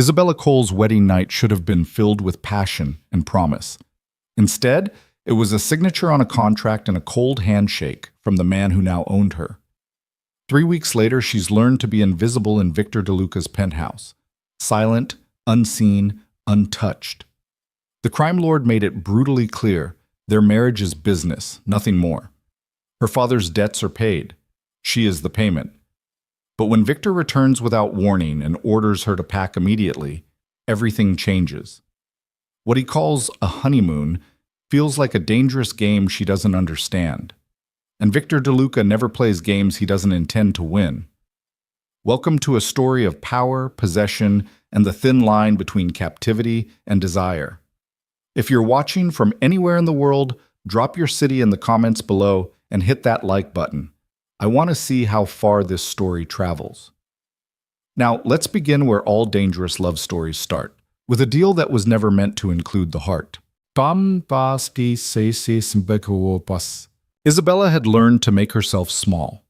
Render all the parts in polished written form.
Isabella Cole's wedding night should have been filled with passion and promise. Instead, it was a signature on a contract and a cold handshake from the man who now owned her. 3 weeks later, she's learned to be invisible in Victor DeLuca's penthouse. Silent, unseen, untouched. The crime lord made it brutally clear their marriage is business, nothing more. Her father's debts are paid. She is the payment. But when Victor returns without warning and orders her to pack immediately, everything changes. What he calls a honeymoon feels like a dangerous game she doesn't understand. And Victor DeLuca never plays games he doesn't intend to win. Welcome to a story of power, possession, and the thin line between captivity and desire. If you're watching from anywhere in the world, drop your city in the comments below and hit that like button. I want to see how far this story travels. Now, let's begin where all dangerous love stories start, with a deal that was never meant to include the heart. Isabella had learned to make herself small.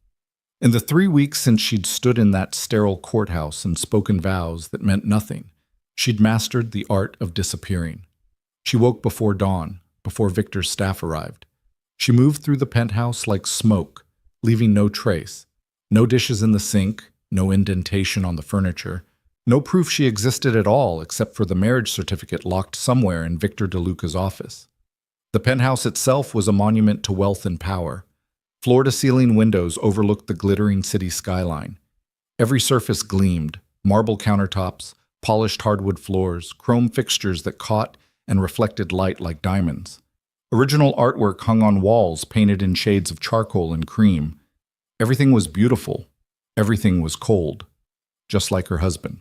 In the 3 weeks since she'd stood in that sterile courthouse and spoken vows that meant nothing, she'd mastered the art of disappearing. She woke before dawn, before Victor's staff arrived. She moved through the penthouse like smoke, leaving no trace. No dishes in the sink, no indentation on the furniture, no proof she existed at all except for the marriage certificate locked somewhere in Victor DeLuca's office. The penthouse itself was a monument to wealth and power. Floor-to-ceiling windows overlooked the glittering city skyline. Every surface gleamed, marble countertops, polished hardwood floors, chrome fixtures that caught and reflected light like diamonds. Original artwork hung on walls painted in shades of charcoal and cream. Everything was beautiful. Everything was cold, just like her husband.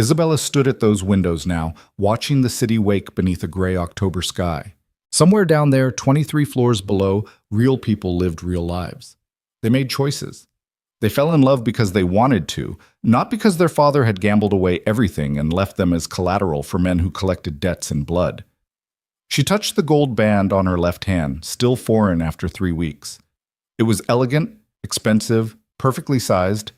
Isabella stood at those windows now, watching the city wake beneath a gray October sky. Somewhere down there, 23 floors below, real people lived real lives. They made choices. They fell in love because they wanted to, not because their father had gambled away everything and left them as collateral for men who collected debts in blood. She touched the gold band on her left hand, still foreign after 3 weeks. It was elegant, expensive, perfectly sized.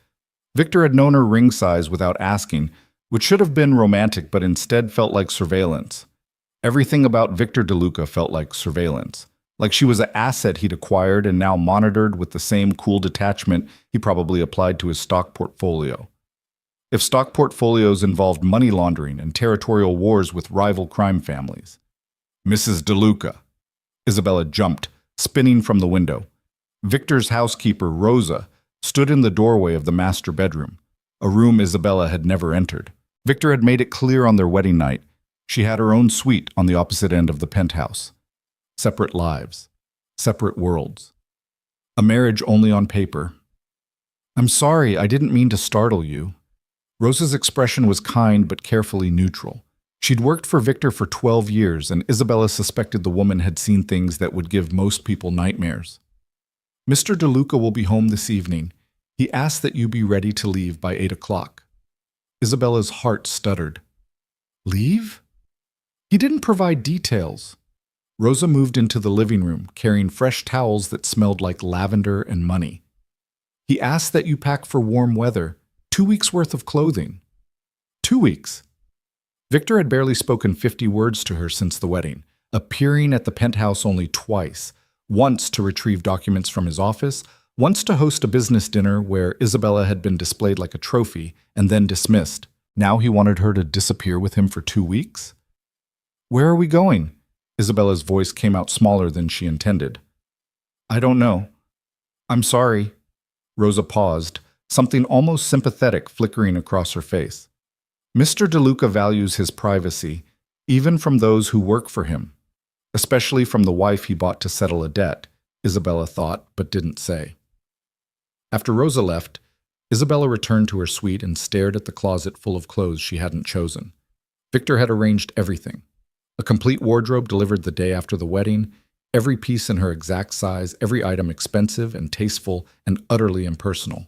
Victor had known her ring size without asking, which should have been romantic but instead felt like surveillance. Everything about Victor DeLuca felt like surveillance, like she was an asset he'd acquired and now monitored with the same cool detachment he probably applied to his stock portfolio. If stock portfolios involved money laundering and territorial wars with rival crime families. Mrs. DeLuca. Isabella jumped, spinning from the window. Victor's housekeeper, Rosa, stood in the doorway of the master bedroom, a room Isabella had never entered. Victor had made it clear on their wedding night. She had her own suite on the opposite end of the penthouse. Separate lives. Separate worlds. A marriage only on paper. "I'm sorry, I didn't mean to startle you." Rosa's expression was kind but carefully neutral. She'd worked for Victor for 12 years, and Isabella suspected the woman had seen things that would give most people nightmares. "Mr. DeLuca will be home this evening. He asked that you be ready to leave by 8 o'clock. Isabella's heart stuttered. "Leave?" He didn't provide details. Rosa moved into the living room, carrying fresh towels that smelled like lavender and money. "He asked that you pack for warm weather, 2 weeks' worth of clothing." 2 weeks. Victor had barely spoken 50 words to her since the wedding, appearing at the penthouse only twice, once to retrieve documents from his office, once to host a business dinner where Isabella had been displayed like a trophy and then dismissed. Now he wanted her to disappear with him for 2 weeks? "Where are we going?" Isabella's voice came out smaller than she intended. "I don't know. I'm sorry." Rosa paused, something almost sympathetic flickering across her face. Mr. DeLuca values his privacy, even from those who work for him, especially from the wife he bought to settle a debt, Isabella thought, but didn't say. After Rosa left, Isabella returned to her suite and stared at the closet full of clothes she hadn't chosen. Victor had arranged everything. A complete wardrobe delivered the day after the wedding, every piece in her exact size, every item expensive and tasteful and utterly impersonal.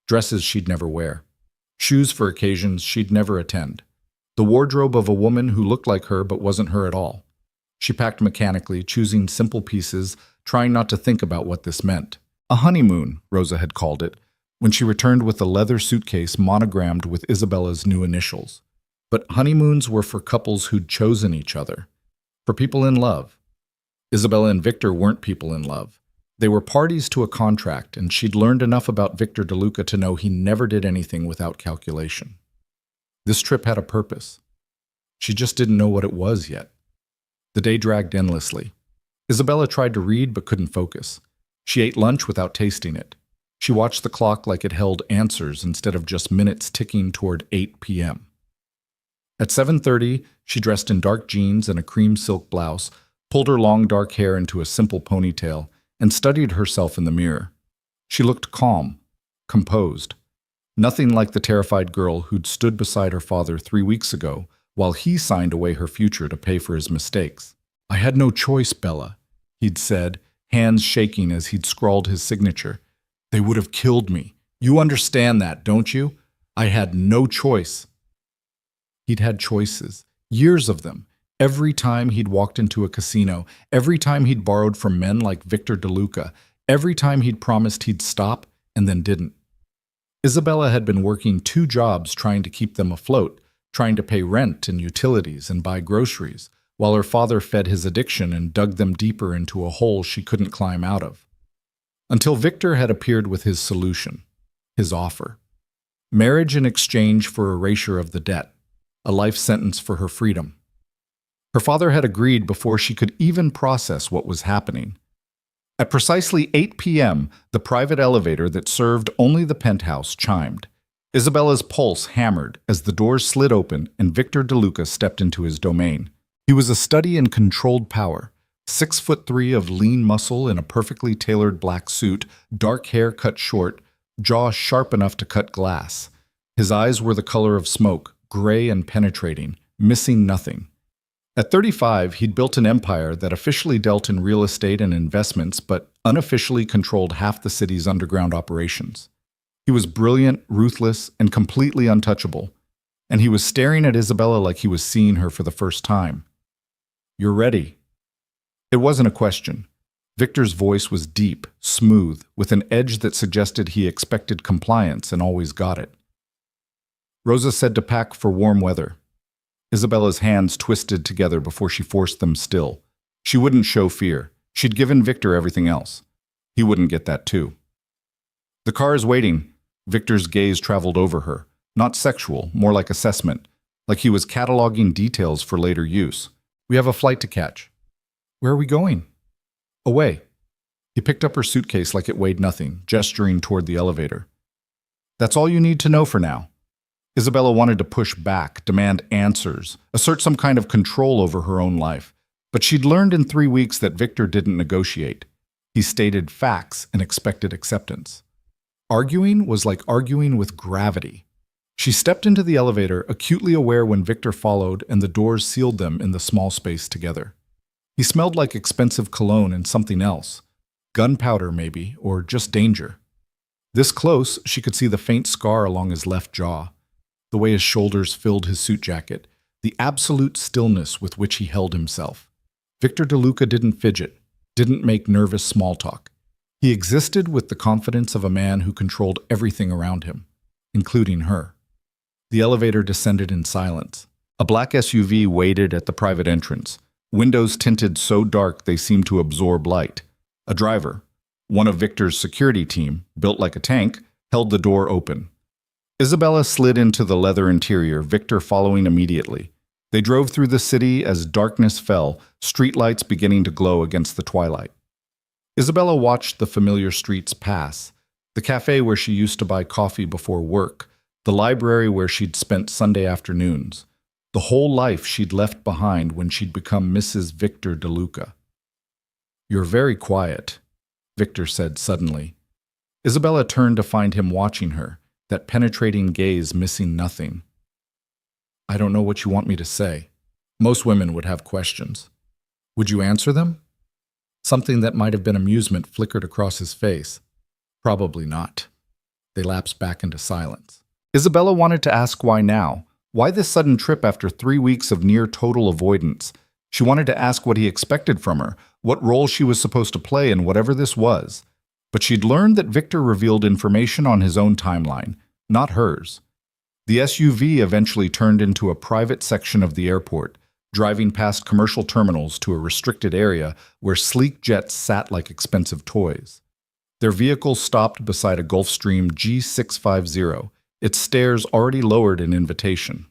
Dresses she'd never wear. Shoes for occasions she'd never attend. The wardrobe of a woman who looked like her but wasn't her at all. She packed mechanically, choosing simple pieces, trying not to think about what this meant. A honeymoon, Rosa had called it, when she returned with a leather suitcase monogrammed with Isabella's new initials. But honeymoons were for couples who'd chosen each other, for people in love. Isabella and Victor weren't people in love. They were parties to a contract, and she'd learned enough about Victor DeLuca to know he never did anything without calculation. This trip had a purpose. She just didn't know what it was yet. The day dragged endlessly. Isabella tried to read but couldn't focus. She ate lunch without tasting it. She watched the clock like it held answers instead of just minutes ticking toward 8 p.m. At 7:30, she dressed in dark jeans and a cream silk blouse, pulled her long dark hair into a simple ponytail, and studied herself in the mirror. She looked calm, composed. Nothing like the terrified girl who'd stood beside her father 3 weeks ago while he signed away her future to pay for his mistakes. "I had no choice, Bella," he'd said, hands shaking as he'd scrawled his signature. "They would have killed me. You understand that, don't you? I had no choice." He'd had choices, years of them. Every time he'd walked into a casino, every time he'd borrowed from men like Victor DeLuca, every time he'd promised he'd stop and then didn't. Isabella had been working 2 jobs trying to keep them afloat, trying to pay rent and utilities and buy groceries, while her father fed his addiction and dug them deeper into a hole she couldn't climb out of. Until Victor had appeared with his solution, his offer. Marriage in exchange for erasure of the debt, a life sentence for her freedom. Her father had agreed before she could even process what was happening. At precisely 8 p.m., the private elevator that served only the penthouse chimed. Isabella's pulse hammered as the doors slid open and Victor DeLuca stepped into his domain. He was a study in controlled power, 6'3" of lean muscle in a perfectly tailored black suit, dark hair cut short, jaw sharp enough to cut glass. His eyes were the color of smoke, gray and penetrating, missing nothing. At 35, he'd built an empire that officially dealt in real estate and investments, but unofficially controlled half the city's underground operations. He was brilliant, ruthless, and completely untouchable, and he was staring at Isabella like he was seeing her for the first time. "You're ready." It wasn't a question. Victor's voice was deep, smooth, with an edge that suggested he expected compliance and always got it. Rosa said to pack for warm weather. Isabella's hands twisted together before she forced them still. She wouldn't show fear. She'd given Victor everything else. He wouldn't get that too. "The car is waiting." Victor's gaze traveled over her. Not sexual, more like assessment, like he was cataloging details for later use. "We have a flight to catch." "Where are we going?" "Away." He picked up her suitcase like it weighed nothing, gesturing toward the elevator. "That's all you need to know for now." Isabella wanted to push back, demand answers, assert some kind of control over her own life. But she'd learned in 3 weeks that Victor didn't negotiate. He stated facts and expected acceptance. Arguing was like arguing with gravity. She stepped into the elevator, acutely aware when Victor followed and the doors sealed them in the small space together. He smelled like expensive cologne and something else. Gunpowder, maybe, or just danger. This close, she could see the faint scar along his left jaw, the way his shoulders filled his suit jacket, the absolute stillness with which he held himself. Victor DeLuca didn't fidget, didn't make nervous small talk. He existed with the confidence of a man who controlled everything around him, including her. The elevator descended in silence. A black SUV waited at the private entrance, windows tinted so dark they seemed to absorb light. A driver, one of Victor's security team, built like a tank, held the door open. Isabella slid into the leather interior, Victor following immediately. They drove through the city as darkness fell, streetlights beginning to glow against the twilight. Isabella watched the familiar streets pass, the cafe where she used to buy coffee before work, the library where she'd spent Sunday afternoons, the whole life she'd left behind when she'd become Mrs. Victor DeLuca. "You're very quiet," Victor said suddenly. Isabella turned to find him watching her, that penetrating gaze missing nothing. "I don't know what you want me to say." Most women would have questions. "Would you answer them?" Something that might have been amusement flickered across his face. Probably not. They lapsed back into silence. Isabella wanted to ask why now. Why this sudden trip after 3 weeks of near total avoidance? She wanted to ask what he expected from her, what role she was supposed to play in whatever this was. But she'd learned that Victor revealed information on his own timeline, not hers. The SUV eventually turned into a private section of the airport, driving past commercial terminals to a restricted area where sleek jets sat like expensive toys. Their vehicle stopped beside a Gulfstream G650, its stairs already lowered in invitation.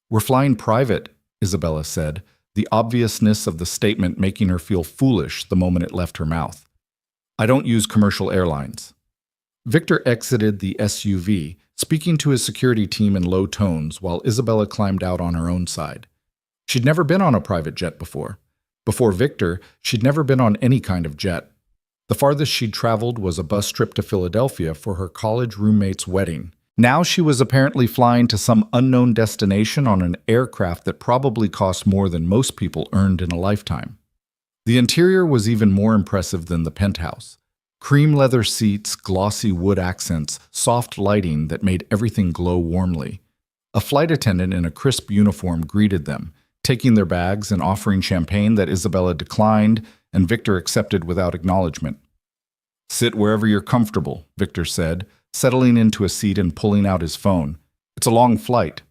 "We're flying private," Isabella said, the obviousness of the statement making her feel foolish the moment it left her mouth. "I don't use commercial airlines." Victor exited the SUV, speaking to his security team in low tones while Isabella climbed out on her own side. She'd never been on a private jet before. Before Victor, she'd never been on any kind of jet. The farthest she'd traveled was a bus trip to Philadelphia for her college roommate's wedding. Now she was apparently flying to some unknown destination on an aircraft that probably cost more than most people earned in a lifetime. The interior was even more impressive than the penthouse. Cream leather seats, glossy wood accents, soft lighting that made everything glow warmly. A flight attendant in a crisp uniform greeted them, taking their bags and offering champagne that Isabella declined and Victor accepted without acknowledgement. "Sit wherever you're comfortable," Victor said, settling into a seat and pulling out his phone. "It's a long flight."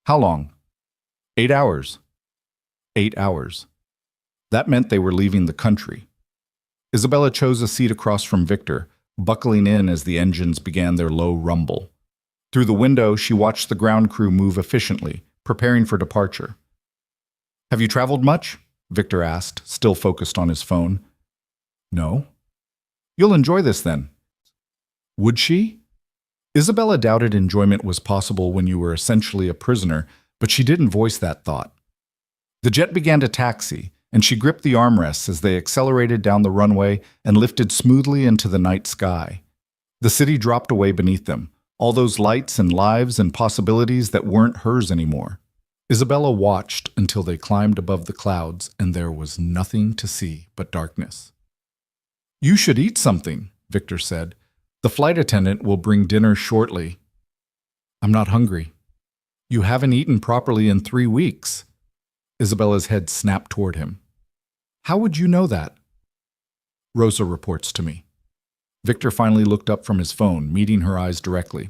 "How long?" 8 hours. 8 hours. That meant they were leaving the country. Isabella chose a seat across from Victor, buckling in as the engines began their low rumble. Through the window, she watched the ground crew move efficiently, preparing for departure. "Have you traveled much?" Victor asked, still focused on his phone. "No." "You'll enjoy this then." Would she? Isabella doubted enjoyment was possible when you were essentially a prisoner, but she didn't voice that thought. The jet began to taxi, and she gripped the armrests as they accelerated down the runway and lifted smoothly into the night sky. The city dropped away beneath them, all those lights and lives and possibilities that weren't hers anymore. Isabella watched until they climbed above the clouds, and there was nothing to see but darkness. "You should eat something," Victor said. "The flight attendant will bring dinner shortly." "I'm not hungry." "You haven't eaten properly in 3 weeks." Isabella's head snapped toward him. "How would you know that?" "Rosa reports to me." Victor finally looked up from his phone, meeting her eyes directly.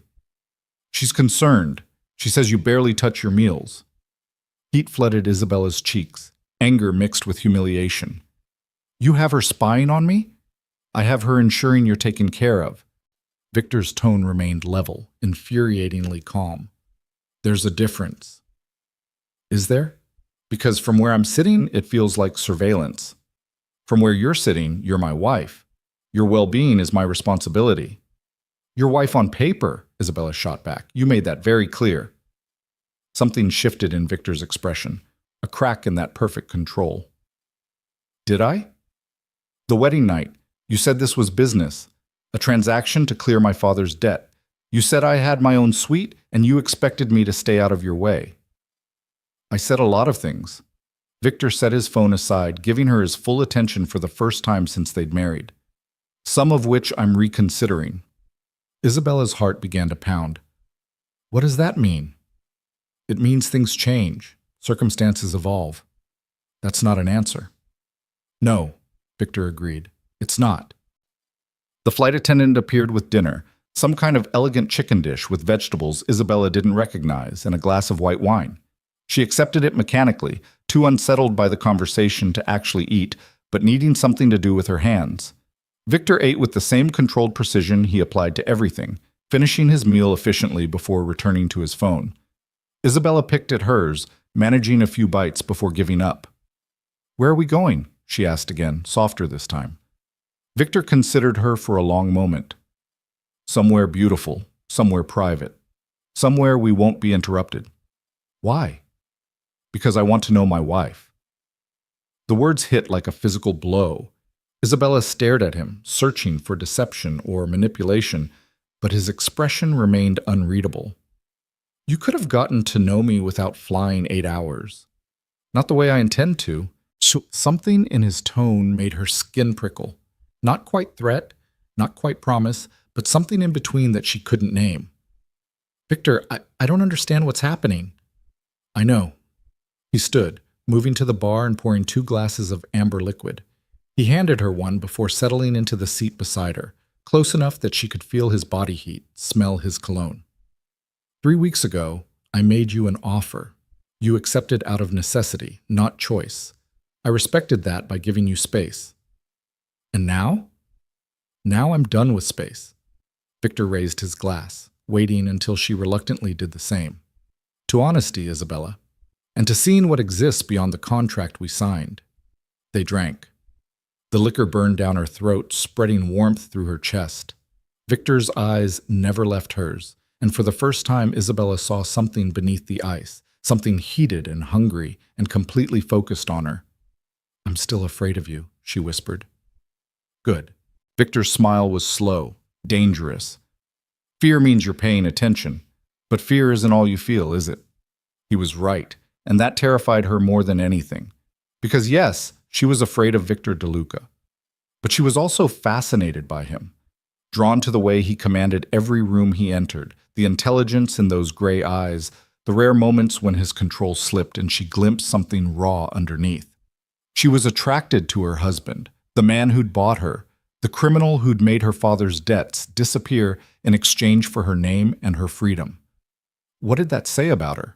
"She's concerned. She says you barely touch your meals." Heat flooded Isabella's cheeks, anger mixed with humiliation. "You have her spying on me?" "I have her ensuring you're taken care of." Victor's tone remained level, infuriatingly calm. "There's a difference." "Is there? Because from where I'm sitting, it feels like surveillance. From where you're sitting, you're my wife. Your well-being is my responsibility." "Your wife on paper," Isabella shot back. "You made that very clear." Something shifted in Victor's expression, a crack in that perfect control. "Did I?" "The wedding night. You said this was business, a transaction to clear my father's debt. You said I had my own suite, and you expected me to stay out of your way." "I said a lot of things." Victor set his phone aside, giving her his full attention for the first time since they'd married. "Some of which I'm reconsidering." Isabella's heart began to pound. "What does that mean?" "It means things change. Circumstances evolve." "That's not an answer." "No," Victor agreed. "It's not." The flight attendant appeared with dinner, some kind of elegant chicken dish with vegetables Isabella didn't recognize, and a glass of white wine. She accepted it mechanically, too unsettled by the conversation to actually eat, but needing something to do with her hands. Victor ate with the same controlled precision he applied to everything, finishing his meal efficiently before returning to his phone. Isabella picked at hers, managing a few bites before giving up. "Where are we going?" she asked again, softer this time. Victor considered her for a long moment. "Somewhere beautiful, somewhere private, somewhere we won't be interrupted." "Why?" "Because I want to know my wife." The words hit like a physical blow. Isabella stared at him, searching for deception or manipulation, but his expression remained unreadable. "You could have gotten to know me without flying 8 hours. Not the way I intend to." Something in his tone made her skin prickle. Not quite threat, not quite promise, but something in between that she couldn't name. "Victor, I don't understand what's happening." "I know." He stood, moving to the bar and pouring 2 glasses of amber liquid. He handed her one before settling into the seat beside her, close enough that she could feel his body heat, smell his cologne. 3 weeks ago, I made you an offer. You accepted out of necessity, not choice. I respected that by giving you space. And now? Now I'm done with space. Victor raised his glass, waiting until she reluctantly did the same. To honesty, Isabella, and to seeing what exists beyond the contract we signed. They drank. The liquor burned down her throat, spreading warmth through her chest. Victor's eyes never left hers, and for the first time Isabella saw something beneath the ice, something heated and hungry and completely focused on her. I'm still afraid of you, she whispered. Good. Victor's smile was slow, dangerous. Fear means you're paying attention, but fear isn't all you feel, is it? He was right, and that terrified her more than anything. Because yes, she was afraid of Victor DeLuca, but she was also fascinated by him, drawn to the way he commanded every room he entered, the intelligence in those gray eyes, the rare moments when his control slipped and she glimpsed something raw underneath. She was attracted to her husband, the man who'd bought her, the criminal who'd made her father's debts disappear in exchange for her name and her freedom. What did that say about her?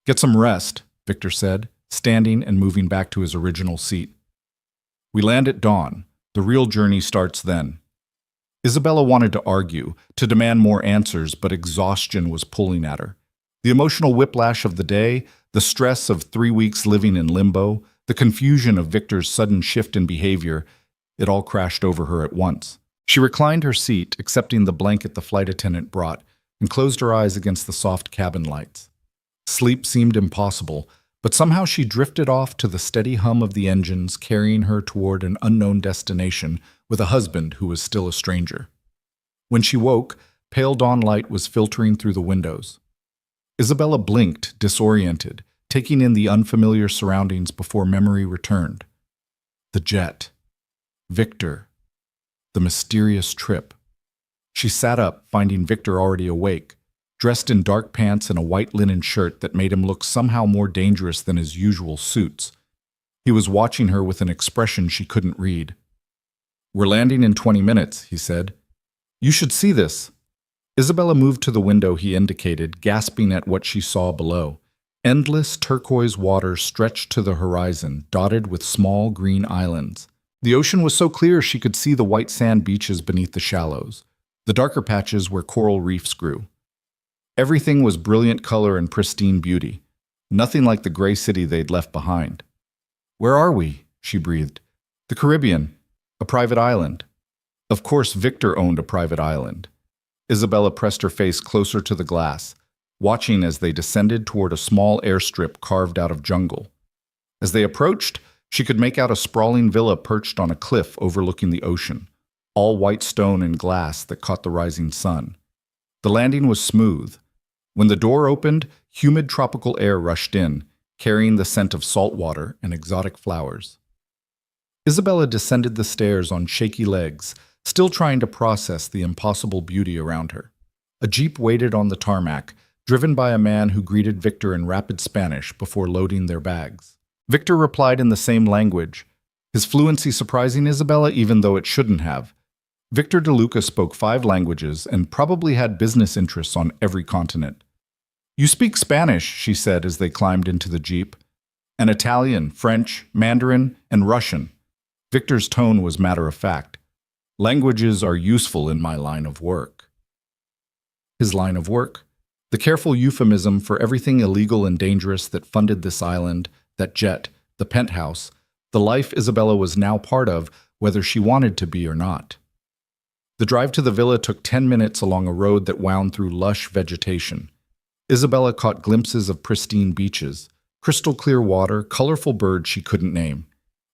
Get some rest, Victor said, standing and moving back to his original seat. We land at dawn. The real journey starts then. Isabella wanted to argue, to demand more answers, but exhaustion was pulling at her. The emotional whiplash of the day, the stress of 3 weeks living in limbo, the confusion of Victor's sudden shift in behavior, it all crashed over her at once. She reclined her seat, accepting the blanket the flight attendant brought, and closed her eyes against the soft cabin lights. Sleep seemed impossible, but somehow she drifted off to the steady hum of the engines carrying her toward an unknown destination with a husband who was still a stranger. When she woke, pale dawn light was filtering through the windows. Isabella blinked, disoriented, taking in the unfamiliar surroundings before memory returned. The jet. Victor. The mysterious trip. She sat up, finding Victor already awake, dressed in dark pants and a white linen shirt that made him look somehow more dangerous than his usual suits. He was watching her with an expression she couldn't read. We're landing in 20 minutes, he said. You should see this. Isabella moved to the window he indicated, gasping at what she saw below. Endless turquoise water stretched to the horizon, dotted with small green islands. The ocean was so clear she could see the white sand beaches beneath the shallows, the darker patches where coral reefs grew. Everything was brilliant color and pristine beauty, nothing like the gray city they'd left behind. Where are we? She breathed. The Caribbean, a private island. Of course, Victor owned a private island. Isabella pressed her face closer to the glass, watching as they descended toward a small airstrip carved out of jungle. As they approached, she could make out a sprawling villa perched on a cliff overlooking the ocean, all white stone and glass that caught the rising sun. The landing was smooth. When the door opened, humid tropical air rushed in, carrying the scent of salt water and exotic flowers. Isabella descended the stairs on shaky legs, still trying to process the impossible beauty around her. A jeep waited on the tarmac, driven by a man who greeted Victor in rapid Spanish before loading their bags. Victor replied in the same language, his fluency surprising Isabella even though it shouldn't have. Victor DeLuca spoke 5 languages and probably had business interests on every continent. You speak Spanish, she said as they climbed into the jeep. And Italian, French, Mandarin, and Russian. Victor's tone was matter-of-fact. Languages are useful in my line of work. His line of work? The careful euphemism for everything illegal and dangerous that funded this island, that jet, the penthouse, the life Isabella was now part of, whether she wanted to be or not. The drive to the villa took 10 minutes along a road that wound through lush vegetation. Isabella caught glimpses of pristine beaches, crystal clear water, colorful birds she couldn't name.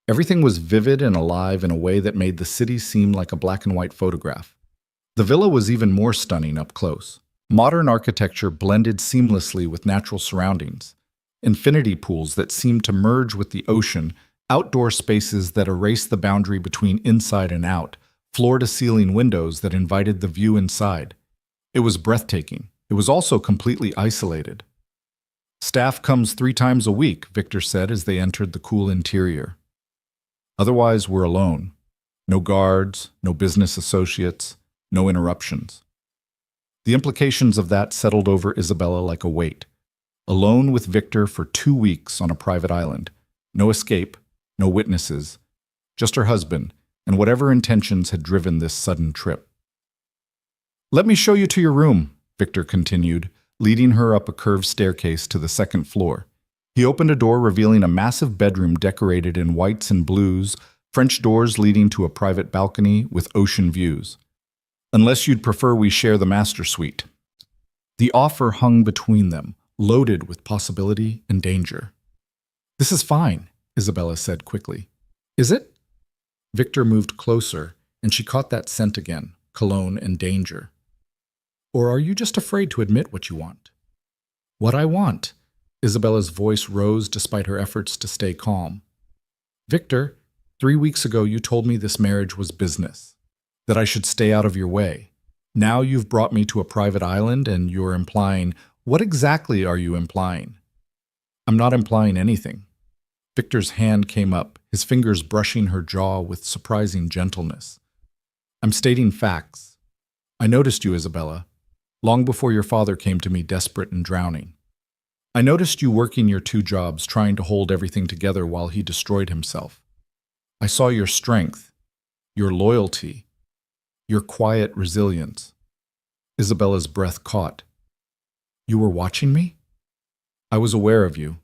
Everything was vivid and alive in a way that made the city seem like a black and white photograph. The villa was even more stunning up close. Modern architecture blended seamlessly with natural surroundings. Infinity pools that seemed to merge with the ocean, outdoor spaces that erased the boundary between inside and out, floor-to-ceiling windows that invited the view inside. It was breathtaking. It was also completely isolated. Staff comes 3 times a week, Victor said as they entered the cool interior. Otherwise, we're alone. No guards, no business associates, no interruptions. The implications of that settled over Isabella like a weight. Alone with Victor for 2 weeks on a private island. No escape, no witnesses, just her husband and whatever intentions had driven this sudden trip. "Let me show you to your room," Victor continued, leading her up a curved staircase to the second floor. He opened a door revealing a massive bedroom decorated in whites and blues, French doors leading to a private balcony with ocean views. "Unless you'd prefer we share the master suite." The offer hung between them, loaded with possibility and danger. "This is fine," Isabella said quickly. "Is it?" Victor moved closer, and she caught that scent again, cologne and danger. "Or are you just afraid to admit what you want?" "What I want?" Isabella's voice rose despite her efforts to stay calm. "Victor, 3 weeks ago you told me this marriage was business, that I should stay out of your way. Now you've brought me to a private island and you're implying— What exactly are you implying?" "I'm not implying anything." Victor's hand came up, his fingers brushing her jaw with surprising gentleness. "I'm stating facts. I noticed you, Isabella, long before your father came to me desperate and drowning. I noticed you working your 2 jobs, trying to hold everything together while he destroyed himself. I saw your strength, your loyalty, your quiet resilience." Isabella's breath caught. "You were watching me?" "I was aware of you.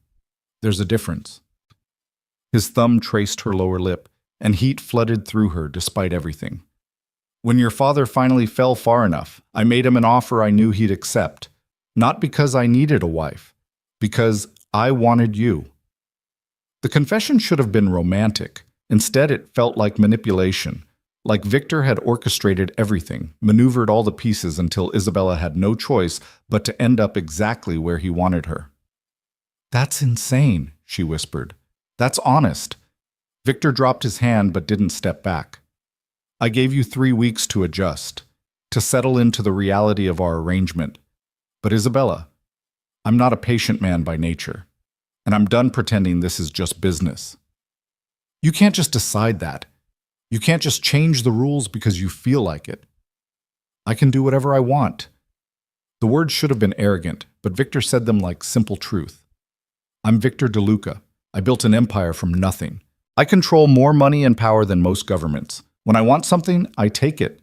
There's a difference." His thumb traced her lower lip, and heat flooded through her despite everything. "When your father finally fell far enough, I made him an offer I knew he'd accept. Not because I needed a wife, because I wanted you." The confession should have been romantic. Instead, it felt like manipulation, like Victor had orchestrated everything, maneuvered all the pieces until Isabella had no choice but to end up exactly where he wanted her. "That's insane," she whispered. "That's honest." Victor dropped his hand but didn't step back. "I gave you 3 weeks to adjust, to settle into the reality of our arrangement. But Isabella, I'm not a patient man by nature, and I'm done pretending this is just business. You can't just decide that. You can't just change the rules because you feel like it. I can do whatever I want." The words should have been arrogant, but Victor said them like simple truth. "I'm Victor DeLuca. I built an empire from nothing. I control more money and power than most governments. When I want something, I take it.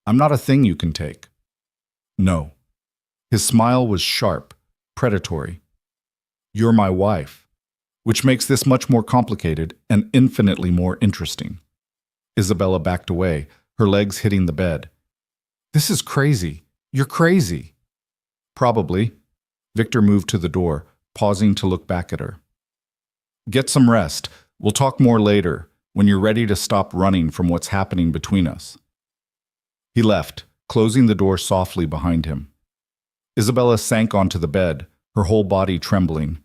I'm not a thing you can take." "No." His smile was sharp, predatory. "You're my wife, which makes this much more complicated and infinitely more interesting." Isabella backed away, her legs hitting the bed. "This is crazy. You're crazy." "Probably." Victor moved to the door, pausing to look back at her. "Get some rest. We'll talk more later, when you're ready to stop running from what's happening between us." He left, closing the door softly behind him. Isabella sank onto the bed, her whole body trembling.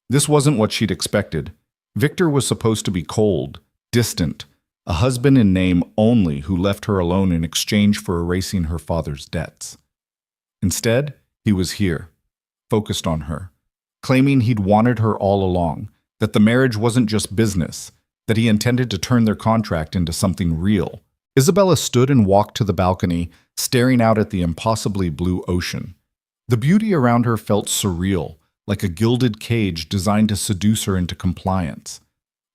This wasn't what she'd expected. Victor was supposed to be cold, distant, a husband in name only who left her alone in exchange for erasing her father's debts. Instead, he was here, focused on her, claiming he'd wanted her all along, that the marriage wasn't just business, that he intended to turn their contract into something real. Isabella stood and walked to the balcony, staring out at the impossibly blue ocean. The beauty around her felt surreal, like a gilded cage designed to seduce her into compliance.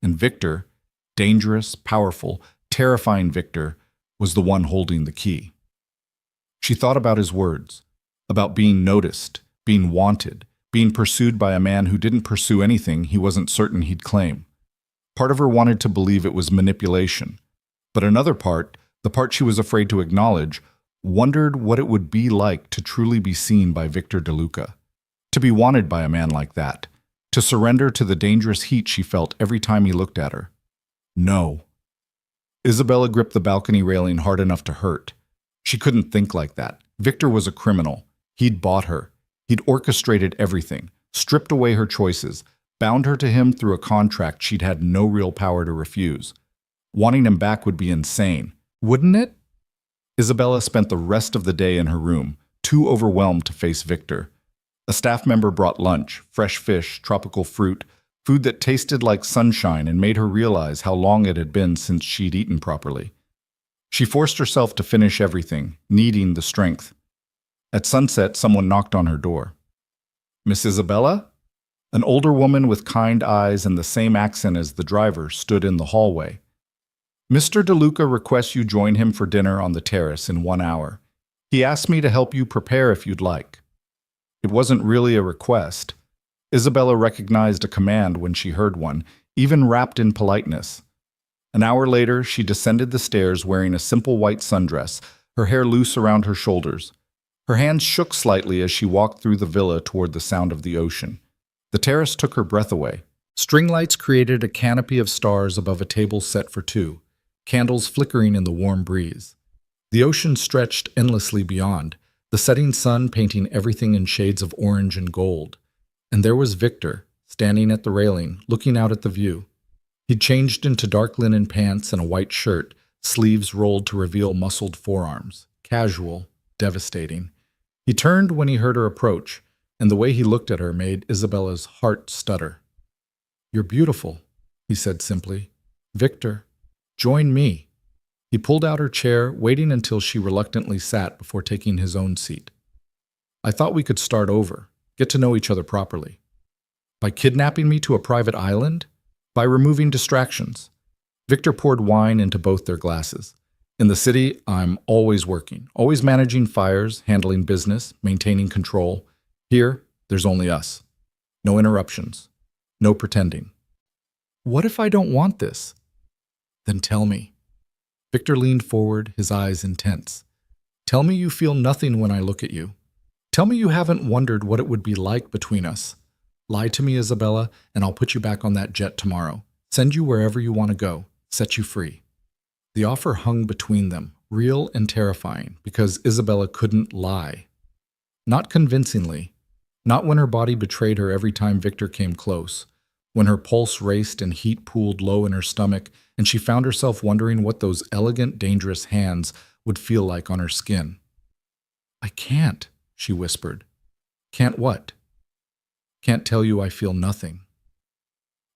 And Victor, dangerous, powerful, terrifying Victor, was the one holding the key. She thought about his words, about being noticed, being wanted, being pursued by a man who didn't pursue anything he wasn't certain he'd claim. Part of her wanted to believe it was manipulation, but another part, the part she was afraid to acknowledge, wondered what it would be like to truly be seen by Victor DeLuca, to be wanted by a man like that, to surrender to the dangerous heat she felt every time he looked at her. No. Isabella gripped the balcony railing hard enough to hurt. She couldn't think like that. Victor was a criminal. He'd bought her. He'd orchestrated everything, stripped away her choices, bound her to him through a contract she'd had no real power to refuse. Wanting him back would be insane, wouldn't it? Isabella spent the rest of the day in her room, too overwhelmed to face Victor. A staff member brought lunch, fresh fish, tropical fruit, food that tasted like sunshine and made her realize how long it had been since she'd eaten properly. She forced herself to finish everything, needing the strength. At sunset, someone knocked on her door. "Miss Isabella?" An older woman with kind eyes and the same accent as the driver stood in the hallway. "Mr. DeLuca requests you join him for dinner on the terrace in 1 hour. He asked me to help you prepare if you'd like." It wasn't really a request. Isabella recognized a command when she heard one, even wrapped in politeness. An hour later, she descended the stairs wearing a simple white sundress, her hair loose around her shoulders. Her hands shook slightly as she walked through the villa toward the sound of the ocean. The terrace took her breath away. String lights created a canopy of stars above a table set for two, candles flickering in the warm breeze. The ocean stretched endlessly beyond, the setting sun painting everything in shades of orange and gold. And there was Victor, standing at the railing, looking out at the view. He'd changed into dark linen pants and a white shirt, sleeves rolled to reveal muscled forearms. Casual, devastating. He turned when he heard her approach, and the way he looked at her made Isabella's heart stutter. "You're beautiful," he said simply. "Victor, join me." He pulled out her chair, waiting until she reluctantly sat before taking his own seat. "I thought we could start over, get to know each other properly." "By kidnapping me to a private island?" "By removing distractions." Victor poured wine into both their glasses. "In the city, I'm always working, always managing fires, handling business, maintaining control. Here, there's only us. No interruptions. No pretending." "What if I don't want this?" "Then tell me." Victor leaned forward, his eyes intense. "Tell me you feel nothing when I look at you. Tell me you haven't wondered what it would be like between us. Lie to me, Isabella, and I'll put you back on that jet tomorrow. Send you wherever you want to go. Set you free." The offer hung between them, real and terrifying, because Isabella couldn't lie. Not convincingly. Not when her body betrayed her every time Victor came close. When her pulse raced and heat pooled low in her stomach, and she found herself wondering what those elegant, dangerous hands would feel like on her skin. "I can't," she whispered. "Can't what?" "Can't tell you I feel nothing."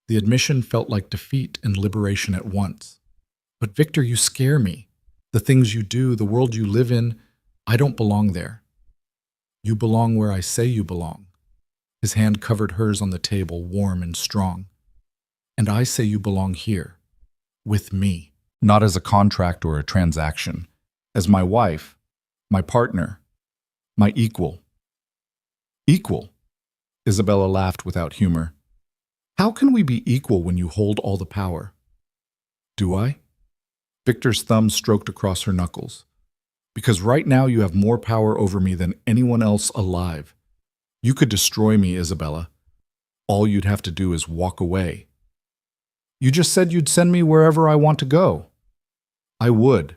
The admission felt like defeat and liberation at once. "But Victor, you scare me. The things you do, the world you live in, I don't belong there." "You belong where I say you belong." His hand covered hers on the table, warm and strong. "And I say you belong here. With me." Not as a contract or a transaction. As my wife, my partner, my equal. "Equal?" Isabella laughed without humor. "How can we be equal when you hold all the power?" "Do I?" Victor's thumb stroked across her knuckles. "Because right now you have more power over me than anyone else alive. You could destroy me, Isabella. All you'd have to do is walk away." "You just said you'd send me wherever I want to go." "I would.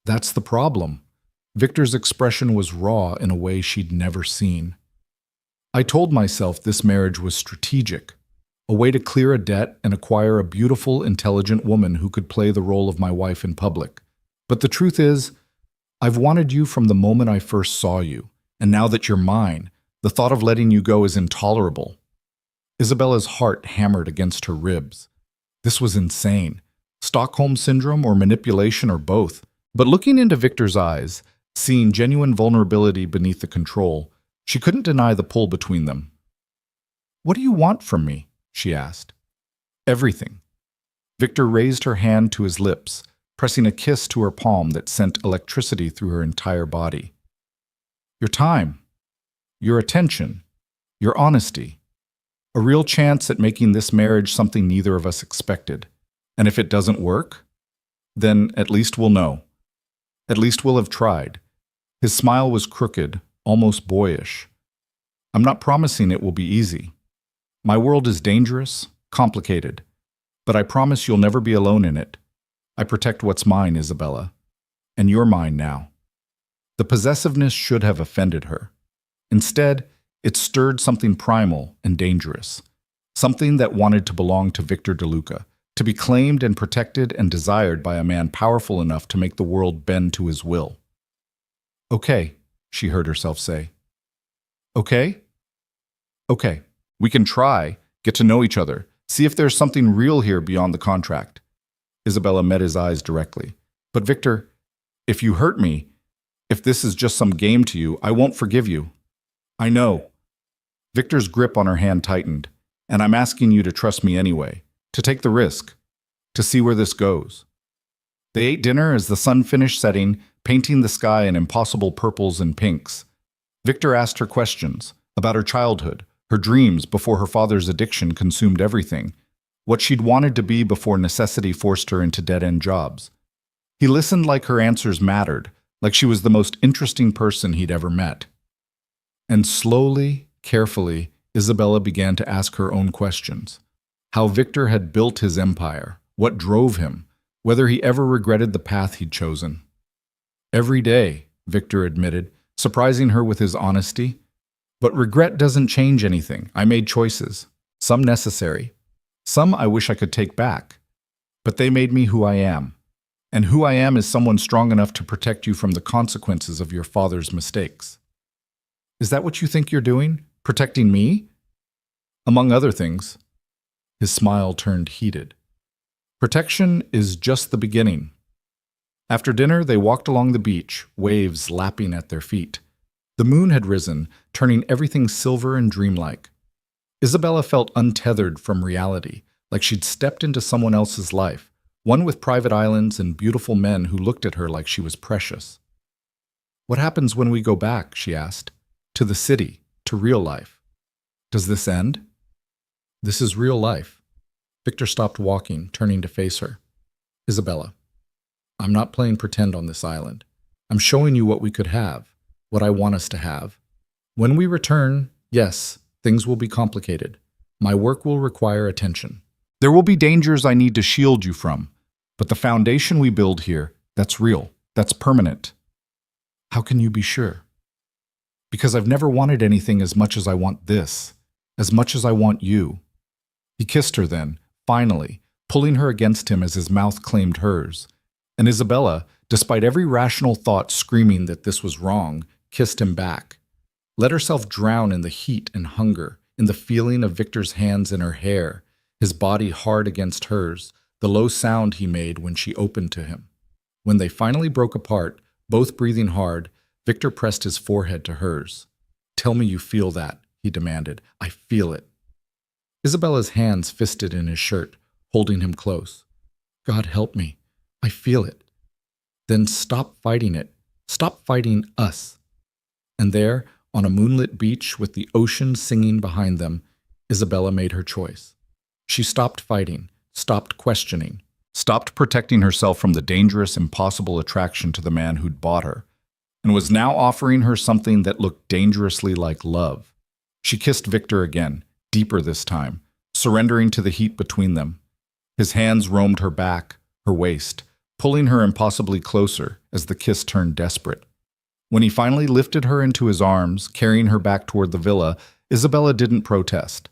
That's the problem." Victor's expression was raw in a way she'd never seen. "I told myself this marriage was strategic, a way to clear a debt and acquire a beautiful, intelligent woman who could play the role of my wife in public. But the truth is, I've wanted you from the moment I first saw you, and now that you're mine, the thought of letting you go is intolerable." Isabella's heart hammered against her ribs. This was insane. Stockholm Syndrome or manipulation or both. But looking into Victor's eyes, seeing genuine vulnerability beneath the control, she couldn't deny the pull between them. "What do you want from me?" she asked. "Everything." Victor raised her hand to his lips, pressing a kiss to her palm that sent electricity through her entire body. "Your time. Your attention. Your honesty. A real chance at making this marriage something neither of us expected. And if it doesn't work, then at least we'll know. At least we'll have tried." His smile was crooked, almost boyish. "I'm not promising it will be easy. My world is dangerous, complicated. But I promise you'll never be alone in it. I protect what's mine, Isabella. And you're mine now." The possessiveness should have offended her. Instead, it stirred something primal and dangerous. Something that wanted to belong to Victor DeLuca, to be claimed and protected and desired by a man powerful enough to make the world bend to his will. "Okay," she heard herself say. "Okay? Okay, we can try, get to know each other, See if there's something real here beyond the contract. Isabella met his eyes directly. But Victor, if you hurt me, if this is just some game to you, I won't forgive you. I know. Victor's grip on her hand tightened, and I'm asking you to trust me anyway, to take the risk, to see where this goes. They ate dinner as the sun finished setting, painting the sky in impossible purples and pinks. Victor asked her questions about her childhood, her dreams before her father's addiction consumed everything, what she'd wanted to be before necessity forced her into dead-end jobs. He listened like her answers mattered, like she was the most interesting person he'd ever met. And slowly, carefully, Isabella began to ask her own questions. How Victor had built his empire, what drove him, whether he ever regretted the path he'd chosen. Every day, Victor admitted, surprising her with his honesty. But regret doesn't change anything. I made choices, some necessary, some I wish I could take back. But they made me who I am. And who I am is someone strong enough to protect you from the consequences of your father's mistakes. Is that what you think you're doing? Protecting me? Among other things. His smile turned heated. Protection is just the beginning. After dinner, they walked along the beach, waves lapping at their feet. The moon had risen, turning everything silver and dreamlike. Isabella felt untethered from reality, like she'd stepped into someone else's life, one with private islands and beautiful men who looked at her like she was precious. What happens when we go back, she asked, to the city, to real life? Does this end? This is real life. Victor stopped walking, turning to face her. Isabella, I'm not playing pretend on this island. I'm showing you what we could have, what I want us to have. When we return, yes, things will be complicated. My work will require attention. There will be dangers I need to shield you from, but the foundation we build here, that's real, that's permanent. How can you be sure? Because I've never wanted anything as much as I want this, as much as I want you. He kissed her then, finally, pulling her against him as his mouth claimed hers. And Isabella, despite every rational thought screaming that this was wrong, kissed him back. Let herself drown in the heat and hunger, in the feeling of Victor's hands in her hair, his body hard against hers, the low sound he made when she opened to him. When they finally broke apart, both breathing hard, Victor pressed his forehead to hers. Tell me you feel that, he demanded. I feel it. Isabella's hands fisted in his shirt, holding him close. God help me. I feel it. Then stop fighting it. Stop fighting us. And there, on a moonlit beach with the ocean singing behind them, Isabella made her choice. She stopped fighting, stopped questioning, stopped protecting herself from the dangerous, impossible attraction to the man who'd bought her, and was now offering her something that looked dangerously like love. She kissed Victor again, deeper this time, surrendering to the heat between them. His hands roamed her back, her waist, pulling her impossibly closer as the kiss turned desperate. When he finally lifted her into his arms, carrying her back toward the villa, Isabella didn't protest.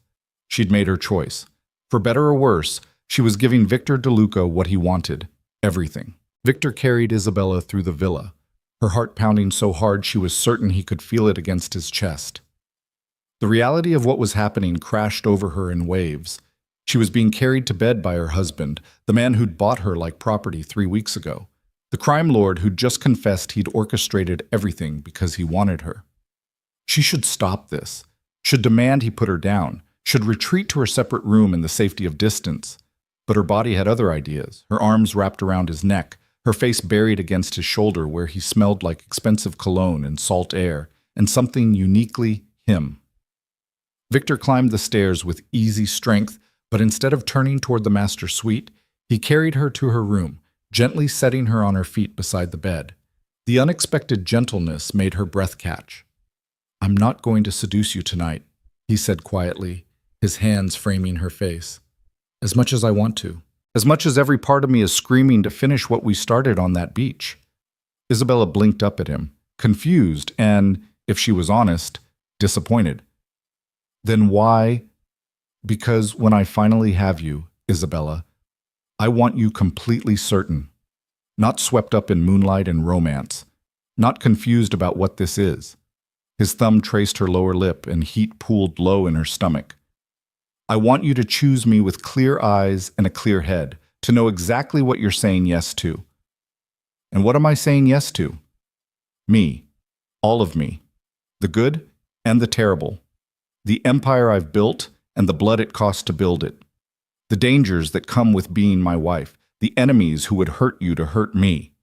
She'd made her choice. For better or worse, she was giving Victor DeLuca what he wanted, everything. Victor carried Isabella through the villa, her heart pounding so hard she was certain he could feel it against his chest. The reality of what was happening crashed over her in waves. She was being carried to bed by her husband, the man who'd bought her like property 3 weeks ago, the crime lord who'd just confessed he'd orchestrated everything because he wanted her. She should stop this, should demand he put her down, should retreat to her separate room in the safety of distance. But her body had other ideas, her arms wrapped around his neck, her face buried against his shoulder where he smelled like expensive cologne and salt air, and something uniquely him. Victor climbed the stairs with easy strength, but instead of turning toward the master suite, he carried her to her room, gently setting her on her feet beside the bed. The unexpected gentleness made her breath catch. I'm not going to seduce you tonight, he said quietly, his hands framing her face. As much as I want to. As much as every part of me is screaming to finish what we started on that beach. Isabella blinked up at him, confused and, if she was honest, disappointed. Then why? Because when I finally have you, Isabella, I want you completely certain, not swept up in moonlight and romance, not confused about what this is. His thumb traced her lower lip and heat pooled low in her stomach. I want you to choose me with clear eyes and a clear head, to know exactly what you're saying yes to. And what am I saying yes to? Me. All of me. The good and the terrible. The empire I've built and the blood it cost to build it. The dangers that come with being my wife. The enemies who would hurt you to hurt me.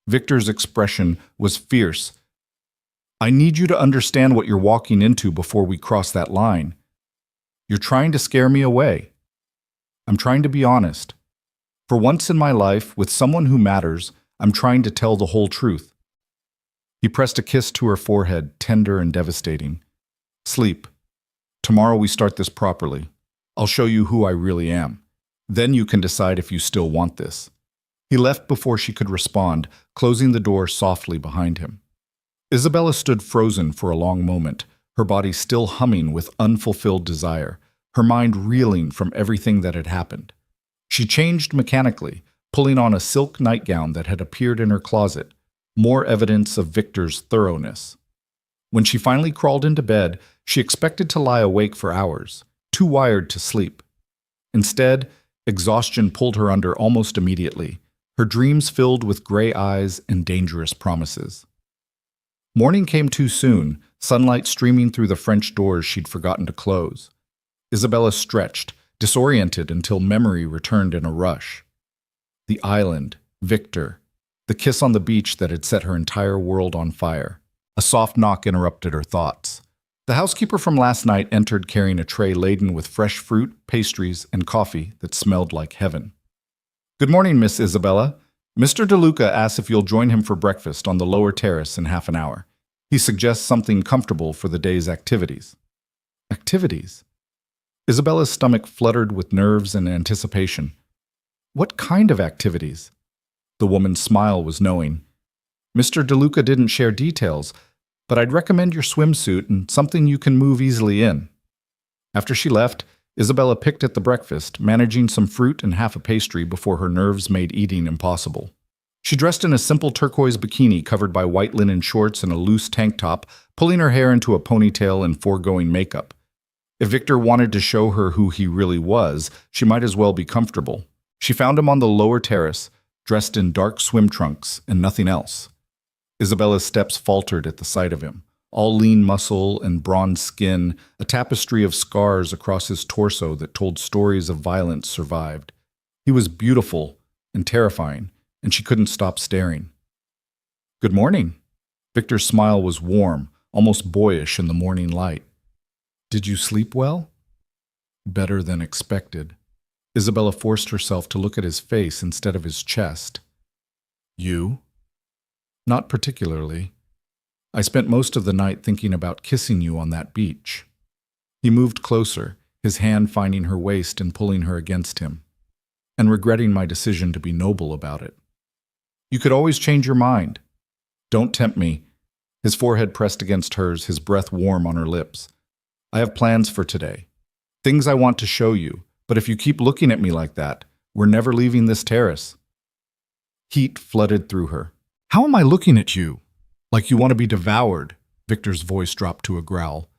Victor's expression was fierce. I need you to understand what you're walking into before we cross that line. You're trying to scare me away. I'm trying to be honest. For once in my life, with someone who matters, I'm trying to tell the whole truth. He pressed a kiss to her forehead, tender and devastating. Sleep. Tomorrow we start this properly. I'll show you who I really am. Then you can decide if you still want this. He left before she could respond, closing the door softly behind him. Isabella stood frozen for a long moment, her body still humming with unfulfilled desire, her mind reeling from everything that had happened. She changed mechanically, pulling on a silk nightgown that had appeared in her closet, more evidence of Victor's thoroughness. When she finally crawled into bed, she expected to lie awake for hours, too wired to sleep. Instead, exhaustion pulled her under almost immediately, her dreams filled with gray eyes and dangerous promises. Morning came too soon, sunlight streaming through the French doors she'd forgotten to close. Isabella stretched, disoriented until memory returned in a rush. The island, Victor, the kiss on the beach that had set her entire world on fire. A soft knock interrupted her thoughts. The housekeeper from last night entered carrying a tray laden with fresh fruit, pastries, and coffee that smelled like heaven. Good morning, Miss Isabella. Mr. DeLuca asks if you'll join him for breakfast on the lower terrace in half an hour. He suggests something comfortable for the day's activities. Activities? Isabella's stomach fluttered with nerves and anticipation. What kind of activities? The woman's smile was knowing. Mr. DeLuca didn't share details, but I'd recommend your swimsuit and something you can move easily in. After she left, Isabella picked at the breakfast, managing some fruit and half a pastry before her nerves made eating impossible. She dressed in a simple turquoise bikini covered by white linen shorts and a loose tank top, pulling her hair into a ponytail and foregoing makeup. If Victor wanted to show her who he really was, she might as well be comfortable. She found him on the lower terrace, dressed in dark swim trunks and nothing else. Isabella's steps faltered at the sight of him, all lean muscle and bronze skin, a tapestry of scars across his torso that told stories of violence survived. He was beautiful and terrifying, and she couldn't stop staring. Good morning. Victor's smile was warm, almost boyish in the morning light. Did you sleep well? Better than expected. Isabella forced herself to look at his face instead of his chest. You? Not particularly. I spent most of the night thinking about kissing you on that beach. He moved closer, his hand finding her waist and pulling her against him, and regretting my decision to be noble about it. You could always change your mind. Don't tempt me. His forehead pressed against hers, his breath warm on her lips. I have plans for today. Things I want to show you, but if you keep looking at me like that, we're never leaving this terrace. Heat flooded through her. How am I looking at you? Like you want to be devoured, Victor's voice dropped to a growl.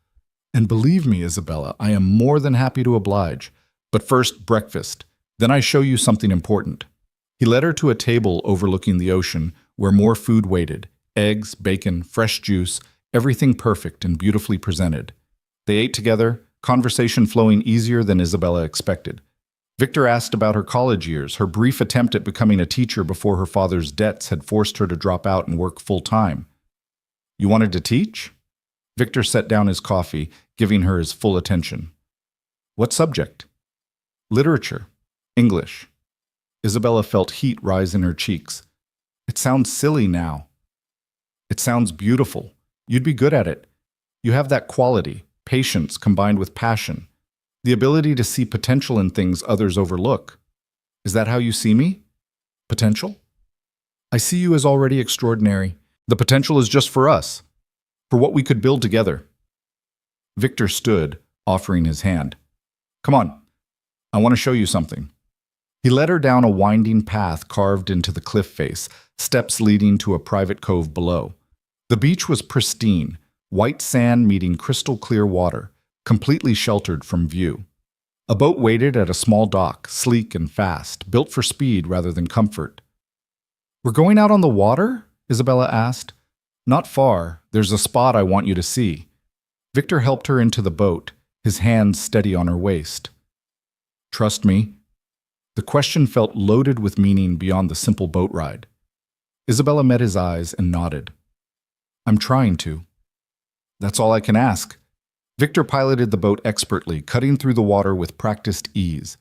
And believe me, Isabella, I am more than happy to oblige. But first, breakfast. Then I show you something important. He led her to a table overlooking the ocean, where more food waited. Eggs, bacon, fresh juice, everything perfect and beautifully presented. They ate together, conversation flowing easier than Isabella expected. Victor asked about her college years, her brief attempt at becoming a teacher before her father's debts had forced her to drop out and work full-time. You wanted to teach? Victor set down his coffee, giving her his full attention. What subject? Literature. English. Isabella felt heat rise in her cheeks. It sounds silly now. It sounds beautiful. You'd be good at it. You have that quality, patience combined with passion, the ability to see potential in things others overlook. Is that how you see me? Potential? I see you as already extraordinary. The potential is just for us, for what we could build together. Victor stood, offering his hand. Come on, I want to show you something. He led her down a winding path carved into the cliff face, steps leading to a private cove below. The beach was pristine, white sand meeting crystal clear water, completely sheltered from view. A boat waited at a small dock, sleek and fast, built for speed rather than comfort. "We're going out on the water?" Isabella asked. "Not far. There's a spot I want you to see." Victor helped her into the boat, his hands steady on her waist. "Trust me?" The question felt loaded with meaning beyond the simple boat ride. Isabella met his eyes and nodded. "I'm trying to." "That's all I can ask." Victor piloted the boat expertly, cutting through the water with practiced ease.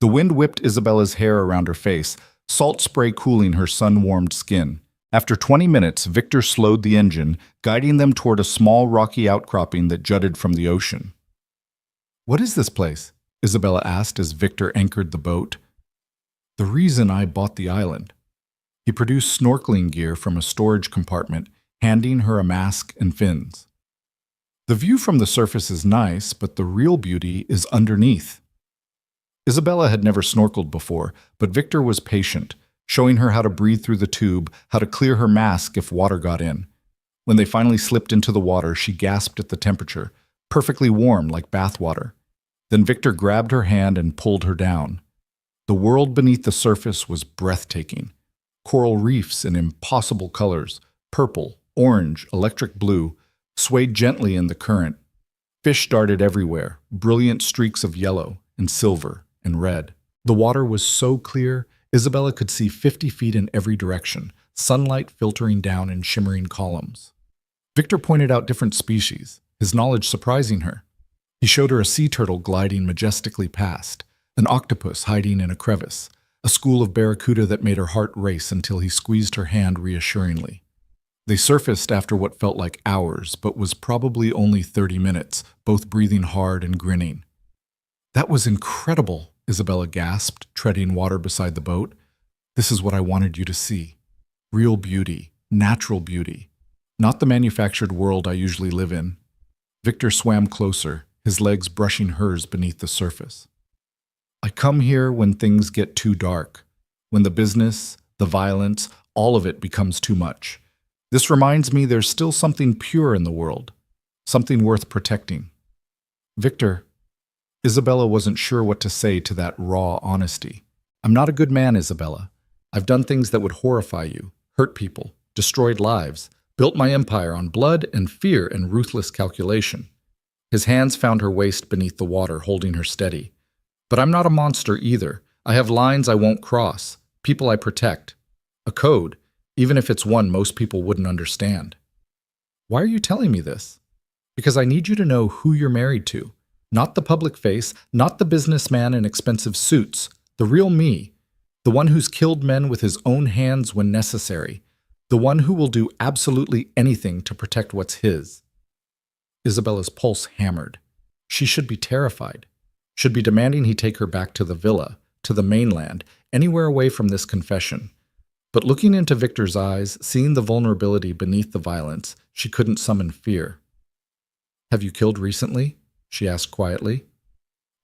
The wind whipped Isabella's hair around her face, salt spray cooling her sun-warmed skin. After 20 minutes, Victor slowed the engine, guiding them toward a small rocky outcropping that jutted from the ocean. "What is this place?" Isabella asked as Victor anchored the boat. "The reason I bought the island." He produced snorkeling gear from a storage compartment, handing her a mask and fins. "The view from the surface is nice, but the real beauty is underneath." Isabella had never snorkeled before, but Victor was patient, showing her how to breathe through the tube, how to clear her mask if water got in. When they finally slipped into the water, she gasped at the temperature, perfectly warm like bath water. Then Victor grabbed her hand and pulled her down. The world beneath the surface was breathtaking. Coral reefs in impossible colors, purple, orange, electric blue, swayed gently in the current. Fish darted everywhere, brilliant streaks of yellow and silver and red. The water was so clear, Isabella could see 50 feet in every direction, sunlight filtering down in shimmering columns. Victor pointed out different species, his knowledge surprising her. He showed her a sea turtle gliding majestically past, an octopus hiding in a crevice, a school of barracuda that made her heart race until he squeezed her hand reassuringly. They surfaced after what felt like hours, but was probably only 30 minutes, both breathing hard and grinning. "That was incredible," Isabella gasped, treading water beside the boat. "This is what I wanted you to see. Real beauty, natural beauty, not the manufactured world I usually live in." Victor swam closer, his legs brushing hers beneath the surface. "I come here when things get too dark, when the business, the violence, all of it becomes too much. This reminds me there's still something pure in the world, something worth protecting." "Victor," Isabella wasn't sure what to say to that raw honesty. "I'm not a good man, Isabella. I've done things that would horrify you, hurt people, destroyed lives, built my empire on blood and fear and ruthless calculation." His hands found her waist beneath the water, holding her steady. "But I'm not a monster either. I have lines I won't cross, people I protect. A code, even if it's one most people wouldn't understand." "Why are you telling me this?" "Because I need you to know who you're married to. Not the public face, not the businessman in expensive suits. The real me. The one who's killed men with his own hands when necessary. The one who will do absolutely anything to protect what's his." Isabella's pulse hammered. She should be terrified. Should be demanding he take her back to the villa, to the mainland, anywhere away from this confession. But looking into Victor's eyes, seeing the vulnerability beneath the violence, she couldn't summon fear. "Have you killed recently?" she asked quietly.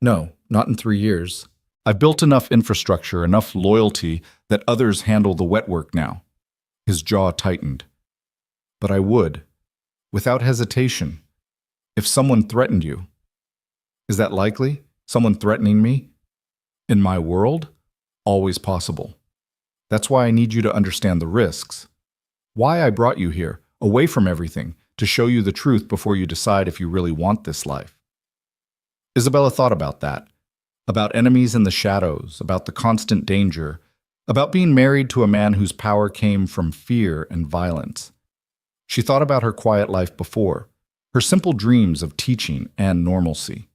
"No, not in 3 years. I've built enough infrastructure, enough loyalty, that others handle the wet work now." His jaw tightened. "But I would, without hesitation, if someone threatened you." "Is that likely? Someone threatening me?" "In my world, always possible. That's why I need you to understand the risks. Why I brought you here, away from everything, to show you the truth before you decide if you really want this life." Isabella thought about that, about enemies in the shadows, about the constant danger, about being married to a man whose power came from fear and violence. She thought about her quiet life before, her simple dreams of teaching and normalcy.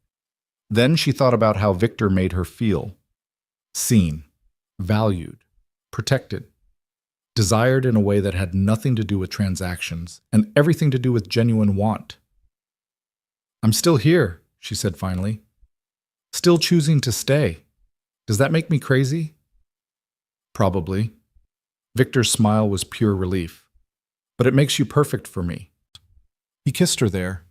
Then she thought about how Victor made her feel. Seen, valued, protected, desired in a way that had nothing to do with transactions and everything to do with genuine want. "I'm still here," she said finally. "Still choosing to stay. Does that make me crazy?" "Probably." Victor's smile was pure relief. "But it makes you perfect for me." He kissed her there,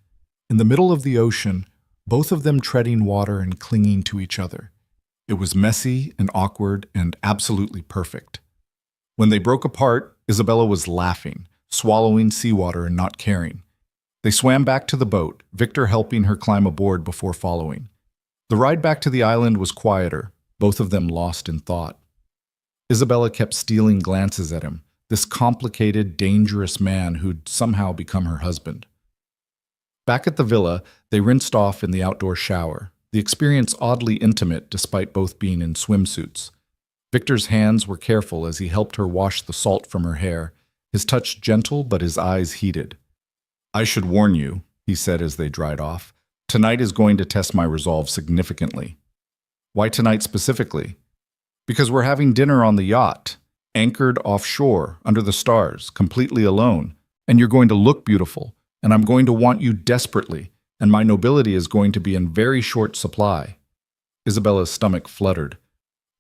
in the middle of the ocean, both of them treading water and clinging to each other. It was messy and awkward and absolutely perfect. When they broke apart, Isabella was laughing, swallowing seawater and not caring. They swam back to the boat, Victor helping her climb aboard before following. The ride back to the island was quieter, both of them lost in thought. Isabella kept stealing glances at him, this complicated, dangerous man who'd somehow become her husband. Back at the villa, they rinsed off in the outdoor shower, the experience oddly intimate despite both being in swimsuits. Victor's hands were careful as he helped her wash the salt from her hair, his touch gentle but his eyes heated. "I should warn you," he said as they dried off, "tonight is going to test my resolve significantly." "Why tonight specifically?" "Because we're having dinner on the yacht, anchored offshore, under the stars, completely alone, and you're going to look beautiful, and I'm going to want you desperately, and my nobility is going to be in very short supply." Isabella's stomach fluttered.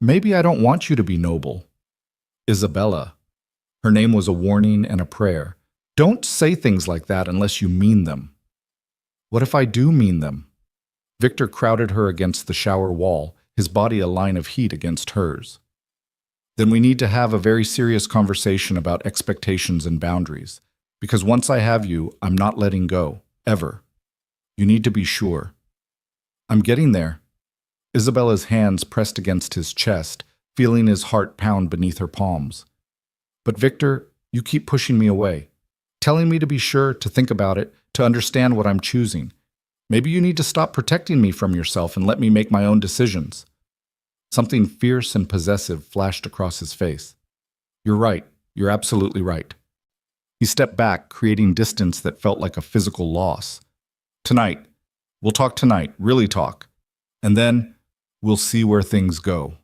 "Maybe I don't want you to be noble." "Isabella." Her name was a warning and a prayer. "Don't say things like that unless you mean them." "What if I do mean them?" Victor crowded her against the shower wall, his body a line of heat against hers. "Then we need to have a very serious conversation about expectations and boundaries, because once I have you, I'm not letting go, ever. You need to be sure." "I'm getting there." Isabella's hands pressed against his chest, feeling his heart pound beneath her palms. "But Victor, you keep pushing me away, telling me to be sure, to think about it, to understand what I'm choosing. Maybe you need to stop protecting me from yourself and let me make my own decisions." Something fierce and possessive flashed across his face. "You're right. You're absolutely right." He stepped back, creating distance that felt like a physical loss. "Tonight. We'll talk tonight, really talk. And then we'll see where things go."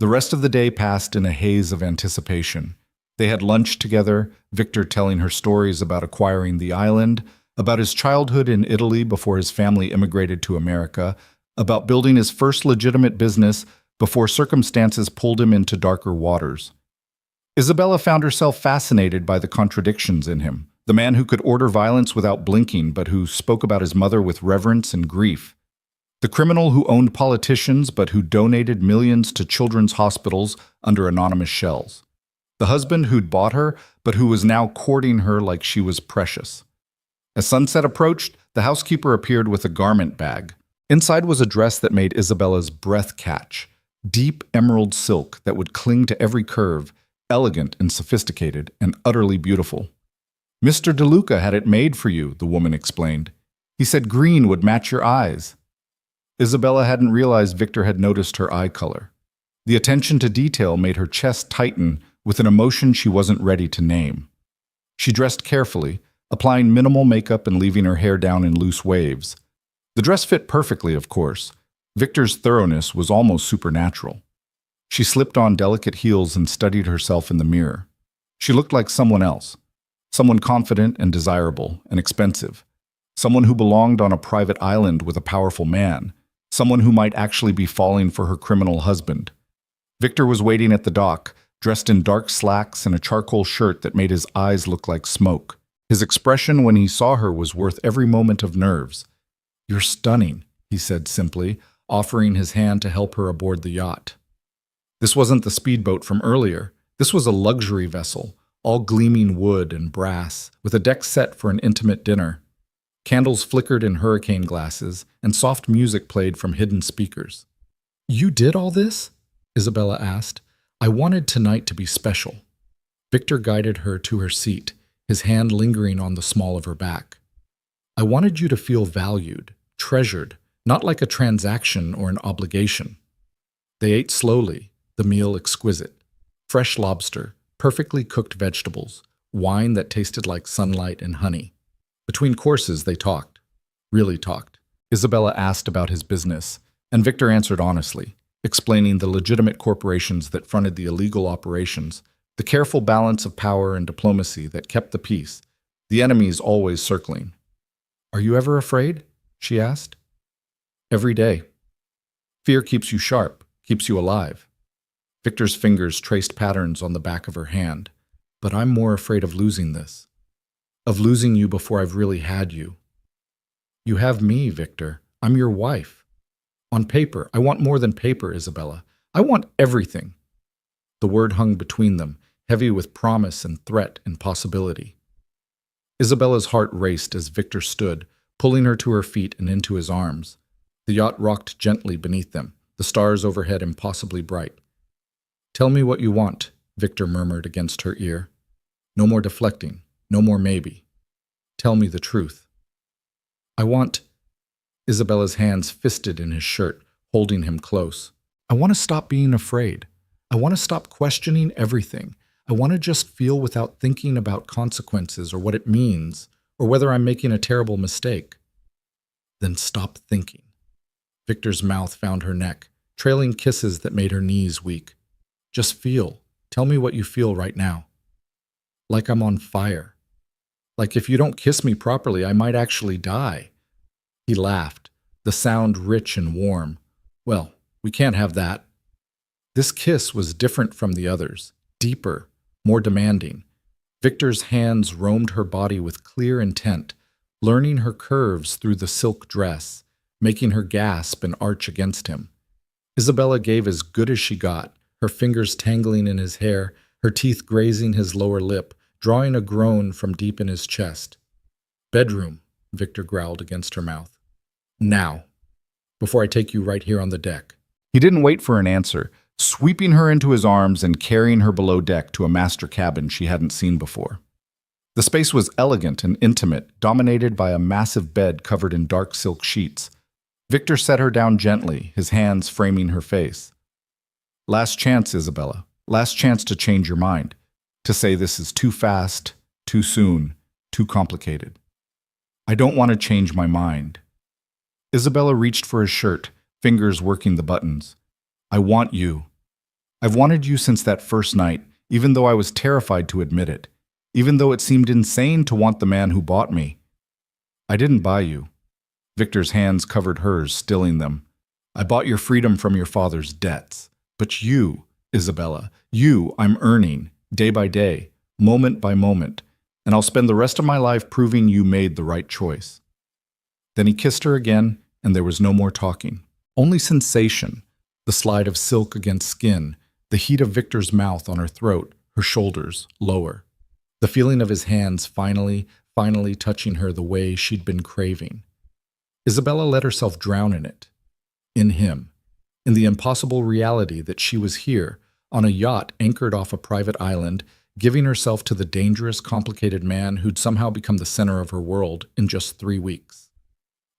The rest of the day passed in a haze of anticipation. They had lunch together, Victor telling her stories about acquiring the island, about his childhood in Italy before his family immigrated to America, about building his first legitimate business before circumstances pulled him into darker waters. Isabella found herself fascinated by the contradictions in him, the man who could order violence without blinking but who spoke about his mother with reverence and grief, the criminal who owned politicians but who donated millions to children's hospitals under anonymous shells, the husband who'd bought her but who was now courting her like she was precious. As sunset approached, the housekeeper appeared with a garment bag. Inside was a dress that made Isabella's breath catch, deep emerald silk that would cling to every curve, elegant and sophisticated and utterly beautiful. "Mr. DeLuca had it made for you," the woman explained. "He said green would match your eyes." Isabella hadn't realized Victor had noticed her eye color. The attention to detail made her chest tighten with an emotion she wasn't ready to name. She dressed carefully, applying minimal makeup and leaving her hair down in loose waves. The dress fit perfectly, of course. Victor's thoroughness was almost supernatural. She slipped on delicate heels and studied herself in the mirror. She looked like someone else, someone confident and desirable and expensive, someone who belonged on a private island with a powerful man, someone who might actually be falling for her criminal husband. Victor was waiting at the dock, dressed in dark slacks and a charcoal shirt that made his eyes look like smoke. His expression when he saw her was worth every moment of nerves. "You're stunning," he said simply, offering his hand to help her aboard the yacht. This wasn't the speedboat from earlier. This was a luxury vessel, all gleaming wood and brass, with a deck set for an intimate dinner. Candles flickered in hurricane glasses, and soft music played from hidden speakers. "You did all this?" Isabella asked. "I wanted tonight to be special." Victor guided her to her seat, his hand lingering on the small of her back. "I wanted you to feel valued, treasured, not like a transaction or an obligation." They ate slowly, the meal exquisite. Fresh lobster, perfectly cooked vegetables, wine that tasted like sunlight and honey. Between courses, they talked. Really talked. Isabella asked about his business, and Victor answered honestly, explaining the legitimate corporations that fronted the illegal operations, the careful balance of power and diplomacy that kept the peace, the enemies always circling. "Are you ever afraid?" she asked. "Every day. Fear keeps you sharp, keeps you alive." Victor's fingers traced patterns on the back of her hand. "But I'm more afraid of losing this. Of losing you before I've really had you." "You have me, Victor. I'm your wife. On paper, I want more than paper, Isabella. I want everything." The word hung between them, heavy with promise and threat and possibility. Isabella's heart raced as Victor stood, pulling her to her feet and into his arms. The yacht rocked gently beneath them, the stars overhead impossibly bright. "Tell me what you want," Victor murmured against her ear. "No more deflecting, no more maybe. Tell me the truth." "I want—" Isabella's hands fisted in his shirt, holding him close. "I want to stop being afraid. I want to stop questioning everything. I want to just feel without thinking about consequences or what it means, or whether I'm making a terrible mistake." "Then stop thinking." Victor's mouth found her neck, trailing kisses that made her knees weak. "Just feel. Tell me what you feel right now." "Like I'm on fire. Like if you don't kiss me properly, I might actually die." He laughed, the sound rich and warm. "Well, we can't have that." This kiss was different from the others, deeper, more demanding. Victor's hands roamed her body with clear intent, learning her curves through the silk dress, making her gasp and arch against him. Isabella gave as good as she got, her fingers tangling in his hair, her teeth grazing his lower lip, drawing a groan from deep in his chest. "Bedroom," Victor growled against her mouth. "Now, before I take you right here on the deck." He didn't wait for an answer, sweeping her into his arms and carrying her below deck to a master cabin she hadn't seen before. The space was elegant and intimate, dominated by a massive bed covered in dark silk sheets. Victor set her down gently, his hands framing her face. "Last chance, Isabella. Last chance to change your mind. To say this is too fast, too soon, too complicated." "I don't want to change my mind." Isabella reached for his shirt, fingers working the buttons. "I want you. I've wanted you since that first night, even though I was terrified to admit it, even though it seemed insane to want the man who bought me. I didn't buy you." Victor's hands covered hers, stilling them. "I bought your freedom from your father's debts. But you, Isabella, you I'm earning, day by day, moment by moment, and I'll spend the rest of my life proving you made the right choice." Then he kissed her again, and there was no more talking. Only sensation, the slide of silk against skin, the heat of Victor's mouth on her throat, her shoulders, lower. The feeling of his hands finally touching her the way she'd been craving. Isabella let herself drown in it. In him. In the impossible reality that she was here, on a yacht anchored off a private island, giving herself to the dangerous, complicated man who'd somehow become the center of her world in just 3 weeks.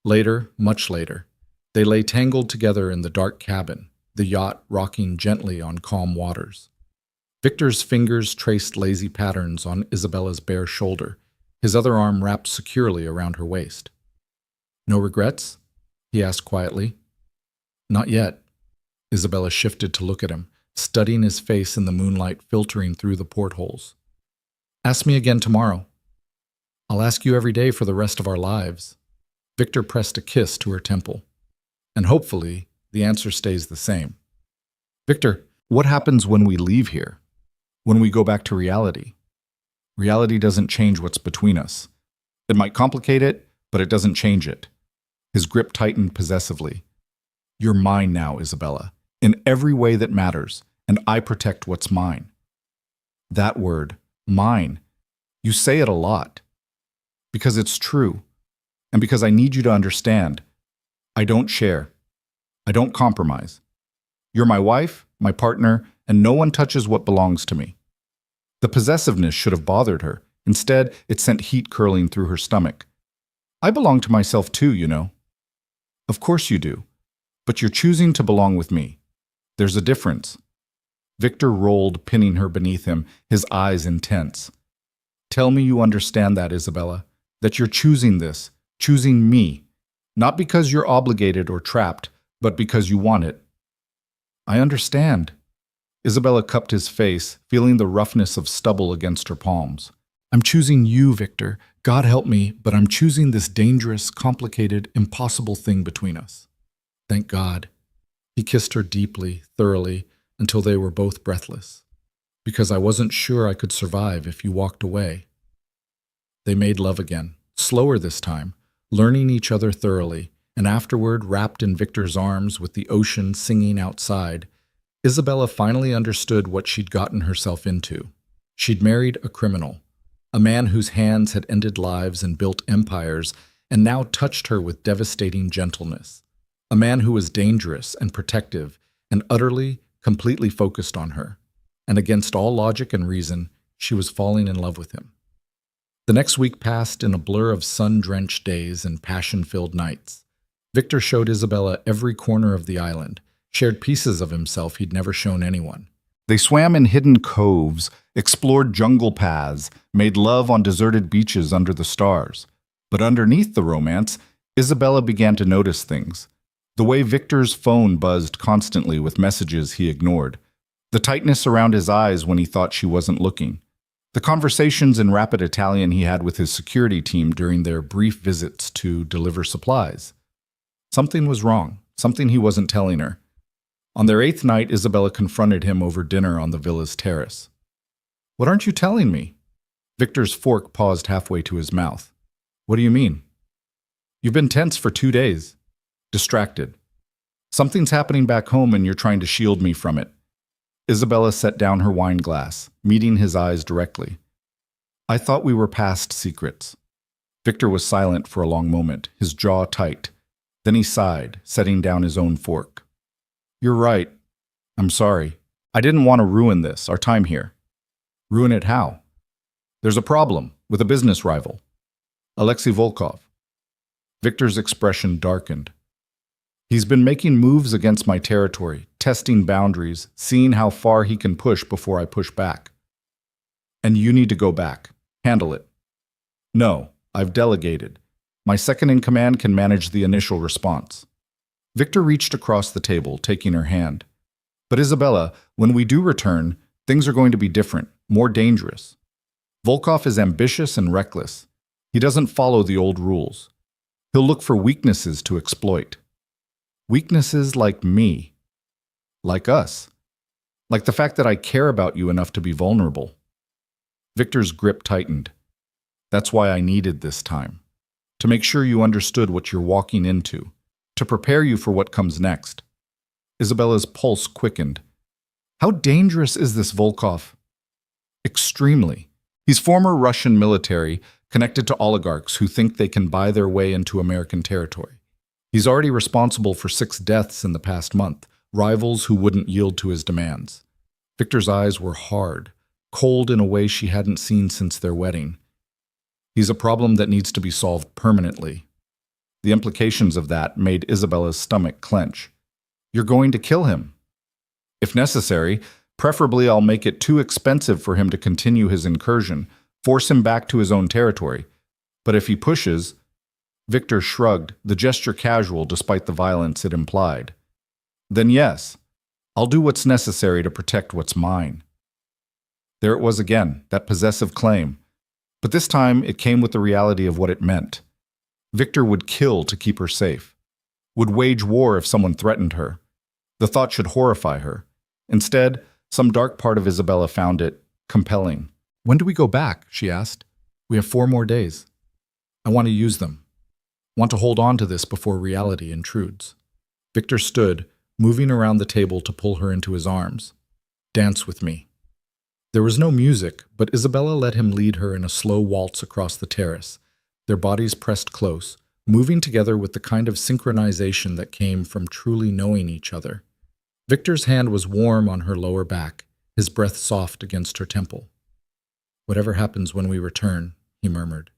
Later, much later, they lay tangled together in the dark cabin, the yacht rocking gently on calm waters. Victor's fingers traced lazy patterns on Isabella's bare shoulder, his other arm wrapped securely around her waist. "No regrets?" he asked quietly. "Not yet." Isabella shifted to look at him, studying his face in the moonlight filtering through the portholes. "Ask me again tomorrow." "I'll ask you every day for the rest of our lives." Victor pressed a kiss to her temple. "And hopefully, the answer stays the same." "Victor, what happens when we leave here? When we go back to reality?" "Reality doesn't change what's between us. It might complicate it, but it doesn't change it." His grip tightened possessively. "You're mine now, Isabella, in every way that matters, and I protect what's mine." That word, mine, you say it a lot. Because it's true, and because I need you to understand. I don't share. I don't compromise. You're my wife, my partner, and no one touches what belongs to me. The possessiveness should have bothered her. Instead, it sent heat curling through her stomach. "I belong to myself too, you know." "Of course you do. But you're choosing to belong with me. There's a difference." Victor rolled, pinning her beneath him, his eyes intense. "Tell me you understand that, Isabella, that you're choosing this, choosing me, not because you're obligated or trapped, but because you want it." "I understand." Isabella cupped his face, feeling the roughness of stubble against her palms. "I'm choosing you, Victor. God help me, but I'm choosing this dangerous, complicated, impossible thing between us." "Thank God." He kissed her deeply, thoroughly, until they were both breathless. "Because I wasn't sure I could survive if you walked away." They made love again, slower this time, learning each other thoroughly, and afterward, wrapped in Victor's arms with the ocean singing outside, Isabella finally understood what she'd gotten herself into. She'd married a criminal, a man whose hands had ended lives and built empires, and now touched her with devastating gentleness. A man who was dangerous and protective and utterly, completely focused on her. And against all logic and reason, she was falling in love with him. The next week passed in a blur of sun-drenched days and passion-filled nights. Victor showed Isabella every corner of the island, shared pieces of himself he'd never shown anyone. They swam in hidden coves, explored jungle paths, made love on deserted beaches under the stars. But underneath the romance, Isabella began to notice things. The way Victor's phone buzzed constantly with messages he ignored. The tightness around his eyes when he thought she wasn't looking. The conversations in rapid Italian he had with his security team during their brief visits to deliver supplies. Something was wrong, something he wasn't telling her. On their 8th night, Isabella confronted him over dinner on the villa's terrace. "What aren't you telling me?" Victor's fork paused halfway to his mouth. "What do you mean?" "You've been tense for 2 days. Distracted. Something's happening back home and you're trying to shield me from it." Isabella set down her wine glass, meeting his eyes directly. "I thought we were past secrets." Victor was silent for a long moment, his jaw tight. Then he sighed, setting down his own fork. "You're right. I'm sorry. I didn't want to ruin this, our time here." "Ruin it how?" "There's a problem with a business rival. Alexei Volkov." Victor's expression darkened. "He's been making moves against my territory, testing boundaries, seeing how far he can push before I push back. And you need to go back. Handle it." "No, I've delegated. My second-in-command can manage the initial response." Victor reached across the table, taking her hand. "But Isabella, when we do return, things are going to be different, more dangerous. Volkov is ambitious and reckless. He doesn't follow the old rules. He'll look for weaknesses to exploit. Weaknesses like me. Like us. Like the fact that I care about you enough to be vulnerable." Victor's grip tightened. "That's why I needed this time. To make sure you understood what you're walking into. To prepare you for what comes next." Isabella's pulse quickened. "How dangerous is this Volkov?" "Extremely. He's former Russian military, connected to oligarchs who think they can buy their way into American territory. He's already responsible for 6 deaths in the past month, rivals who wouldn't yield to his demands." Victor's eyes were hard, cold in a way she hadn't seen since their wedding. "He's a problem that needs to be solved permanently." The implications of that made Isabella's stomach clench. "You're going to kill him." "If necessary, preferably I'll make it too expensive for him to continue his incursion, force him back to his own territory. But if he pushes..." Victor shrugged, the gesture casual despite the violence it implied. "Then yes, I'll do what's necessary to protect what's mine." There it was again, that possessive claim. But this time it came with the reality of what it meant. Victor would kill to keep her safe. Would wage war if someone threatened her. The thought should horrify her. Instead, some dark part of Isabella found it compelling. "When do we go back?" she asked. "We have 4 more days. I want to use them. Want to hold on to this before reality intrudes." Victor stood, moving around the table to pull her into his arms. "Dance with me." There was no music, but Isabella let him lead her in a slow waltz across the terrace, their bodies pressed close, moving together with the kind of synchronization that came from truly knowing each other. Victor's hand was warm on her lower back, his breath soft against her temple. "Whatever happens when we return," he murmured,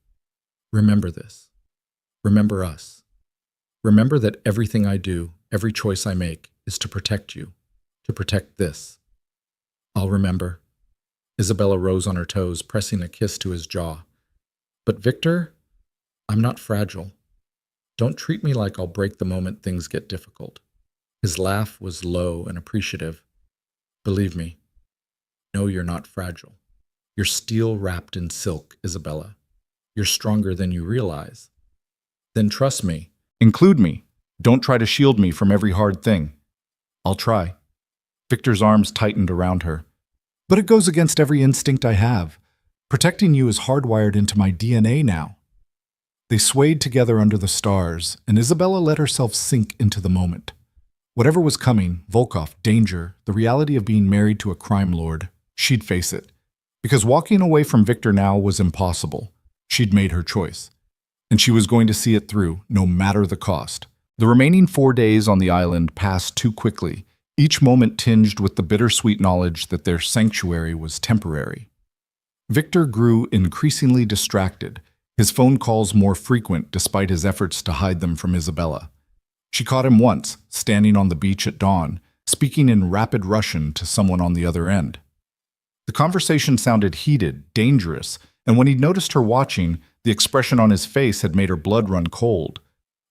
"remember this. Remember us. Remember that everything I do, every choice I make, is to protect you, to protect this." "I'll remember." Isabella rose on her toes, pressing a kiss to his jaw. "But Victor, I'm not fragile. Don't treat me like I'll break the moment things get difficult." His laugh was low and appreciative. "Believe me, no, you're not fragile. You're steel wrapped in silk, Isabella. You're stronger than you realize. Then trust me. Include me. Don't try to shield me from every hard thing." "I'll try." Victor's arms tightened around her. "But it goes against every instinct I have. Protecting you is hardwired into my DNA now." They swayed together under the stars, and Isabella let herself sink into the moment. Whatever was coming, Volkov, danger, the reality of being married to a crime lord, she'd face it. Because walking away from Victor now was impossible. She'd made her choice. And she was going to see it through, no matter the cost. The remaining 4 days on the island passed too quickly, each moment tinged with the bittersweet knowledge that their sanctuary was temporary. Victor grew increasingly distracted, his phone calls more frequent despite his efforts to hide them from Isabella. She caught him once, standing on the beach at dawn, speaking in rapid Russian to someone on the other end. The conversation sounded heated, dangerous, and when he noticed her watching, the expression on his face had made her blood run cold.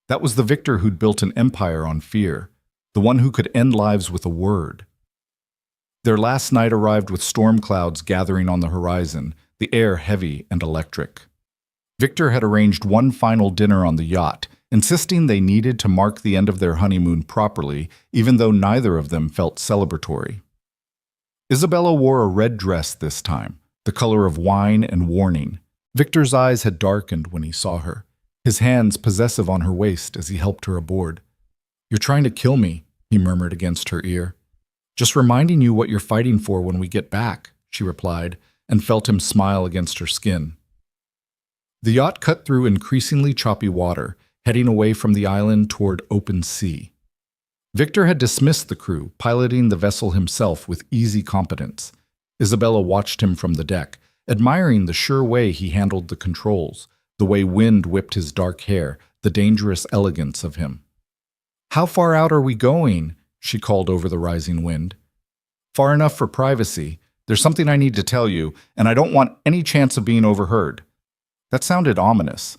That was the Victor who'd built an empire on fear, the one who could end lives with a word. Their last night arrived with storm clouds gathering on the horizon, the air heavy and electric. Victor had arranged one final dinner on the yacht, insisting they needed to mark the end of their honeymoon properly, even though neither of them felt celebratory. Isabella wore a red dress this time, the color of wine and warning. Victor's eyes had darkened when he saw her, his hands possessive on her waist as he helped her aboard. "You're trying to kill me," he murmured against her ear. "Just reminding you what you're fighting for when we get back," she replied, and felt him smile against her skin. The yacht cut through increasingly choppy water, heading away from the island toward open sea. Victor had dismissed the crew, piloting the vessel himself with easy competence. Isabella watched him from the deck, admiring the sure way he handled the controls, the way wind whipped his dark hair, the dangerous elegance of him. "How far out are we going?" she called over the rising wind. "Far enough for privacy. There's something I need to tell you, and I don't want any chance of being overheard." That sounded ominous.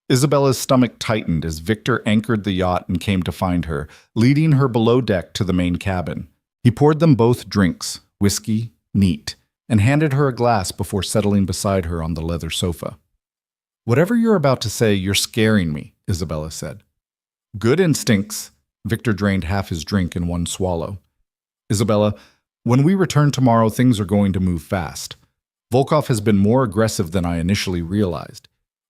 Isabella's stomach tightened as Victor anchored the yacht and came to find her, leading her below deck to the main cabin. He poured them both drinks, whiskey, neat, and handed her a glass before settling beside her on the leather sofa. "Whatever you're about to say, you're scaring me," Isabella said. "Good instincts." Victor drained half his drink in one swallow. "Isabella, when we return tomorrow, things are going to move fast. Volkov has been more aggressive than I initially realized.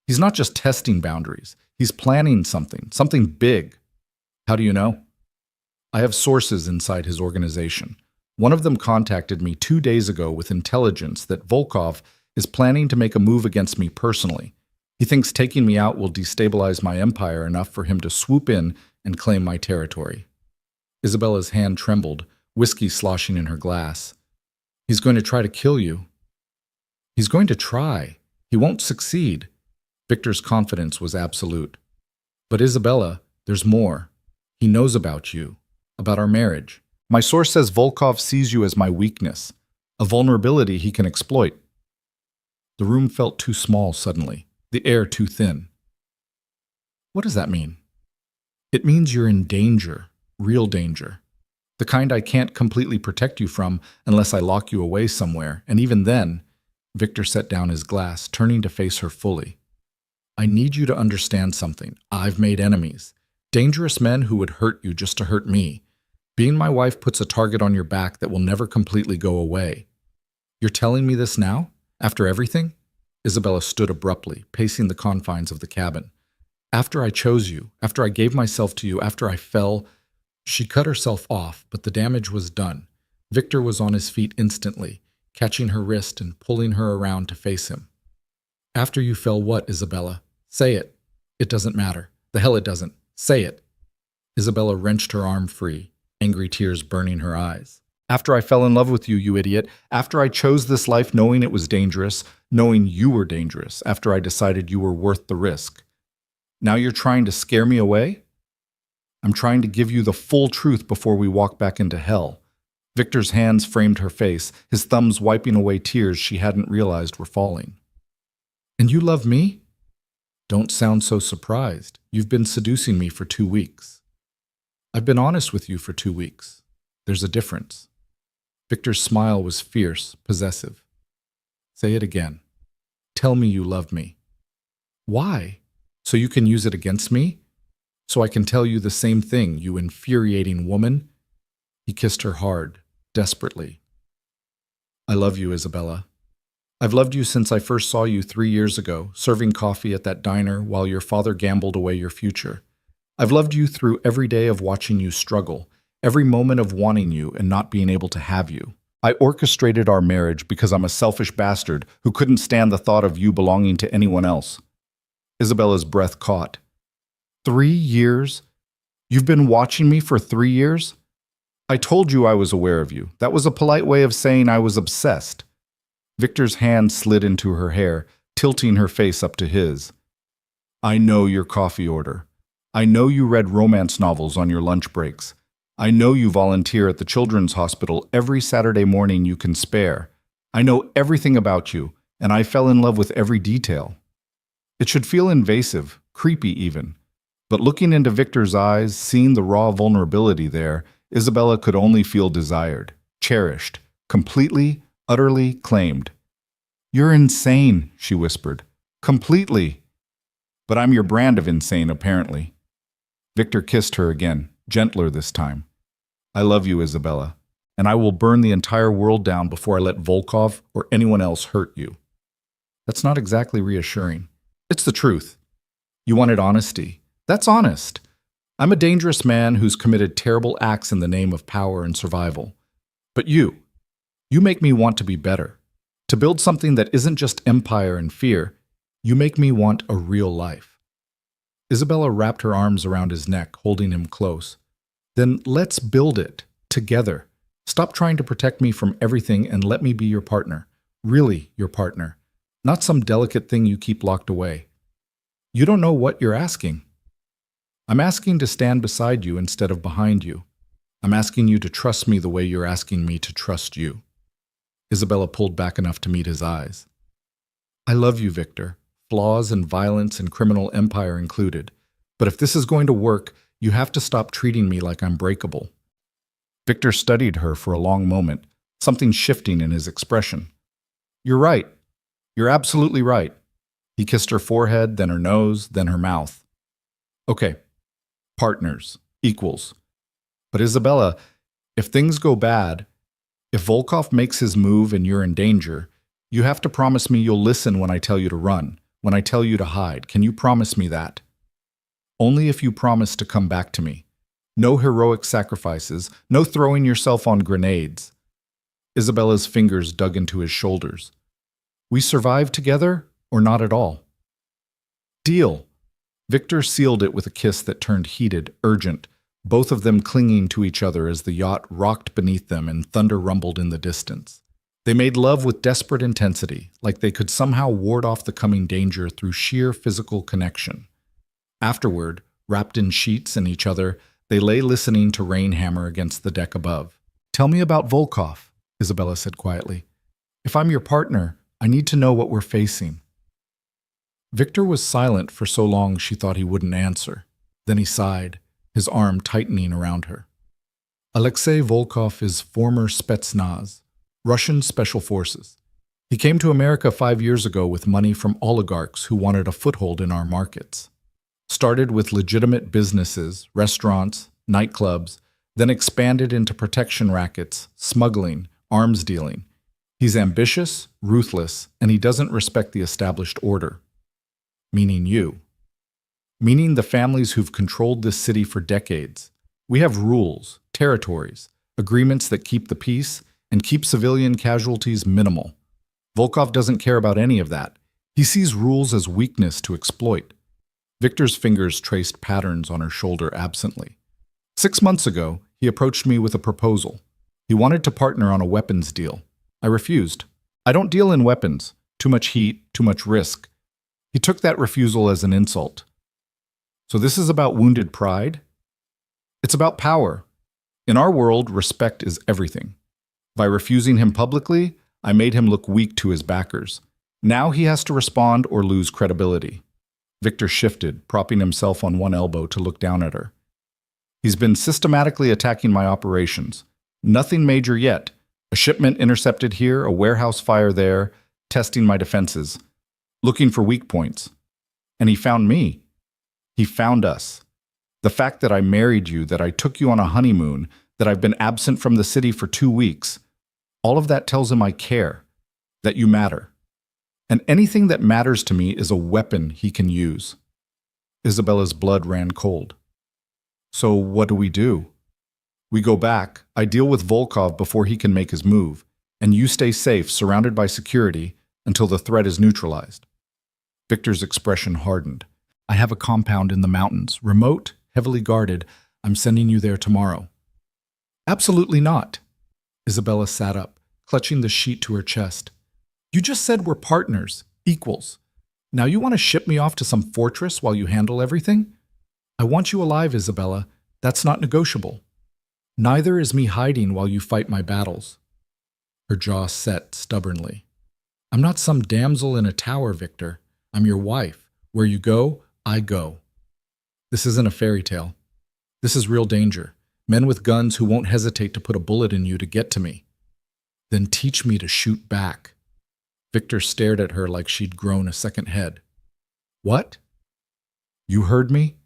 He's not just testing boundaries. He's planning something big." "How do you know?" "I have sources inside his organization. One of them contacted me 2 days ago with intelligence that Volkov is planning to make a move against me personally. He thinks taking me out will destabilize my empire enough for him to swoop in and claim my territory." Isabella's hand trembled, whiskey sloshing in her glass. "He's going to try to kill you." "He's going to try. He won't succeed." Victor's confidence was absolute. "But Isabella, there's more. He knows about you, about our marriage. My source says Volkov sees you as my weakness, a vulnerability he can exploit." The room felt too small suddenly, the air too thin. "What does that mean?" "It means you're in danger, real danger. The kind I can't completely protect you from unless I lock you away somewhere, and even then," Victor set down his glass, turning to face her fully. "I need you to understand something. I've made enemies. Dangerous men who would hurt you just to hurt me. Being my wife puts a target on your back that will never completely go away. You're telling me this now? After everything?" Isabella stood abruptly, pacing the confines of the cabin. "After I chose you, after I gave myself to you, after I fell..." She cut herself off, but the damage was done. Victor was on his feet instantly, catching her wrist and pulling her around to face him. "After you fell what, Isabella? Say it." "It doesn't matter. The hell it doesn't. Say it." Isabella wrenched her arm free, angry tears burning her eyes. "After I fell in love with you, you idiot. After I chose this life knowing it was dangerous, knowing you were dangerous, after I decided you were worth the risk. Now you're trying to scare me away?" "I'm trying to give you the full truth before we walk back into hell." Victor's hands framed her face, his thumbs wiping away tears she hadn't realized were falling. "And you love me?" "Don't sound so surprised. You've been seducing me for 2 weeks." "I've been honest with you for 2 weeks. There's a difference." Victor's smile was fierce, possessive. "Say it again. Tell me you love me." "Why? So you can use it against me? So I can tell you the same thing, you infuriating woman?" He kissed her hard, desperately. "I love you, Isabella. I've loved you since I first saw you 3 years ago, serving coffee at that diner while your father gambled away your future. I've loved you through every day of watching you struggle, every moment of wanting you and not being able to have you. I orchestrated our marriage because I'm a selfish bastard who couldn't stand the thought of you belonging to anyone else." Isabella's breath caught. 3 years? You've been watching me for 3 years? I told you I was aware of you. That was a polite way of saying I was obsessed. Victor's hand slid into her hair, tilting her face up to his. I know your coffee order. I know you read romance novels on your lunch breaks. I know you volunteer at the children's hospital every Saturday morning you can spare. I know everything about you, and I fell in love with every detail. It should feel invasive, creepy even. But looking into Victor's eyes, seeing the raw vulnerability there, Isabella could only feel desired, cherished, completely, utterly claimed. You're insane, she whispered. Completely. But I'm your brand of insane, apparently. Victor kissed her again, gentler this time. I love you, Isabella, and I will burn the entire world down before I let Volkov or anyone else hurt you. That's not exactly reassuring. It's the truth. You wanted honesty. That's honest. I'm a dangerous man who's committed terrible acts in the name of power and survival. But you make me want to be better. To build something that isn't just empire and fear, you make me want a real life. Isabella wrapped her arms around his neck, holding him close. Then let's build it, together. Stop trying to protect me from everything and let me be your partner. Really your partner. Not some delicate thing you keep locked away. You don't know what you're asking. I'm asking to stand beside you instead of behind you. I'm asking you to trust me the way you're asking me to trust you. Isabella pulled back enough to meet his eyes. I love you, Victor, flaws and violence and criminal empire included. But if this is going to work, you have to stop treating me like I'm breakable. Victor studied her for a long moment, something shifting in his expression. You're right. You're absolutely right. He kissed her forehead, then her nose, then her mouth. Okay. Partners. Equals. But Isabella, if things go bad, if Volkov makes his move and you're in danger, you have to promise me you'll listen when I tell you to run, when I tell you to hide. Can you promise me that? Only if you promise to come back to me. No heroic sacrifices, no throwing yourself on grenades. Isabella's fingers dug into his shoulders. We survive together or not at all? Deal. Victor sealed it with a kiss that turned heated, urgent, both of them clinging to each other as the yacht rocked beneath them and thunder rumbled in the distance. They made love with desperate intensity, like they could somehow ward off the coming danger through sheer physical connection. Afterward, wrapped in sheets and each other, they lay listening to rain hammer against the deck above. Tell me about Volkov, Isabella said quietly. If I'm your partner, I need to know what we're facing. Victor was silent for so long she thought he wouldn't answer. Then he sighed, his arm tightening around her. Alexei Volkov is former Spetsnaz, Russian Special Forces. He came to America 5 years ago with money from oligarchs who wanted a foothold in our markets. Started with legitimate businesses, restaurants, nightclubs, then expanded into protection rackets, smuggling, arms dealing. He's ambitious, ruthless, and he doesn't respect the established order. Meaning you. Meaning the families who've controlled this city for decades. We have rules, territories, agreements that keep the peace and keep civilian casualties minimal. Volkov doesn't care about any of that. He sees rules as weakness to exploit. Victor's fingers traced patterns on her shoulder absently. 6 months ago, he approached me with a proposal. He wanted to partner on a weapons deal. I refused. I don't deal in weapons. Too much heat, too much risk. He took that refusal as an insult. So this is about wounded pride? It's about power. In our world, respect is everything. By refusing him publicly, I made him look weak to his backers. Now he has to respond or lose credibility. Victor shifted, propping himself on one elbow to look down at her. He's been systematically attacking my operations. Nothing major yet. A shipment intercepted here, a warehouse fire there, testing my defenses, looking for weak points. And he found me. He found us. The fact that I married you, that I took you on a honeymoon, that I've been absent from the city for 2 weeks, all of that tells him I care, that you matter. And anything that matters to me is a weapon he can use. Isabella's blood ran cold. So what do? We go back, I deal with Volkov before he can make his move, and you stay safe, surrounded by security, until the threat is neutralized. Victor's expression hardened. I have a compound in the mountains, remote, heavily guarded. I'm sending you there tomorrow." "Absolutely not." Isabella sat up, clutching the sheet to her chest. "You just said we're partners, equals. Now you want to ship me off to some fortress while you handle everything? I want you alive, Isabella. That's not negotiable. Neither is me hiding while you fight my battles." Her jaw set stubbornly. "I'm not some damsel in a tower, Victor. I'm your wife. Where you go, I go. This isn't a fairy tale. This is real danger. Men with guns who won't hesitate to put a bullet in you to get to me. Then teach me to shoot back." Victor stared at her like she'd grown a second head. "What?" "You heard me?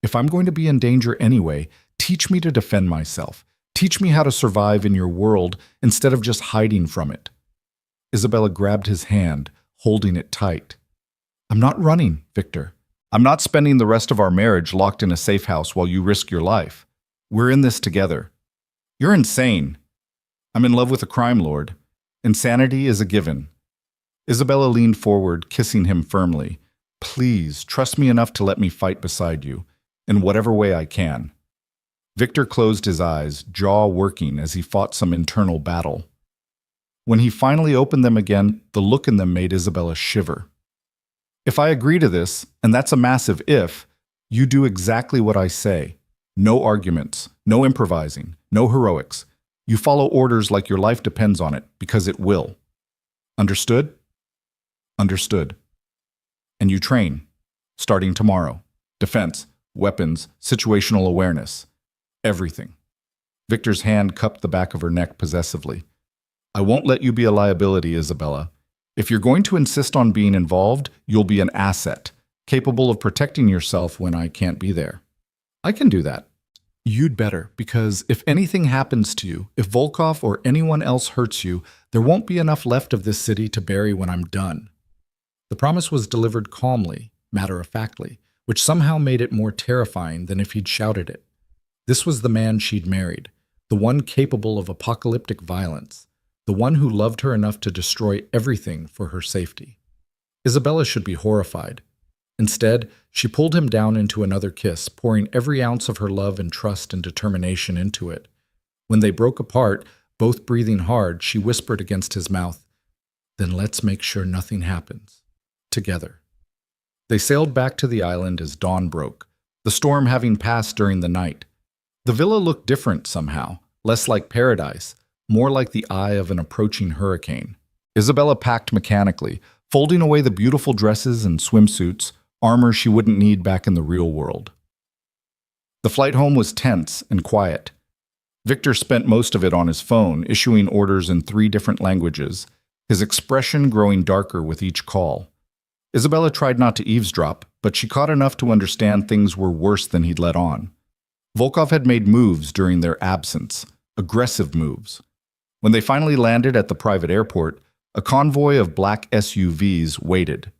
If I'm going to be in danger anyway, teach me to defend myself. Teach me how to survive in your world instead of just hiding from it." Isabella grabbed his hand, holding it tight. "I'm not running, Victor. I'm not spending the rest of our marriage locked in a safe house while you risk your life. We're in this together." "You're insane." "I'm in love with a crime lord. Insanity is a given." Isabella leaned forward, kissing him firmly. "Please, trust me enough to let me fight beside you, in whatever way I can." Victor closed his eyes, jaw working as he fought some internal battle. When he finally opened them again, the look in them made Isabella shiver. "If I agree to this, and that's a massive if, you do exactly what I say. No arguments, no improvising, no heroics. You follow orders like your life depends on it, because it will. Understood?" "Understood." "And you train, starting tomorrow. Defense, weapons, situational awareness. Everything." Victor's hand cupped the back of her neck possessively. "I won't let you be a liability, Isabella. If you're going to insist on being involved, you'll be an asset, capable of protecting yourself when I can't be there." "I can do that." "You'd better, because if anything happens to you, if Volkov or anyone else hurts you, there won't be enough left of this city to bury when I'm done." The promise was delivered calmly, matter-of-factly, which somehow made it more terrifying than if he'd shouted it. This was the man she'd married, the one capable of apocalyptic violence, the one who loved her enough to destroy everything for her safety. Isabella should be horrified. Instead, she pulled him down into another kiss, pouring every ounce of her love and trust and determination into it. When they broke apart, both breathing hard, she whispered against his mouth, "Then let's make sure nothing happens. Together." They sailed back to the island as dawn broke, the storm having passed during the night. The villa looked different somehow, less like paradise, more like the eye of an approaching hurricane. Isabella packed mechanically, folding away the beautiful dresses and swimsuits, armor she wouldn't need back in the real world. The flight home was tense and quiet. Victor spent most of it on his phone, issuing orders in 3 different languages, his expression growing darker with each call. Isabella tried not to eavesdrop, but she caught enough to understand things were worse than he'd let on. Volkov had made moves during their absence, aggressive moves. When they finally landed at the private airport, a convoy of black SUVs waited.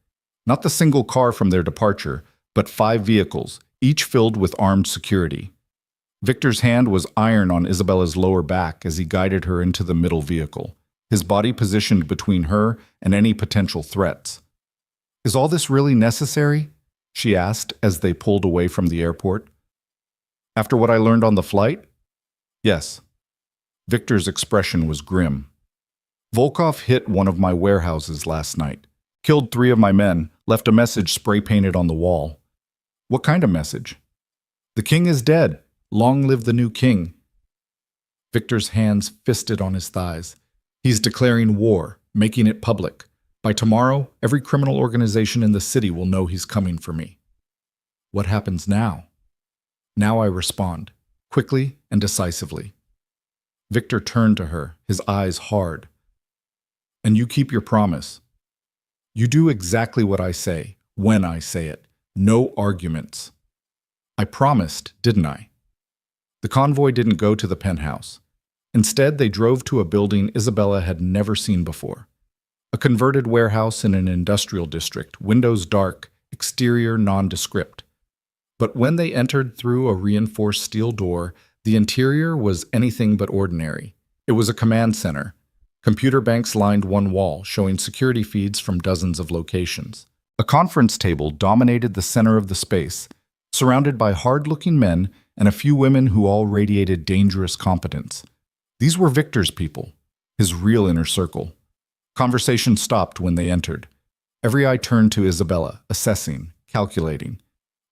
Not the single car from their departure, but 5 vehicles, each filled with armed security. Victor's hand was iron on Isabella's lower back as he guided her into the middle vehicle, his body positioned between her and any potential threats. "Is all this really necessary?" she asked as they pulled away from the airport. "After what I learned on the flight?" "Yes." Victor's expression was grim. "Volkov hit one of my warehouses last night, killed 3 of my men, left a message spray-painted on the wall." "What kind of message?" "The king is dead. Long live the new king." Victor's hands fisted on his thighs. "He's declaring war, making it public. By tomorrow, every criminal organization in the city will know he's coming for me." "What happens now?" "Now I respond, quickly and decisively." Victor turned to her, his eyes hard. "And you keep your promise. You do exactly what I say, when I say it. No arguments." "I promised, didn't I?" The convoy didn't go to the penthouse. Instead, they drove to a building Isabella had never seen before. A converted warehouse in an industrial district, windows dark, exterior nondescript. But when they entered through a reinforced steel door, the interior was anything but ordinary. It was a command center. Computer banks lined one wall, showing security feeds from dozens of locations. A conference table dominated the center of the space, surrounded by hard-looking men and a few women who all radiated dangerous competence. These were Victor's people, his real inner circle. Conversation stopped when they entered. Every eye turned to Isabella, assessing, calculating.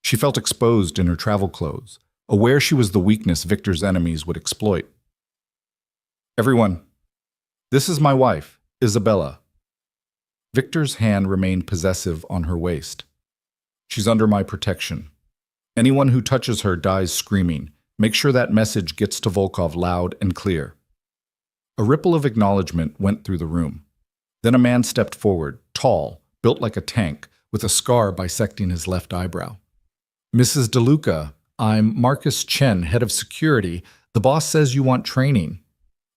She felt exposed in her travel clothes, aware she was the weakness Victor's enemies would exploit. "Everyone, this is my wife, Isabella." Victor's hand remained possessive on her waist. "She's under my protection. Anyone who touches her dies screaming. Make sure that message gets to Volkov loud and clear." A ripple of acknowledgement went through the room. Then a man stepped forward, tall, built like a tank, with a scar bisecting his left eyebrow. "Mrs. DeLuca, I'm Marcus Chen, head of security. The boss says you want training."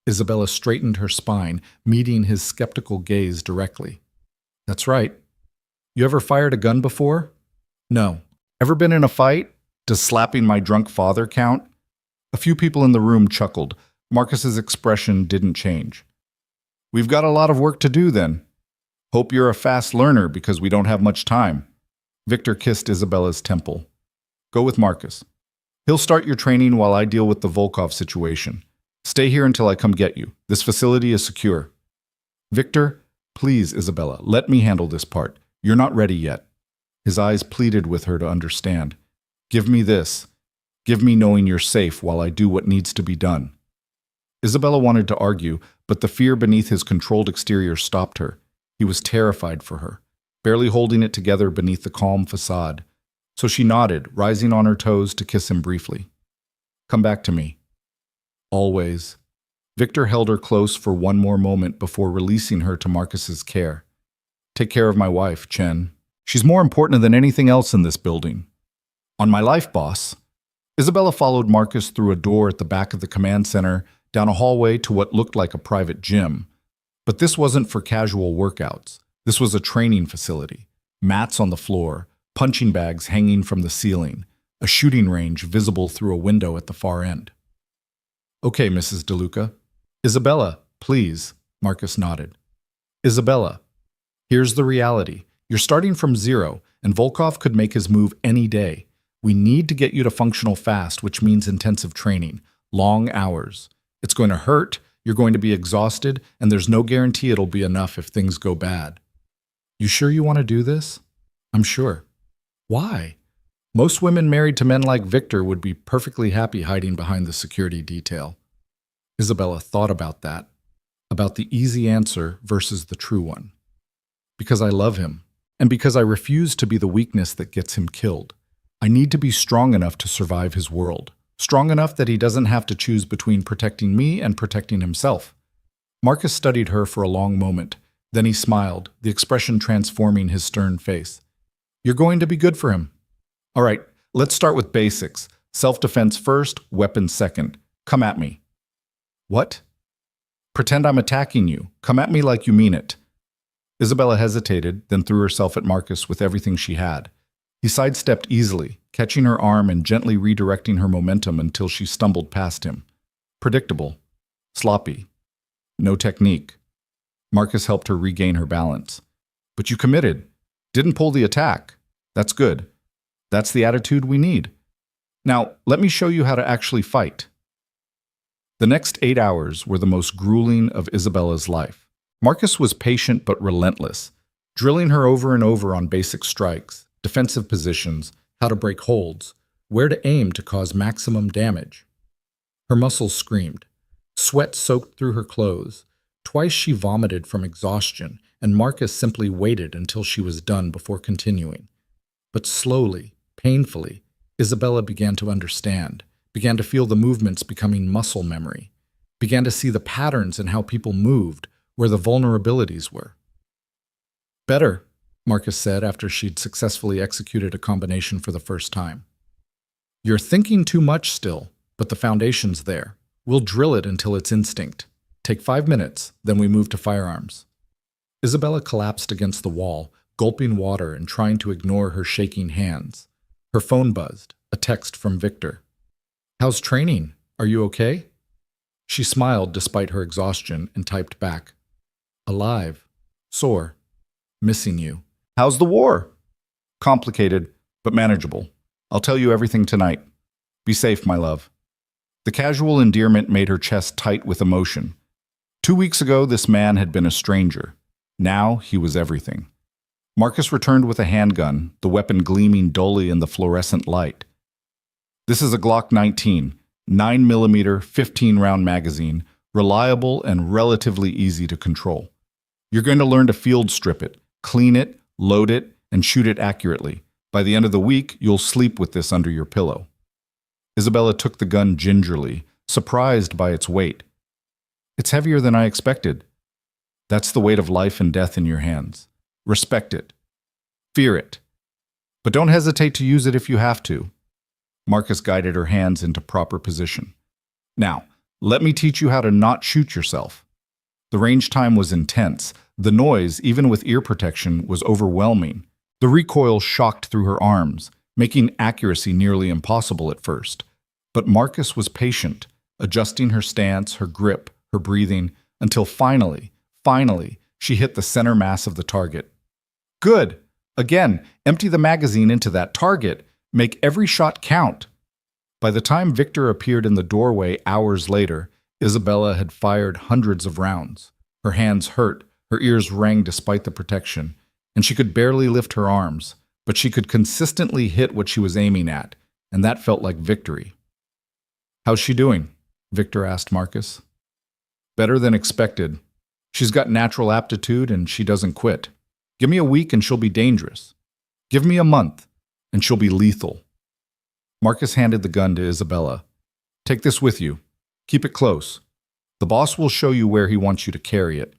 Isabella straightened her spine, meeting his skeptical gaze directly. "That's right. You ever fired a gun before?" "No." "Ever been in a fight? Does slapping my drunk father count?" A few people in the room chuckled. Marcus's expression didn't change. "We've got a lot of work to do then. Hope you're a fast learner because we don't have much time." Victor kissed Isabella's temple. "Go with Marcus. He'll start your training while I deal with the Volkov situation. Stay here until I come get you. This facility is secure." "Victor, please, Isabella, let me handle this part. You're not ready yet." His eyes pleaded with her to understand. "Give me this. Give me knowing you're safe while I do what needs to be done." Isabella wanted to argue, but the fear beneath his controlled exterior stopped her. He was terrified for her, barely holding it together beneath the calm facade. So she nodded, rising on her toes to kiss him briefly. "Come back to me. Always." Victor held her close for one more moment before releasing her to Marcus's care. "Take care of my wife, Chen. She's more important than anything else in this building." "On my life, boss." Isabella followed Marcus through a door at the back of the command center, down a hallway to what looked like a private gym. But this wasn't for casual workouts. This was a training facility. Mats on the floor, punching bags hanging from the ceiling, a shooting range visible through a window at the far end. "Okay, Mrs. DeLuca." "Isabella, please," Marcus nodded. "Isabella, here's the reality. You're starting from zero, and Volkov could make his move any day. We need to get you to functional fast, which means intensive training, long hours. It's going to hurt, you're going to be exhausted, and there's no guarantee it'll be enough if things go bad." "You sure you want to do this?" "I'm sure." "Why?" "Most women married to men like Victor would be perfectly happy hiding behind the security detail." Isabella thought about that, about the easy answer versus the true one. "Because I love him, and because I refuse to be the weakness that gets him killed. I need to be strong enough to survive his world. Strong enough that he doesn't have to choose between protecting me and protecting himself." Marcus studied her for a long moment. Then he smiled, the expression transforming his stern face. "You're going to be good for him." "All right, let's start with basics. Self-defense first, weapons second. Come at me." "What?" "Pretend I'm attacking you. Come at me like you mean it." Isabella hesitated, then threw herself at Marcus with everything she had. He sidestepped easily, catching her arm and gently redirecting her momentum until she stumbled past him. Predictable. Sloppy. No technique. Marcus helped her regain her balance. "But you committed. Didn't pull the attack. That's good. That's the attitude we need. Now, let me show you how to actually fight." The next 8 hours were the most grueling of Isabella's life. Marcus was patient but relentless, drilling her over and over on basic strikes, defensive positions, how to break holds, where to aim to cause maximum damage. Her muscles screamed. Sweat soaked through her clothes. Twice she vomited from exhaustion, and Marcus simply waited until she was done before continuing. But slowly, painfully, Isabella began to understand, began to feel the movements becoming muscle memory, began to see the patterns in how people moved, where the vulnerabilities were. "Better," Marcus said after she'd successfully executed a combination for the first time. "You're thinking too much still, but the foundation's there. We'll drill it until it's instinct. Take 5 minutes, then we move to firearms." Isabella collapsed against the wall, gulping water and trying to ignore her shaking hands. Her phone buzzed, a text from Victor. "How's training? Are you okay?" She smiled despite her exhaustion and typed back, "Alive. Sore. Missing you." "How's the war?" "Complicated, but manageable. I'll tell you everything tonight." Be safe, my love. The casual endearment made her chest tight with emotion. 2 weeks ago, this man had been a stranger. Now he was everything. Marcus returned with a handgun, the weapon gleaming dully in the fluorescent light. This is a Glock 19, 9mm, 15-round magazine, reliable and relatively easy to control. You're going to learn to field strip it, clean it, load it, and shoot it accurately. By the end of the week, you'll sleep with this under your pillow. Isabella took the gun gingerly, surprised by its weight. It's heavier than I expected. That's the weight of life and death in your hands. Respect it. Fear it. But don't hesitate to use it if you have to. Marcus guided her hands into proper position. Now, let me teach you how to not shoot yourself. The range time was intense. The noise, even with ear protection, was overwhelming. The recoil shocked through her arms, making accuracy nearly impossible at first. But Marcus was patient, adjusting her stance, her grip, her breathing, until finally, she hit the center mass of the target. Good! Again, empty the magazine into that target. Make every shot count. By the time Victor appeared in the doorway hours later, Isabella had fired hundreds of rounds. Her hands hurt, her ears rang despite the protection, and she could barely lift her arms, but she could consistently hit what she was aiming at, and that felt like victory. How's she doing? Victor asked Marcus. Better than expected. She's got natural aptitude and she doesn't quit. Give me a week and she'll be dangerous. Give me a month and she'll be lethal. Marcus handed the gun to Isabella. Take this with you. Keep it close. The boss will show you where he wants you to carry it.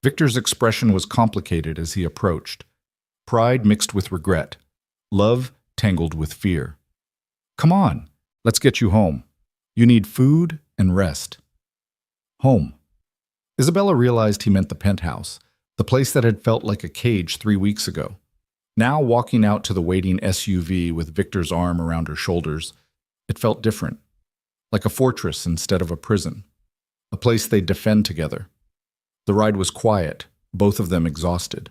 Victor's expression was complicated as he approached. Pride mixed with regret. Love tangled with fear. Come on, let's get you home. You need food and rest. Home. Isabella realized he meant the penthouse, the place that had felt like a cage 3 weeks ago. Now walking out to the waiting SUV with Victor's arm around her shoulders, it felt different, like a fortress instead of a prison, a place they'd defend together. The ride was quiet, both of them exhausted.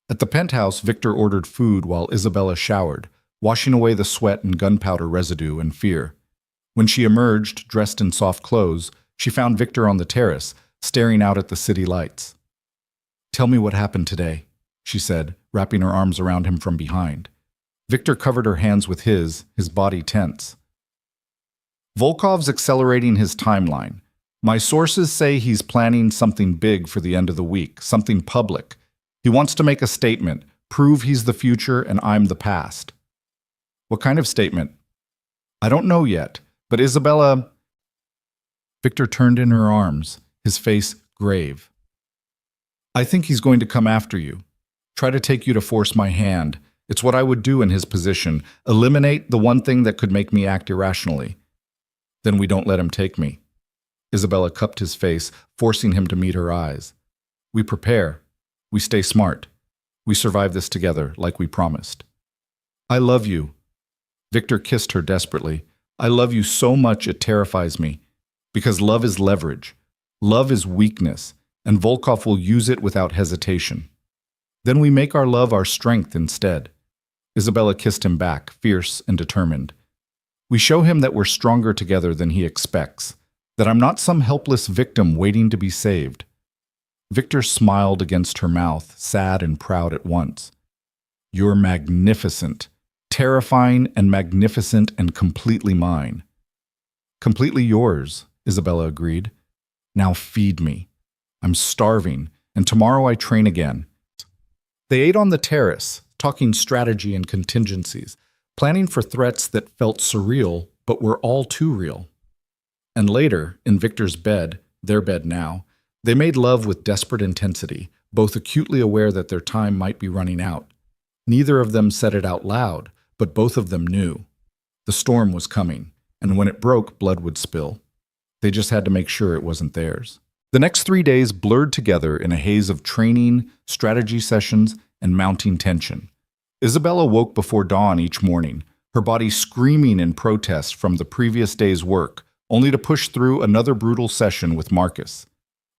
At the penthouse, Victor ordered food while Isabella showered, washing away the sweat and gunpowder residue and fear. When she emerged, dressed in soft clothes, she found Victor on the terrace, staring out at the city lights. Tell me what happened today, she said, wrapping her arms around him from behind. Victor covered her hands with his body tense. Volkov's accelerating his timeline. My sources say he's planning something big for the end of the week, something public. He wants to make a statement, prove he's the future and I'm the past. What kind of statement? I don't know yet, but Isabella... Victor turned in her arms, his face grave. I think he's going to come after you. Try to take you to force my hand. It's what I would do in his position. Eliminate the one thing that could make me act irrationally. Then we don't let him take me. Isabella cupped his face, forcing him to meet her eyes. We prepare. We stay smart. We survive this together, like we promised. I love you. Victor kissed her desperately. I love you so much it terrifies me. Because love is leverage. Love is weakness, and Volkov will use it without hesitation. Then we make our love our strength instead. Isabella kissed him back, fierce and determined. We show him that we're stronger together than he expects, that I'm not some helpless victim waiting to be saved. Victor smiled against her mouth, sad and proud at once. You're magnificent, terrifying and magnificent and completely mine. Completely yours, Isabella agreed. Now feed me. I'm starving, and tomorrow I train again. They ate on the terrace, talking strategy and contingencies, planning for threats that felt surreal but were all too real. And later, in Victor's bed, their bed now, they made love with desperate intensity, both acutely aware that their time might be running out. Neither of them said it out loud, but both of them knew. The storm was coming, and when it broke, blood would spill. They just had to make sure it wasn't theirs. The next 3 days blurred together in a haze of training, strategy sessions, and mounting tension. Isabella woke before dawn each morning, her body screaming in protest from the previous day's work, only to push through another brutal session with Marcus.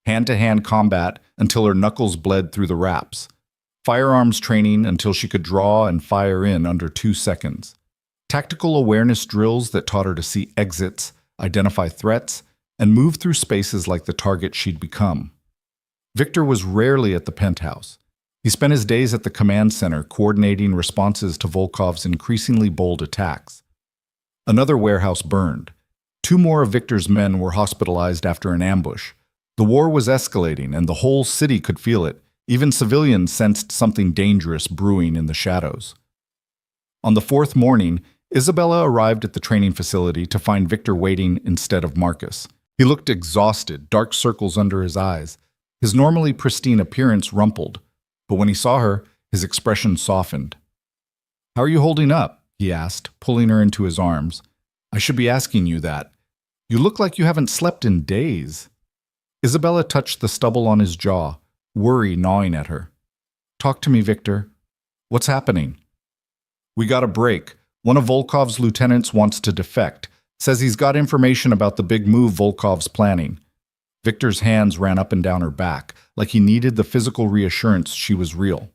Hand-to-hand combat until her knuckles bled through the wraps. Firearms training until she could draw and fire in under 2 seconds. Tactical awareness drills that taught her to see exits, identify threats, and move through spaces like the target she'd become. Victor was rarely at the penthouse. He spent his days at the command center coordinating responses to Volkov's increasingly bold attacks. Another warehouse burned. 2 more of Victor's men were hospitalized after an ambush. The war was escalating, and the whole city could feel it. Even civilians sensed something dangerous brewing in the shadows. On the 4th morning, Isabella arrived at the training facility to find Victor waiting instead of Marcus. He looked exhausted, dark circles under his eyes. His normally pristine appearance rumpled, but when he saw her, his expression softened. "How are you holding up?" he asked, pulling her into his arms. "I should be asking you that. You look like you haven't slept in days." Isabella touched the stubble on his jaw, worry gnawing at her. "Talk to me, Victor. What's happening?" "We got a break. One of Volkov's lieutenants wants to defect. Says he's got information about the big move Volkov's planning." Victor's hands ran up and down her back, like he needed the physical reassurance she was real.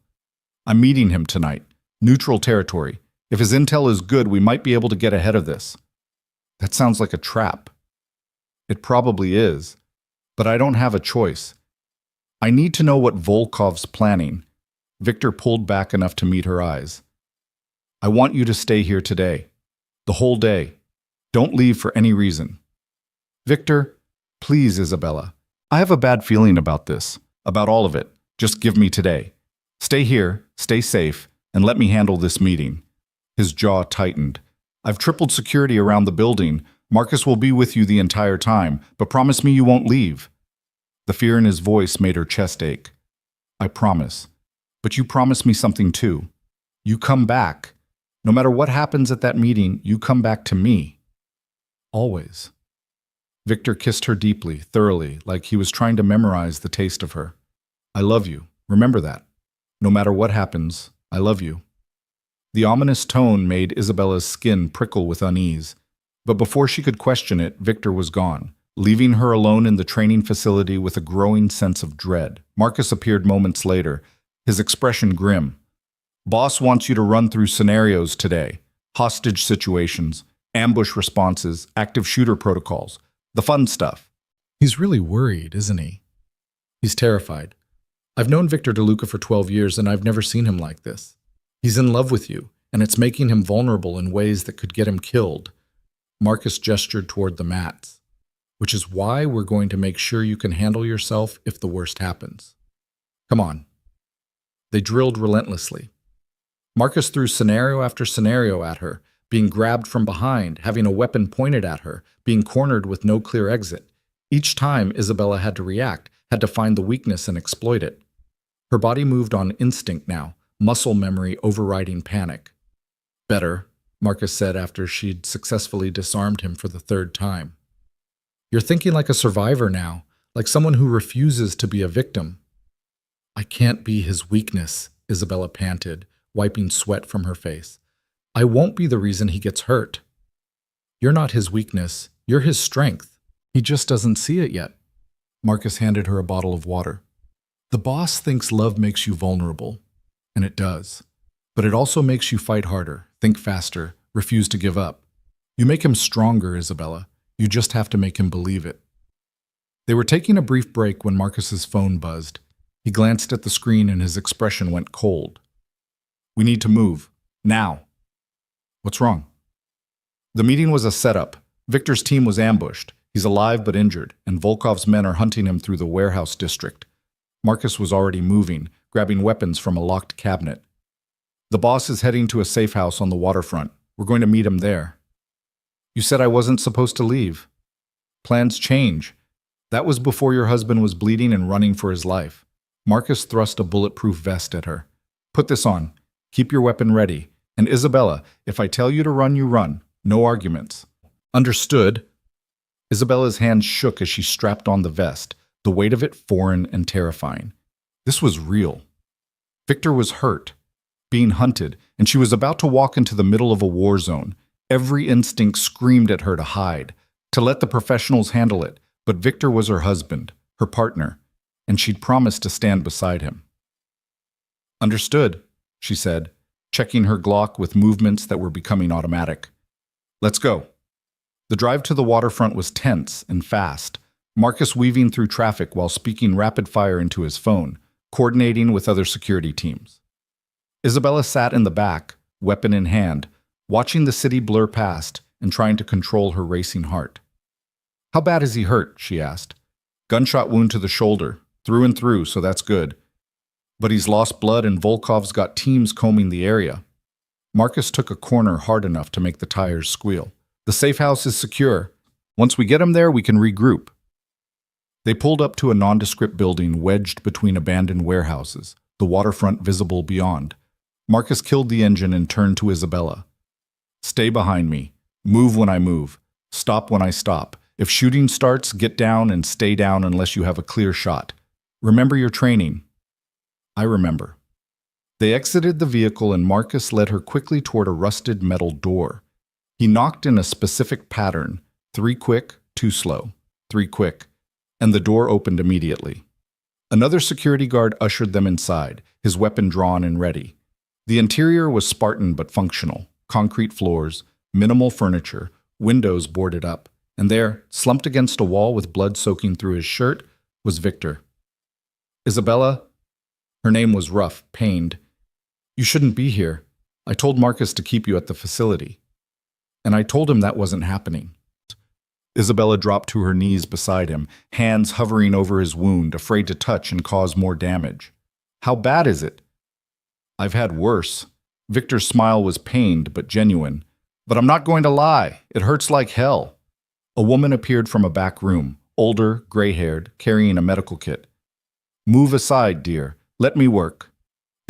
"I'm meeting him tonight. Neutral territory. If his intel is good, we might be able to get ahead of this." "That sounds like a trap." "It probably is. But I don't have a choice. I need to know what Volkov's planning." Victor pulled back enough to meet her eyes. "I want you to stay here today. The whole day. Don't leave for any reason." "Victor, please, Isabella. I have a bad feeling about this, about all of it. Just give me today. Stay here, stay safe, and let me handle this meeting." His jaw tightened. "I've tripled security around the building. Marcus will be with you the entire time, but promise me you won't leave." The fear in his voice made her chest ache. "I promise. But you promise me something too. You come back. No matter what happens at that meeting, you come back to me. Always." Victor kissed her deeply, thoroughly, like he was trying to memorize the taste of her. "I love you. Remember that. No matter what happens, I love you." The ominous tone made Isabella's skin prickle with unease. But before she could question it, Victor was gone, leaving her alone in the training facility with a growing sense of dread. Marcus appeared moments later, his expression grim. "Boss wants you to run through scenarios today. Hostage situations, ambush responses, active shooter protocols. The fun stuff." He's really worried, isn't he? He's terrified. I've known Victor DeLuca for 12 years, and I've never seen him like this. He's in love with you, and it's making him vulnerable in ways that could get him killed. Marcus gestured toward the mats. "Which is why we're going to make sure you can handle yourself if the worst happens. Come on." They drilled relentlessly. Marcus threw scenario after scenario at her, being grabbed from behind, having a weapon pointed at her, being cornered with no clear exit. Each time, Isabella had to react, had to find the weakness and exploit it. Her body moved on instinct now, muscle memory overriding panic. "Better," Marcus said after she'd successfully disarmed him for the 3rd time. "You're thinking like a survivor now, like someone who refuses to be a victim." "I can't be his weakness," Isabella panted, wiping sweat from her face. "I won't be the reason he gets hurt." "You're not his weakness, you're his strength. He just doesn't see it yet." Marcus handed her a bottle of water. "The boss thinks love makes you vulnerable, and it does. But it also makes you fight harder, think faster, refuse to give up. You make him stronger, Isabella. You just have to make him believe it." They were taking a brief break when Marcus's phone buzzed. He glanced at the screen and his expression went cold. "We need to move. Now." "What's wrong?" The meeting was a setup. Victor's team was ambushed. He's alive but injured, and Volkov's men are hunting him through the warehouse district. Marcus was already moving, grabbing weapons from a locked cabinet. "The boss is heading to a safe house on the waterfront. We're going to meet him there." "You said I wasn't supposed to leave." "Plans change. That was before your husband was bleeding and running for his life." Marcus thrust a bulletproof vest at her. "Put this on. Keep your weapon ready. And Isabella, if I tell you to run, you run. No arguments." "Understood." Isabella's hands shook as she strapped on the vest, the weight of it foreign and terrifying. This was real. Victor was hurt, being hunted, and she was about to walk into the middle of a war zone. Every instinct screamed at her to hide, to let the professionals handle it, but Victor was her husband, her partner, and she'd promised to stand beside him. "Understood," she said, checking her Glock with movements that were becoming automatic. Let's go. The drive to the waterfront was tense and fast, Marcus weaving through traffic while speaking rapid fire into his phone, coordinating with other security teams. Isabella sat in the back, weapon in hand, watching the city blur past and trying to control her racing heart. How bad is he hurt? She asked. Gunshot wound to the shoulder, through and through, so that's good. But he's lost blood and Volkov's got teams combing the area. Marcus took a corner hard enough to make the tires squeal. The safe house is secure. Once we get him there, we can regroup. They pulled up to a nondescript building wedged between abandoned warehouses, the waterfront visible beyond. Marcus killed the engine and turned to Isabella. Stay behind me. Move when I move. Stop when I stop. If shooting starts, get down and stay down unless you have a clear shot. Remember your training. I remember. They exited the vehicle and Marcus led her quickly toward a rusted metal door. He knocked in a specific pattern, 3 quick, 2 slow, 3 quick, and the door opened immediately. Another security guard ushered them inside, his weapon drawn and ready. The interior was Spartan but functional, concrete floors, minimal furniture, windows boarded up, and there, slumped against a wall with blood soaking through his shirt, was Victor. Isabella, her name was rough, pained. You shouldn't be here. I told Marcus to keep you at the facility. And I told him that wasn't happening. Isabella dropped to her knees beside him, hands hovering over his wound, afraid to touch and cause more damage. How bad is it? I've had worse. Victor's smile was pained but genuine. But I'm not going to lie. It hurts like hell. A woman appeared from a back room, older, gray-haired, carrying a medical kit. Move aside, dear. Let me work.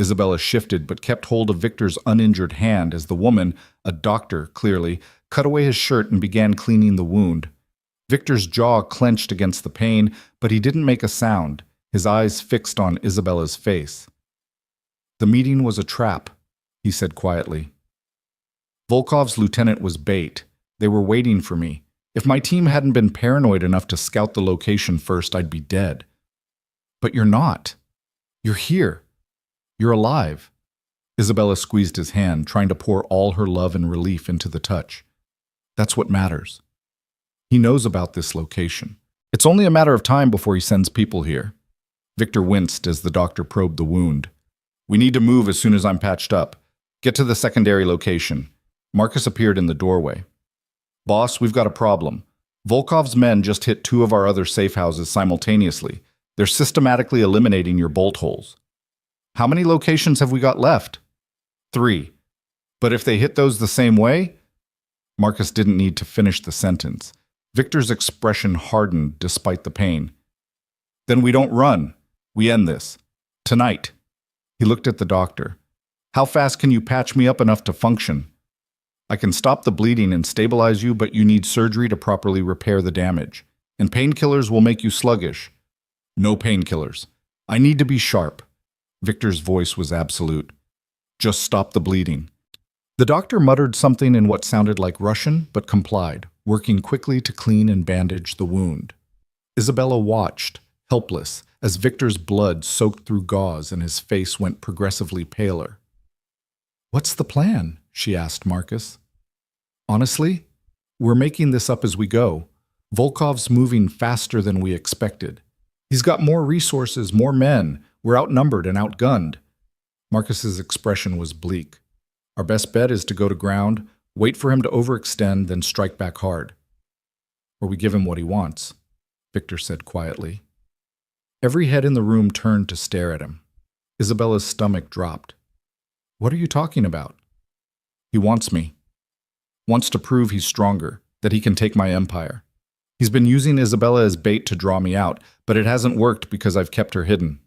Isabella shifted but kept hold of Victor's uninjured hand as the woman, a doctor clearly, cut away his shirt and began cleaning the wound. Victor's jaw clenched against the pain, but he didn't make a sound, his eyes fixed on Isabella's face. The meeting was a trap, he said quietly. Volkov's lieutenant was bait. They were waiting for me. If my team hadn't been paranoid enough to scout the location first, I'd be dead. But you're not. You're here. You're alive. Isabella squeezed his hand, trying to pour all her love and relief into the touch. That's what matters. He knows about this location. It's only a matter of time before he sends people here. Victor winced as the doctor probed the wound. We need to move as soon as I'm patched up. Get to the secondary location. Marcus appeared in the doorway. Boss, we've got a problem. Volkov's men just hit 2 of our other safe houses simultaneously. They're systematically eliminating your bolt holes. How many locations have we got left? 3. But if they hit those the same way? Marcus didn't need to finish the sentence. Victor's expression hardened despite the pain. Then we don't run. We end this. Tonight. He looked at the doctor. How fast can you patch me up enough to function? I can stop the bleeding and stabilize you, but you need surgery to properly repair the damage. And painkillers will make you sluggish. No painkillers. I need to be sharp. Victor's voice was absolute. Just stop the bleeding. The doctor muttered something in what sounded like Russian, but complied, working quickly to clean and bandage the wound. Isabella watched, helpless, as Victor's blood soaked through gauze and his face went progressively paler. What's the plan? She asked Marcus. Honestly, we're making this up as we go. Volkov's moving faster than we expected. He's got more resources, more men. We're outnumbered and outgunned. Marcus's expression was bleak. Our best bet is to go to ground, wait for him to overextend, then strike back hard. Or we give him what he wants, Victor said quietly. Every head in the room turned to stare at him. Isabella's stomach dropped. What are you talking about? He wants me. Wants to prove he's stronger, that he can take my empire. He's been using Isabella as bait to draw me out, but it hasn't worked because I've kept her hidden.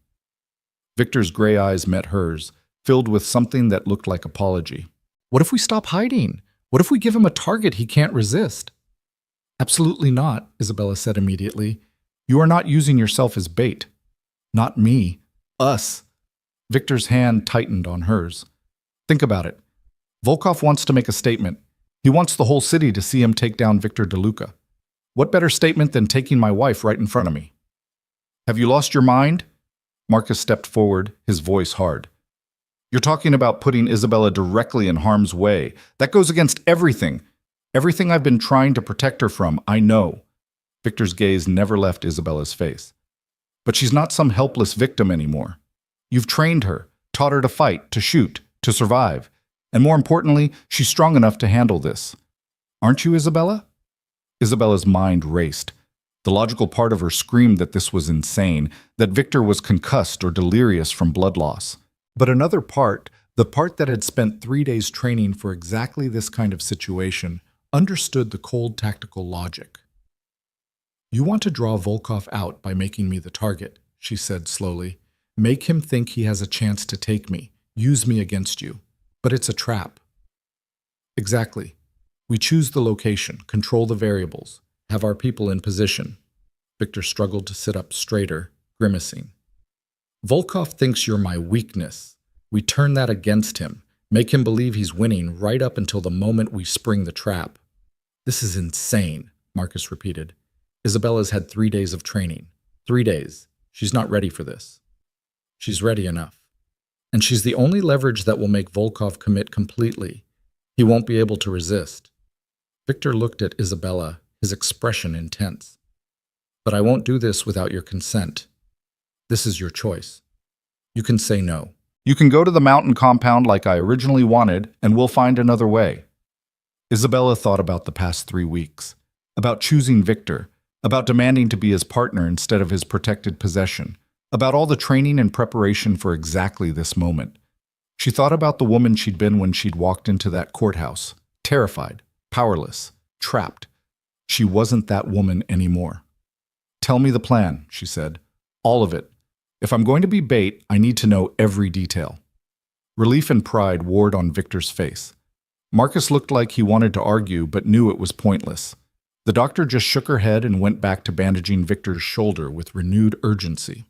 Victor's gray eyes met hers, filled with something that looked like apology. What if we stop hiding? What if we give him a target he can't resist? Absolutely not, Isabella said immediately. You are not using yourself as bait. Not me. Us. Victor's hand tightened on hers. Think about it. Volkov wants to make a statement. He wants the whole city to see him take down Victor DeLuca. What better statement than taking my wife right in front of me? Have you lost your mind? Marcus stepped forward, his voice hard. You're talking about putting Isabella directly in harm's way. That goes against everything. Everything I've been trying to protect her from, I know. Victor's gaze never left Isabella's face. But she's not some helpless victim anymore. You've trained her, taught her to fight, to shoot, to survive. And more importantly, she's strong enough to handle this. Aren't you, Isabella? Isabella's mind raced. The logical part of her screamed that this was insane, that Victor was concussed or delirious from blood loss. But another part, the part that had spent 3 days training for exactly this kind of situation, understood the cold tactical logic. You want to draw Volkov out by making me the target, she said slowly. Make him think he has a chance to take me, use me against you. But it's a trap. Exactly. We choose the location, control the variables, have our people in position. Victor struggled to sit up straighter, grimacing. Volkov thinks you're my weakness. We turn that against him, make him believe he's winning right up until the moment we spring the trap. This is insane, Marcus repeated. Isabella's had 3 days of training. 3 days. She's not ready for this. She's ready enough. And she's the only leverage that will make Volkov commit completely. He won't be able to resist. Victor looked at Isabella, his expression intense. But I won't do this without your consent. This is your choice. You can say no. You can go to the mountain compound like I originally wanted, and we'll find another way. Isabella thought about the past 3 weeks, about choosing Victor, about demanding to be his partner instead of his protected possession, about all the training and preparation for exactly this moment. She thought about the woman she'd been when she'd walked into that courthouse, terrified, powerless, trapped. She wasn't that woman anymore. Tell me the plan, she said. All of it. If I'm going to be bait, I need to know every detail. Relief and pride warred on Victor's face. Marcus looked like he wanted to argue, but knew it was pointless. The doctor just shook her head and went back to bandaging Victor's shoulder with renewed urgency.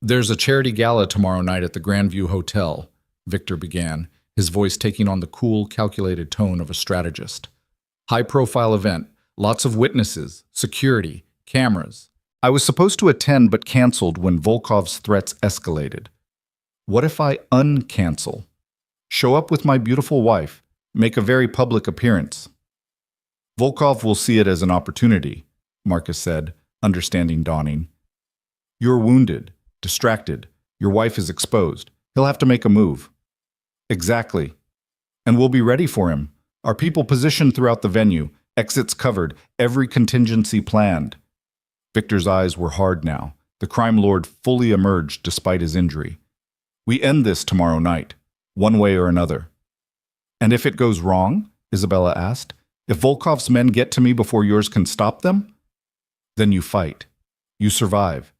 There's a charity gala tomorrow night at the Grandview Hotel, Victor began, his voice taking on the cool, calculated tone of a strategist. High-profile event, lots of witnesses, security, cameras. I was supposed to attend but canceled when Volkov's threats escalated. What if I uncancel? Show up with my beautiful wife, make a very public appearance. Volkov will see it as an opportunity, Marcus said, understanding dawning. You're wounded, distracted. Your wife is exposed. He'll have to make a move. Exactly. And we'll be ready for him. Our people positioned throughout the venue, exits covered, every contingency planned. Victor's eyes were hard now. The crime lord fully emerged despite his injury. We end this tomorrow night, one way or another. And if it goes wrong? Isabella asked. If Volkov's men get to me before yours can stop them? Then you fight. You survive.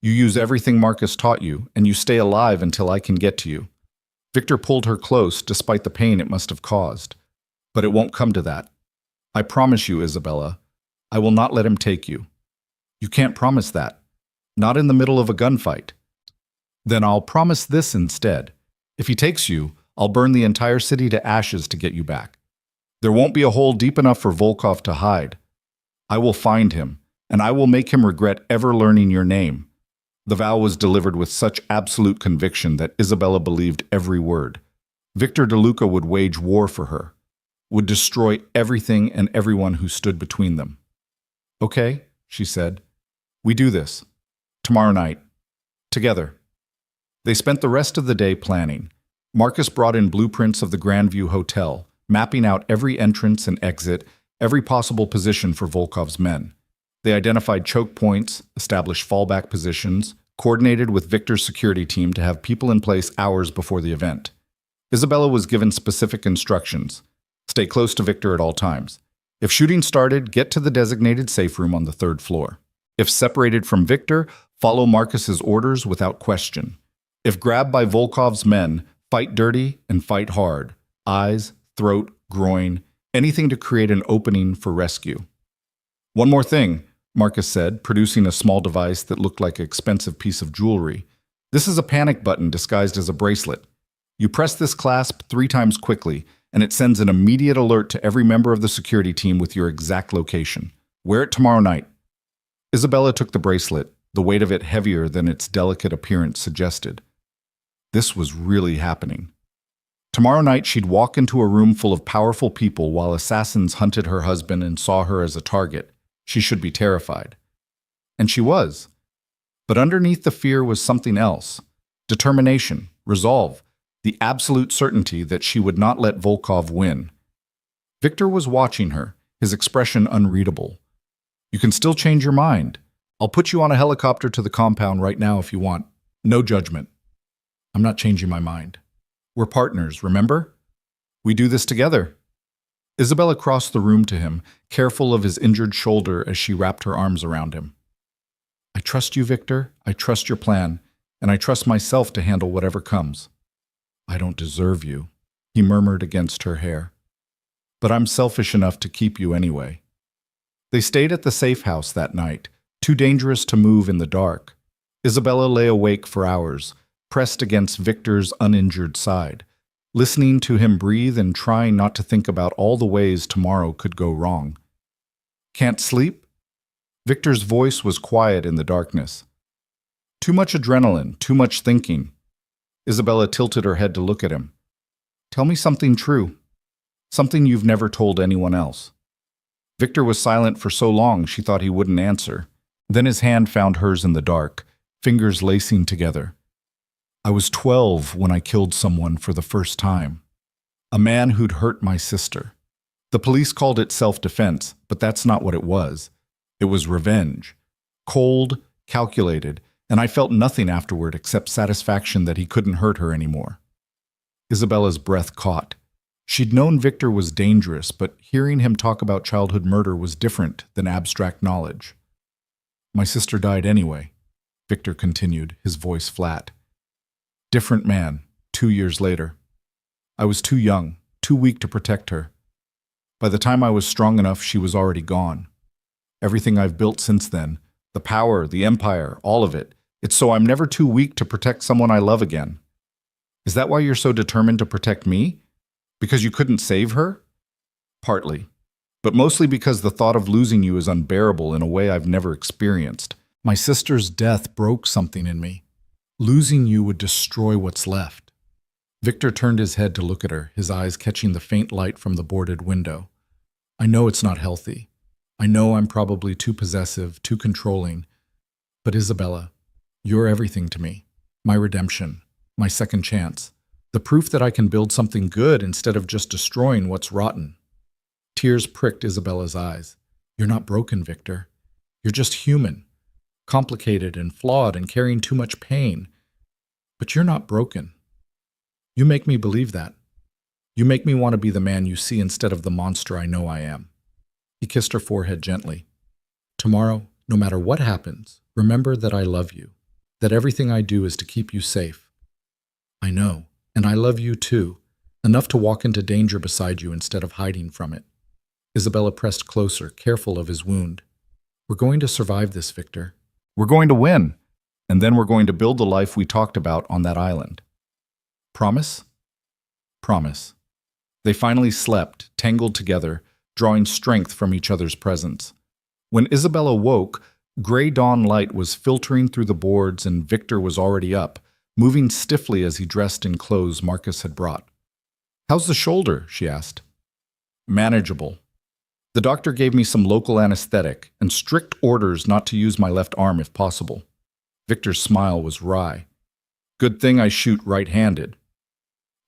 You use everything Marcus taught you, and you stay alive until I can get to you. Victor pulled her close despite the pain it must have caused. But it won't come to that. I promise you, Isabella, I will not let him take you. You can't promise that. Not in the middle of a gunfight. Then I'll promise this instead. If he takes you, I'll burn the entire city to ashes to get you back. There won't be a hole deep enough for Volkov to hide. I will find him, and I will make him regret ever learning your name. The vow was delivered with such absolute conviction that Isabella believed every word. Victor DeLuca would wage war for her, would destroy everything and everyone who stood between them. Okay, she said. We do this. Tomorrow night. Together. They spent the rest of the day planning. Marcus brought in blueprints of the Grandview Hotel, mapping out every entrance and exit, every possible position for Volkov's men. They identified choke points, established fallback positions, coordinated with Victor's security team to have people in place hours before the event. Isabella was given specific instructions. Stay close to Victor at all times. If shooting started, get to the designated safe room on the 3rd floor. If separated from Victor, follow Marcus's orders without question. If grabbed by Volkov's men, fight dirty and fight hard. Eyes, throat, groin, anything to create an opening for rescue. One more thing, Marcus said, producing a small device that looked like an expensive piece of jewelry. This is a panic button disguised as a bracelet. You press this clasp 3 times quickly, and it sends an immediate alert to every member of the security team with your exact location. Wear it tomorrow night. Isabella took the bracelet, the weight of it heavier than its delicate appearance suggested. This was really happening. Tomorrow night, she'd walk into a room full of powerful people while assassins hunted her husband and saw her as a target. She should be terrified. And she was. But underneath the fear was something else. Determination, resolve, the absolute certainty that she would not let Volkov win. Victor was watching her, his expression unreadable. You can still change your mind. I'll put you on a helicopter to the compound right now if you want. No judgment. I'm not changing my mind. We're partners, remember? We do this together. Isabella crossed the room to him, careful of his injured shoulder as she wrapped her arms around him. I trust you, Victor. I trust your plan, and I trust myself to handle whatever comes. I don't deserve you, he murmured against her hair. But I'm selfish enough to keep you anyway. They stayed at the safe house that night, too dangerous to move in the dark. Isabella lay awake for hours, pressed against Victor's uninjured side, listening to him breathe and trying not to think about all the ways tomorrow could go wrong. Can't sleep? Victor's voice was quiet in the darkness. Too much adrenaline, too much thinking. Isabella tilted her head to look at him. Tell me something true. Something you've never told anyone else. Victor was silent for so long she thought he wouldn't answer. Then his hand found hers in the dark, fingers lacing together. I was 12 when I killed someone for the first time. A man who'd hurt my sister. The police called it self-defense, but that's not what it was. It was revenge. Cold, calculated, and I felt nothing afterward except satisfaction that he couldn't hurt her anymore. Isabella's breath caught. She'd known Victor was dangerous, but hearing him talk about childhood murder was different than abstract knowledge. My sister died anyway, Victor continued, his voice flat. Different man, 2 years later. I was too young, too weak to protect her. By the time I was strong enough, she was already gone. Everything I've built since then, the power, the empire, all of it, it's so I'm never too weak to protect someone I love again. Is that why you're so determined to protect me? Because you couldn't save her? Partly. But mostly because the thought of losing you is unbearable in a way I've never experienced. My sister's death broke something in me. Losing you would destroy what's left. Victor turned his head to look at her, his eyes catching the faint light from the boarded window. I know it's not healthy. I know I'm probably too possessive, too controlling. But Isabella, you're everything to me. My redemption, my second chance. The proof that I can build something good instead of just destroying what's rotten. Tears pricked Isabella's eyes. You're not broken, Victor. You're just human. Complicated and flawed and carrying too much pain. But you're not broken. You make me believe that. You make me want to be the man you see instead of the monster I know I am. He kissed her forehead gently. Tomorrow, no matter what happens, remember that I love you, that everything I do is to keep you safe. I know, and I love you too, enough to walk into danger beside you instead of hiding from it. Isabella pressed closer, careful of his wound. We're going to survive this, Victor. We're going to win, and then we're going to build the life we talked about on that island. Promise? Promise. They finally slept, tangled together, drawing strength from each other's presence. When Isabella woke, gray dawn light was filtering through the boards and Victor was already up, moving stiffly as he dressed in clothes Marcus had brought. How's the shoulder? She asked. Manageable. The doctor gave me some local anesthetic and strict orders not to use my left arm if possible. Victor's smile was wry. Good thing I shoot right-handed.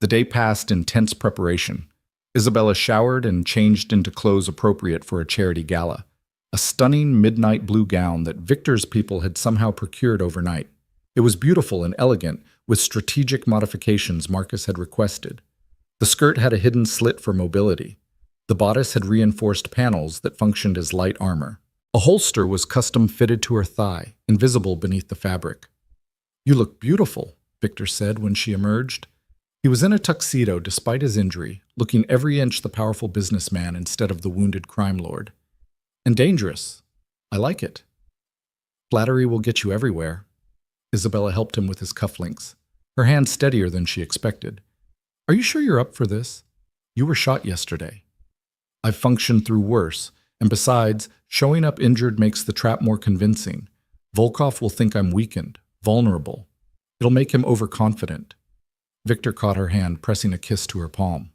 The day passed in tense preparation. Isabella showered and changed into clothes appropriate for a charity gala, a stunning midnight blue gown that Victor's people had somehow procured overnight. It was beautiful and elegant, with strategic modifications Marcus had requested. The skirt had a hidden slit for mobility. The bodice had reinforced panels that functioned as light armor. A holster was custom fitted to her thigh, invisible beneath the fabric. You look beautiful, Victor said when she emerged. He was in a tuxedo despite his injury, looking every inch the powerful businessman instead of the wounded crime lord. And dangerous. I like it. Flattery will get you everywhere. Isabella helped him with his cufflinks, her hand steadier than she expected. Are you sure you're up for this? You were shot yesterday. I've functioned through worse, and besides, showing up injured makes the trap more convincing. Volkov will think I'm weakened, vulnerable. It'll make him overconfident. Victor caught her hand, pressing a kiss to her palm.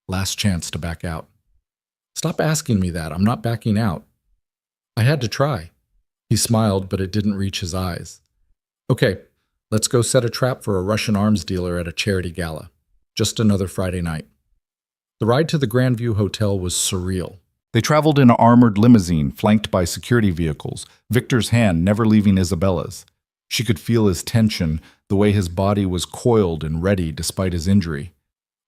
Last chance to back out. Stop asking me that. I'm not backing out. I had to try. He smiled, but it didn't reach his eyes. Okay, let's go set a trap for a Russian arms dealer at a charity gala. Just another Friday night. The ride to the Grandview Hotel was surreal. They traveled in an armored limousine, flanked by security vehicles, Victor's hand never leaving Isabella's. She could feel his tension, the way his body was coiled and ready despite his injury.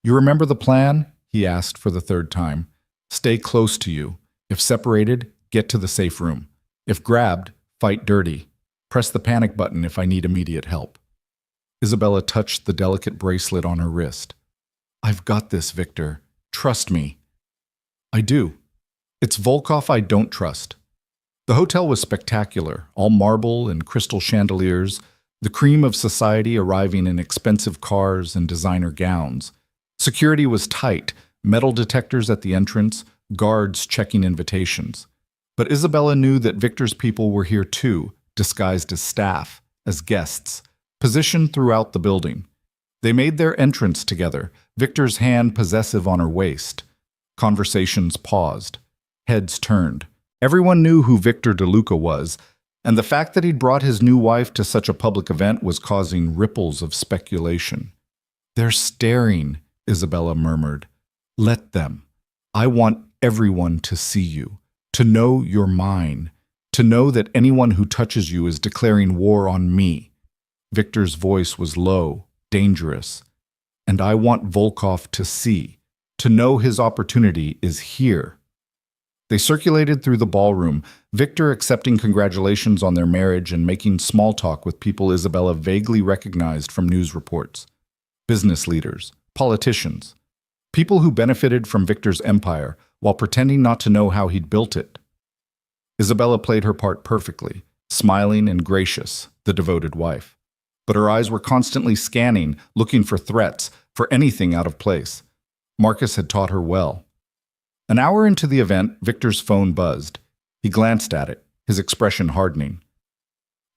You remember the plan? He asked for the third time. Stay close to you. If separated, get to the safe room. If grabbed, fight dirty. Press the panic button if I need immediate help. Isabella touched the delicate bracelet on her wrist. I've got this, Victor. Trust me. I do. It's Volkov I don't trust. The hotel was spectacular, all marble and crystal chandeliers, the cream of society arriving in expensive cars and designer gowns. Security was tight, metal detectors at the entrance, guards checking invitations. But Isabella knew that Victor's people were here too, disguised as staff, as guests, positioned throughout the building. They made their entrance together, Victor's hand possessive on her waist. Conversations paused. Heads turned. Everyone knew who Victor DeLuca was, and the fact that he'd brought his new wife to such a public event was causing ripples of speculation. They're staring, Isabella murmured. Let them. I want everyone to see you, to know you're mine, to know that anyone who touches you is declaring war on me. Victor's voice was low, dangerous. And I want Volkov to see, to know his opportunity is here. They circulated through the ballroom, Victor accepting congratulations on their marriage and making small talk with people Isabella vaguely recognized from news reports. Business leaders, politicians, people who benefited from Victor's empire while pretending not to know how he'd built it. Isabella played her part perfectly, smiling and gracious, the devoted wife. But her eyes were constantly scanning, looking for threats, for anything out of place. Marcus had taught her well. An hour into the event, Victor's phone buzzed. He glanced at it, his expression hardening.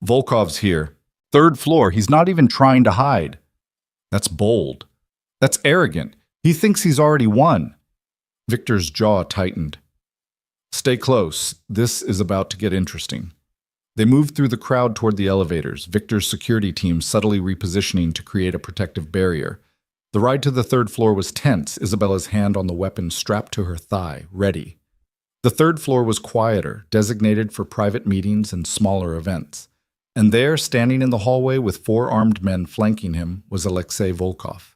Volkov's here. Third floor, he's not even trying to hide. That's bold. That's arrogant. He thinks he's already won. Victor's jaw tightened. Stay close. This is about to get interesting. They moved through the crowd toward the elevators, Victor's security team subtly repositioning to create a protective barrier. The ride to the third floor was tense, Isabella's hand on the weapon strapped to her thigh, ready. The third floor was quieter, designated for private meetings and smaller events. And there, standing in the hallway with 4 armed men flanking him, was Alexei Volkov.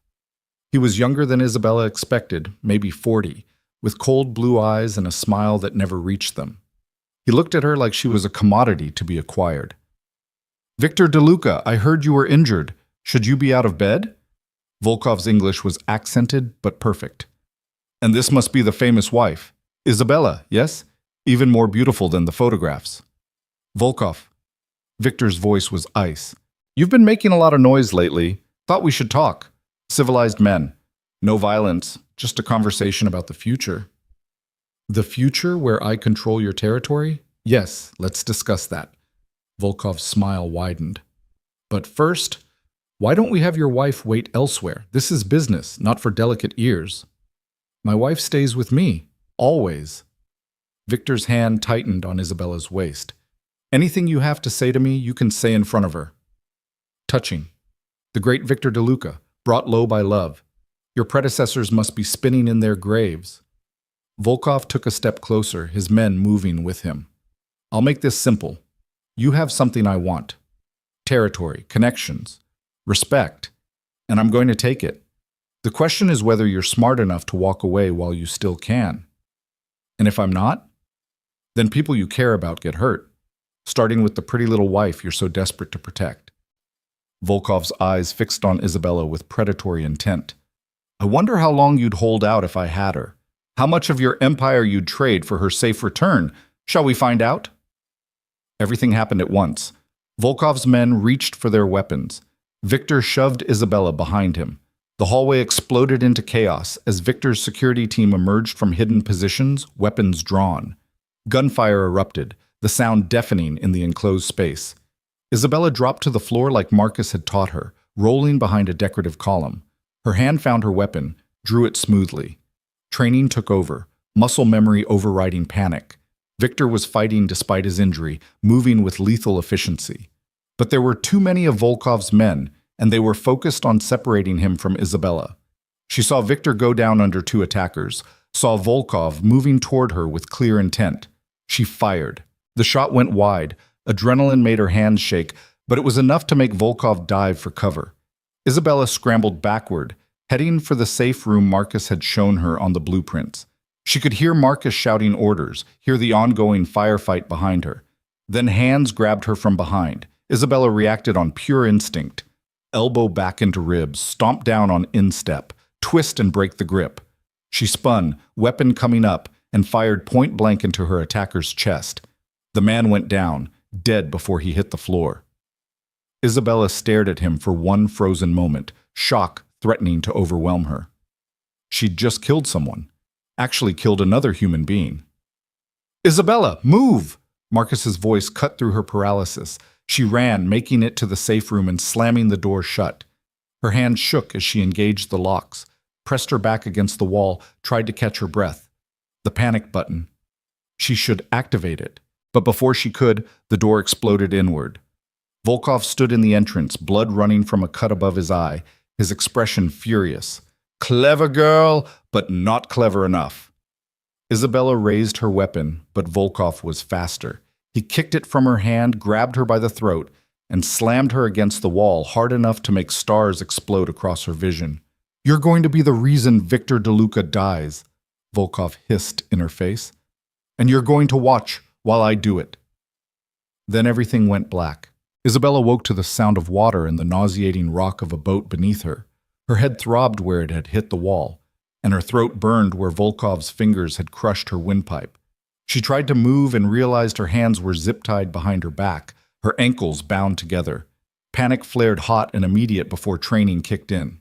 He was younger than Isabella expected, maybe 40, with cold blue eyes and a smile that never reached them. He looked at her like she was a commodity to be acquired. Victor DeLuca, I heard you were injured. Should you be out of bed? Volkov's English was accented but perfect. And this must be the famous wife. Isabella, yes? Even more beautiful than the photographs. Volkov. Victor's voice was ice. You've been making a lot of noise lately. Thought we should talk. Civilized men. No violence, just a conversation about the future. The future where I control your territory? Yes, let's discuss that. Volkov's smile widened. But first, why don't we have your wife wait elsewhere? This is business, not for delicate ears. My wife stays with me, always. Victor's hand tightened on Isabella's waist. Anything you have to say to me, you can say in front of her. Touching. The great Victor DeLuca, brought low by love. Your predecessors must be spinning in their graves. Volkov took a step closer, his men moving with him. I'll make this simple. You have something I want. Territory, connections, respect, and I'm going to take it. The question is whether you're smart enough to walk away while you still can. And if I'm not, then people you care about get hurt, starting with the pretty little wife you're so desperate to protect. Volkov's eyes fixed on Isabella with predatory intent. I wonder how long you'd hold out if I had her. How much of your empire you'd trade for her safe return. Shall we find out? Everything happened at once. Volkov's men reached for their weapons. Victor shoved Isabella behind him. The hallway exploded into chaos as Victor's security team emerged from hidden positions, weapons drawn. Gunfire erupted, the sound deafening in the enclosed space. Isabella dropped to the floor like Marcus had taught her, rolling behind a decorative column. Her hand found her weapon, drew it smoothly. Training took over, muscle memory overriding panic. Victor was fighting despite his injury, moving with lethal efficiency. But there were too many of Volkov's men, and they were focused on separating him from Isabella. She saw Victor go down under two attackers, saw Volkov moving toward her with clear intent. She fired. The shot went wide. Adrenaline made her hands shake, but it was enough to make Volkov dive for cover. Isabella scrambled backward, heading for the safe room Marcus had shown her on the blueprints. She could hear Marcus shouting orders, hear the ongoing firefight behind her. Then hands grabbed her from behind. Isabella reacted on pure instinct. Elbow back into ribs, stomp down on instep, twist and break the grip. She spun, weapon coming up, and fired point blank into her attacker's chest. The man went down, dead before he hit the floor. Isabella stared at him for one frozen moment, shock threatening to overwhelm her. She'd just killed someone. Actually killed another human being. "Isabella, move!" Marcus's voice cut through her paralysis. She ran, making it to the safe room and slamming the door shut. Her hand shook as she engaged the locks, pressed her back against the wall, tried to catch her breath. The panic button. She should activate it. But before she could, the door exploded inward. Volkov stood in the entrance, blood running from a cut above his eye, his expression furious. Clever girl, but not clever enough. Isabella raised her weapon, but Volkov was faster. He kicked it from her hand, grabbed her by the throat, and slammed her against the wall hard enough to make stars explode across her vision. "You're going to be the reason Victor DeLuca dies," Volkov hissed in her face. "And you're going to watch while I do it." Then everything went black. Isabella woke to the sound of water and the nauseating rock of a boat beneath her. Her head throbbed where it had hit the wall, and her throat burned where Volkov's fingers had crushed her windpipe. She tried to move and realized her hands were zip-tied behind her back, her ankles bound together. Panic flared hot and immediate before training kicked in.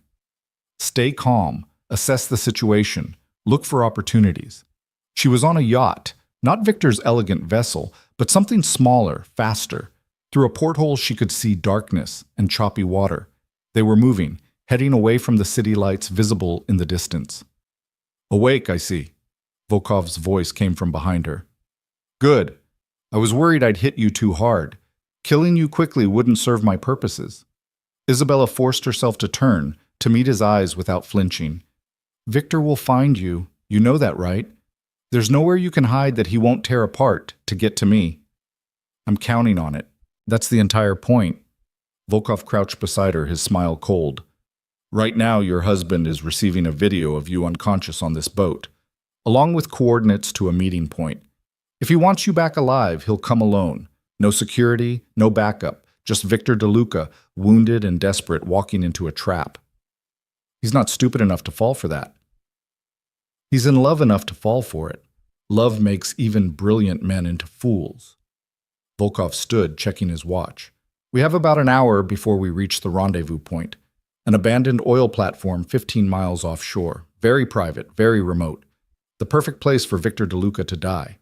Stay calm, assess the situation, look for opportunities. She was on a yacht, not Victor's elegant vessel, but something smaller, faster. Through a porthole she could see darkness and choppy water. They were moving, heading away from the city lights visible in the distance. "Awake, I see." Volkov's voice came from behind her. "Good. I was worried I'd hit you too hard. Killing you quickly wouldn't serve my purposes." Isabella forced herself to turn, to meet his eyes without flinching. "Victor will find you. You know that, right? There's nowhere you can hide that he won't tear apart to get to me." "I'm counting on it. That's the entire point." Volkov crouched beside her, his smile cold. "Right now, your husband is receiving a video of you unconscious on this boat, along with coordinates to a meeting point. If he wants you back alive, he'll come alone. No security, no backup, just Victor DeLuca, wounded and desperate, walking into a trap. He's not stupid enough to fall for that. He's in love enough to fall for it. Love makes even brilliant men into fools." Volkov stood, checking his watch. "We have about an hour before we reach the rendezvous point. An abandoned oil platform 15 miles offshore. Very private, very remote. The perfect place for Victor DeLuca to die.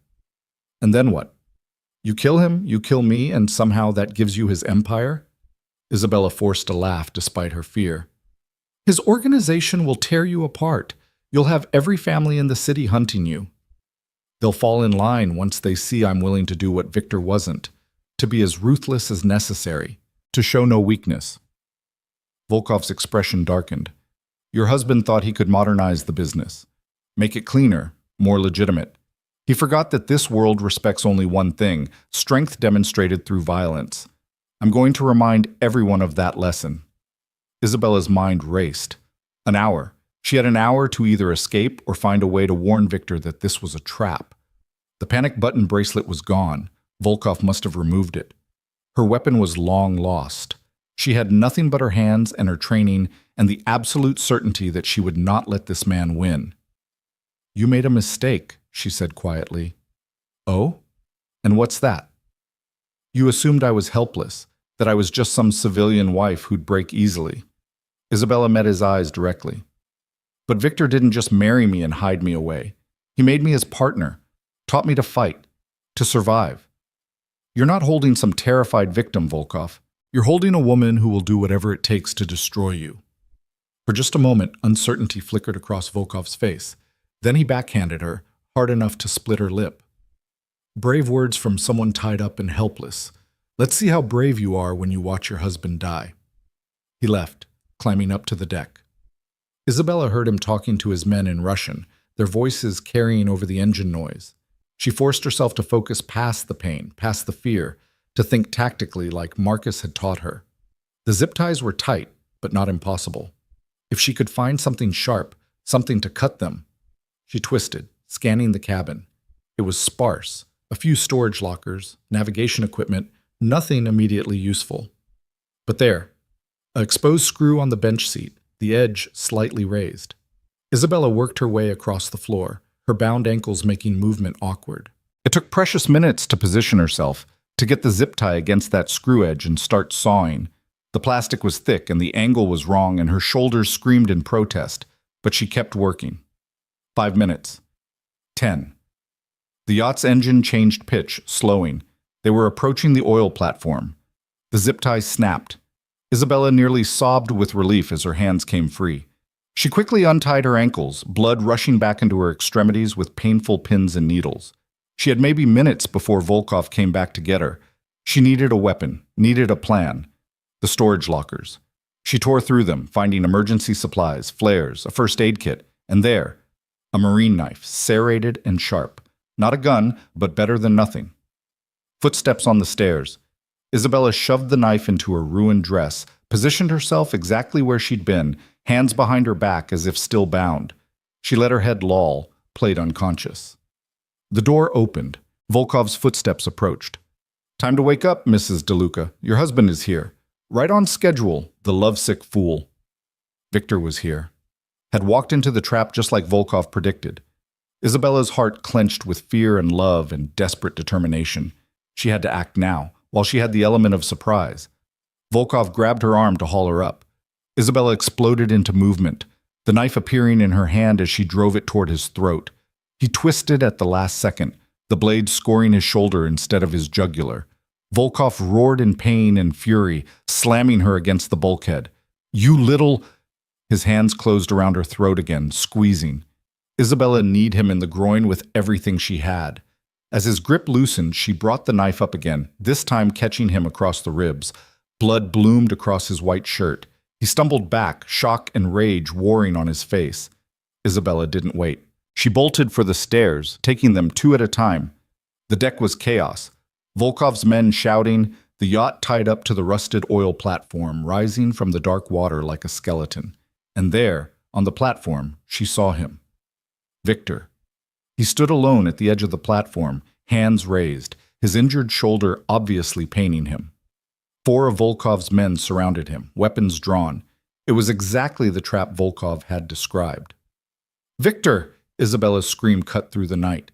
And then what? You kill him, you kill me, and somehow that gives you his empire?" Isabella forced a laugh despite her fear. "His organization will tear you apart. You'll have every family in the city hunting you. They'll fall in line once they see I'm willing to do what Victor wasn't, to be as ruthless as necessary, to show no weakness." Volkov's expression darkened. "Your husband thought he could modernize the business, make it cleaner, more legitimate. He forgot that this world respects only one thing, strength demonstrated through violence. I'm going to remind everyone of that lesson." Isabella's mind raced. An hour. She had an hour to either escape or find a way to warn Victor that this was a trap. The panic button bracelet was gone. Volkov must have removed it. Her weapon was long lost. She had nothing but her hands and her training and the absolute certainty that she would not let this man win. "You made a mistake," she said quietly. "Oh? And what's that?" "You assumed I was helpless, that I was just some civilian wife who'd break easily." Isabella met his eyes directly. "But Victor didn't just marry me and hide me away. He made me his partner, taught me to fight, to survive. You're not holding some terrified victim, Volkov. You're holding a woman who will do whatever it takes to destroy you. For just a moment, uncertainty flickered across Volkov's face. Then he backhanded her, hard enough to split her lip. Brave words from someone tied up and helpless. Let's see how brave you are when you watch your husband die. He left, climbing up to the deck. Isabella heard him talking to his men in Russian, their voices carrying over the engine noise. She forced herself to focus past the pain, past the fear, to think tactically like Marcus had taught her. The zip ties were tight, but not impossible. If she could find something sharp, something to cut them. She twisted, scanning the cabin. It was sparse, a few storage lockers, navigation equipment, nothing immediately useful. But there, an exposed screw on the bench seat, the edge slightly raised. Isabella worked her way across the floor, her bound ankles making movement awkward. It took precious minutes to position herself, to get the zip tie against that screw edge and start sawing. The plastic was thick and the angle was wrong and her shoulders screamed in protest, but she kept working. 5 minutes. 10. The yacht's engine changed pitch, slowing. They were approaching the oil platform. The zip tie snapped. Isabella nearly sobbed with relief as her hands came free. She quickly untied her ankles, blood rushing back into her extremities with painful pins and needles. She had maybe minutes before Volkov came back to get her. She needed a weapon, needed a plan. The storage lockers. She tore through them, finding emergency supplies, flares, a first aid kit, and there, a marine knife, serrated and sharp. Not a gun, but better than nothing. Footsteps on the stairs. Isabella shoved the knife into her ruined dress, positioned herself exactly where she'd been, hands behind her back as if still bound. She let her head loll, played unconscious. The door opened. Volkov's footsteps approached. Time to wake up, Mrs. DeLuca. Your husband is here. Right on schedule, the lovesick fool. Victor was here. Had walked into the trap just like Volkov predicted. Isabella's heart clenched with fear and love and desperate determination. She had to act now, while she had the element of surprise. Volkov grabbed her arm to haul her up. Isabella exploded into movement, the knife appearing in her hand as she drove it toward his throat. He twisted at the last second, the blade scoring his shoulder instead of his jugular. Volkov roared in pain and fury, slamming her against the bulkhead. You little... His hands closed around her throat again, squeezing. Isabella kneed him in the groin with everything she had. As his grip loosened, she brought the knife up again, this time catching him across the ribs. Blood bloomed across his white shirt. He stumbled back, shock and rage warring on his face. Isabella didn't wait. She bolted for the stairs, taking them 2 at a time. The deck was chaos. Volkov's men shouting, the yacht tied up to the rusted oil platform, rising from the dark water like a skeleton. And there, on the platform, she saw him. Victor. He stood alone at the edge of the platform, hands raised, his injured shoulder obviously paining him. 4 of Volkov's men surrounded him, weapons drawn. It was exactly the trap Volkov had described. Victor! Isabella's scream cut through the night.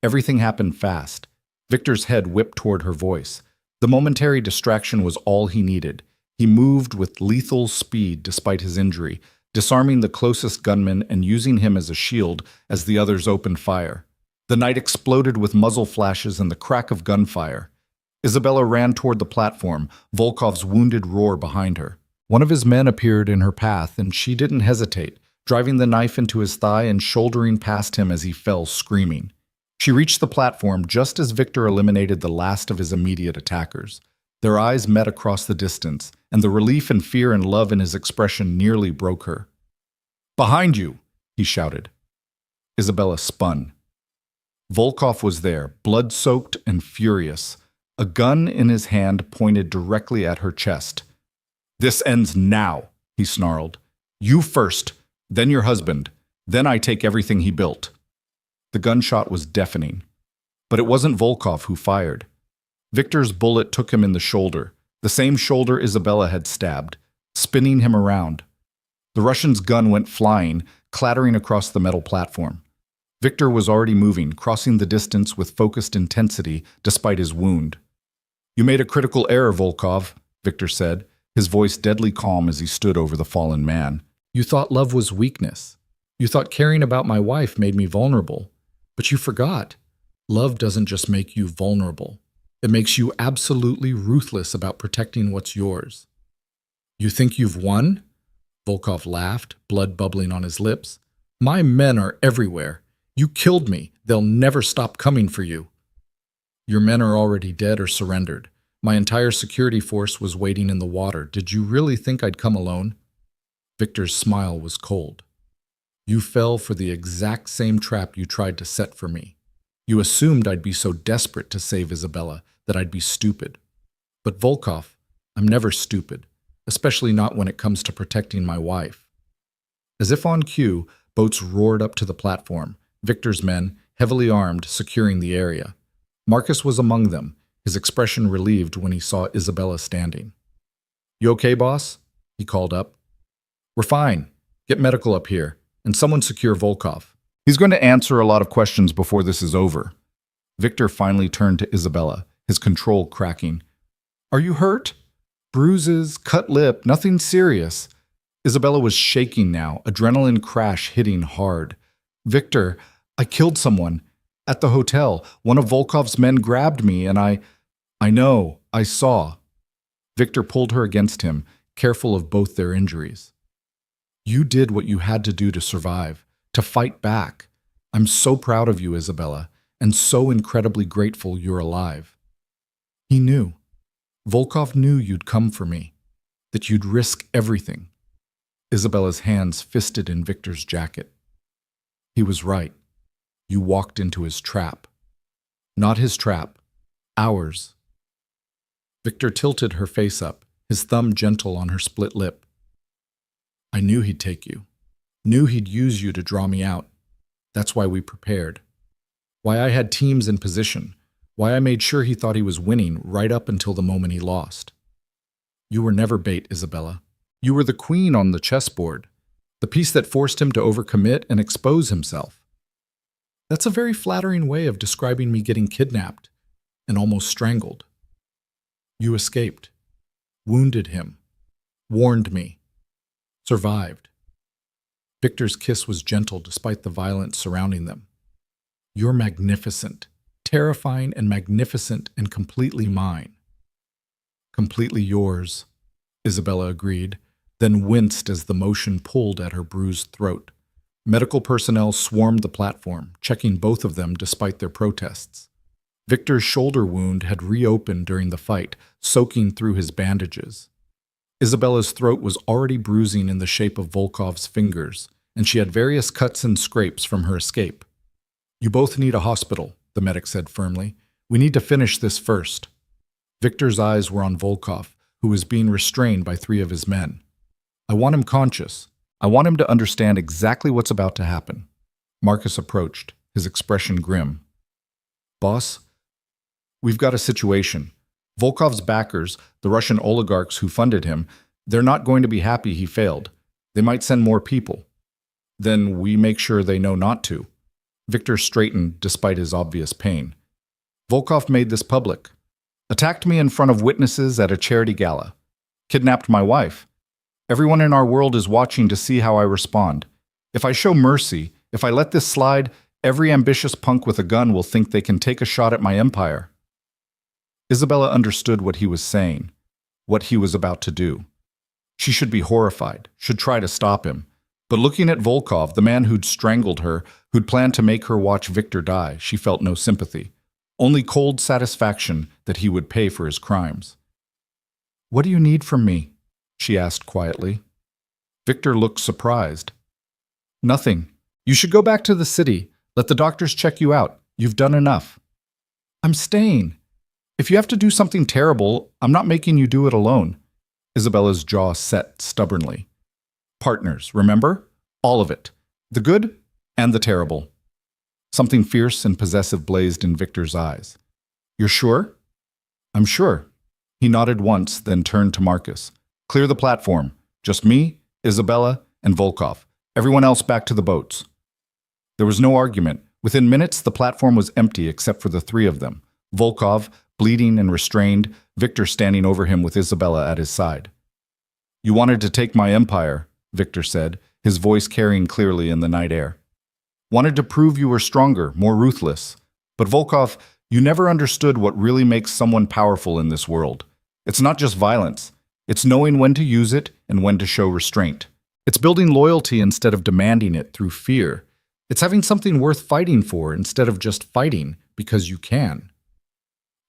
Everything happened fast. Victor's head whipped toward her voice. The momentary distraction was all he needed. He moved with lethal speed despite his injury, disarming the closest gunman and using him as a shield as the others opened fire. The night exploded with muzzle flashes and the crack of gunfire. Isabella ran toward the platform, Volkov's wounded roar behind her. One of his men appeared in her path, and she didn't hesitate, driving the knife into his thigh and shouldering past him as he fell screaming. She reached the platform just as Victor eliminated the last of his immediate attackers. Their eyes met across the distance, and the relief and fear and love in his expression nearly broke her. "Behind you!" he shouted. Isabella spun. Volkov was there, blood-soaked and furious, a gun in his hand pointed directly at her chest. "This ends now," he snarled. "You first, then your husband, then I take everything he built." The gunshot was deafening. But it wasn't Volkov who fired. Victor's bullet took him in the shoulder, the same shoulder Isabella had stabbed, spinning him around. The Russian's gun went flying, clattering across the metal platform. Victor was already moving, crossing the distance with focused intensity despite his wound. "You made a critical error, Volkov," Victor said, his voice deadly calm as he stood over the fallen man. "You thought love was weakness. You thought caring about my wife made me vulnerable. But you forgot. Love doesn't just make you vulnerable. It makes you absolutely ruthless about protecting what's yours. You think you've won? Volkov laughed, blood bubbling on his lips. My men are everywhere. You killed me. They'll never stop coming for you. Your men are already dead or surrendered. My entire security force was waiting in the water. Did you really think I'd come alone? Victor's smile was cold. You fell for the exact same trap you tried to set for me. You assumed I'd be so desperate to save Isabella that I'd be stupid. But Volkov, I'm never stupid, especially not when it comes to protecting my wife. As if on cue, boats roared up to the platform, Victor's men, heavily armed, securing the area. Marcus was among them, his expression relieved when he saw Isabella standing. You okay, boss? He called up. We're fine. Get medical up here, and someone secure Volkov. He's going to answer a lot of questions before this is over. Victor finally turned to Isabella, his control cracking. Are you hurt? Bruises, cut lip, nothing serious. Isabella was shaking now, adrenaline crash hitting hard. Victor, I killed someone. At the hotel, one of Volkov's men grabbed me and I know, I saw. Victor pulled her against him, careful of both their injuries. You did what you had to do to survive, to fight back. I'm so proud of you, Isabella, and so incredibly grateful you're alive. He knew. Volkov knew you'd come for me, that you'd risk everything. Isabella's hands fisted in Victor's jacket. He was right. You walked into his trap. Not his trap, ours. Victor tilted her face up, his thumb gentle on her split lip. I knew he'd take you. Knew he'd use you to draw me out. That's why we prepared. Why I had teams in position. Why I made sure he thought he was winning right up until the moment he lost. You were never bait, Isabella. You were the queen on the chessboard, the piece that forced him to overcommit and expose himself. That's a very flattering way of describing me getting kidnapped and almost strangled. You escaped, wounded him, warned me, survived. Victor's kiss was gentle despite the violence surrounding them. You're magnificent, terrifying and magnificent and completely mine. Completely yours, Isabella agreed, then winced as the motion pulled at her bruised throat. Medical personnel swarmed the platform, checking both of them despite their protests. Victor's shoulder wound had reopened during the fight, soaking through his bandages. Isabella's throat was already bruising in the shape of Volkov's fingers, and she had various cuts and scrapes from her escape. You both need a hospital, the medic said firmly. We need to finish this first. Victor's eyes were on Volkov, who was being restrained by 3 of his men. I want him conscious. I want him to understand exactly what's about to happen. Marcus approached, his expression grim. Boss, we've got a situation. Volkov's backers, the Russian oligarchs who funded him, they're not going to be happy he failed. They might send more people. Then we make sure they know not to. Victor straightened despite his obvious pain. Volkov made this public. Attacked me in front of witnesses at a charity gala. Kidnapped my wife. Everyone in our world is watching to see how I respond. If I show mercy, if I let this slide, every ambitious punk with a gun will think they can take a shot at my empire. Isabella understood what he was saying, what he was about to do. She should be horrified, should try to stop him. But looking at Volkov, the man who'd strangled her, who'd planned to make her watch Victor die, she felt no sympathy. Only cold satisfaction that he would pay for his crimes. What do you need from me? She asked quietly. Victor looked surprised. Nothing. You should go back to the city. Let the doctors check you out. You've done enough. I'm staying. If you have to do something terrible, I'm not making you do it alone. Isabella's jaw set stubbornly. Partners, remember? All of it. The good and the terrible. Something fierce and possessive blazed in Victor's eyes. You're sure? I'm sure. He nodded once, then turned to Marcus. Clear the platform. Just me, Isabella, and Volkov. Everyone else back to the boats. There was no argument. Within minutes, the platform was empty except for the 3 of them. Volkov, bleeding and restrained, Victor standing over him with Isabella at his side. You wanted to take my empire, Victor said, his voice carrying clearly in the night air. Wanted to prove you were stronger, more ruthless. But Volkov, You never understood what really makes someone powerful in this world. It's not just violence. It's knowing when to use it and when to show restraint. It's building loyalty instead of demanding it through fear. It's having something worth fighting for instead of just fighting because you can.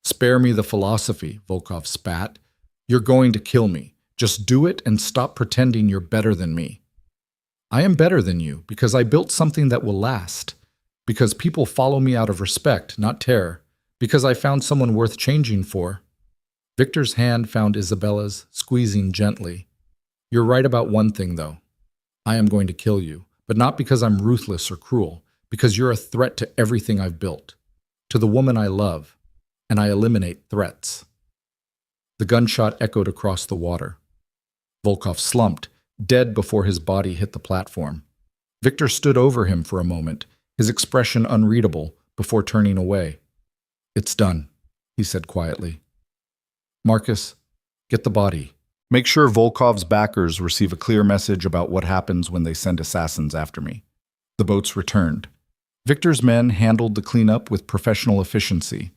Spare me the philosophy, Volkov spat. You're going to kill me. Just do it and stop pretending you're better than me. I am better than you because I built something that will last. Because people follow me out of respect, not terror. Because I found someone worth changing for. Victor's hand found Isabella's, squeezing gently. You're right about one thing, though. I am going to kill you, but not because I'm ruthless or cruel, because you're a threat to everything I've built, to the woman I love, and I eliminate threats. The gunshot echoed across the water. Volkov slumped, dead before his body hit the platform. Victor stood over him for a moment, his expression unreadable, before turning away. It's done, he said quietly. Marcus, get the body. Make sure Volkov's backers receive a clear message about what happens when they send assassins after me. The boats returned. Victor's men handled the cleanup with professional efficiency.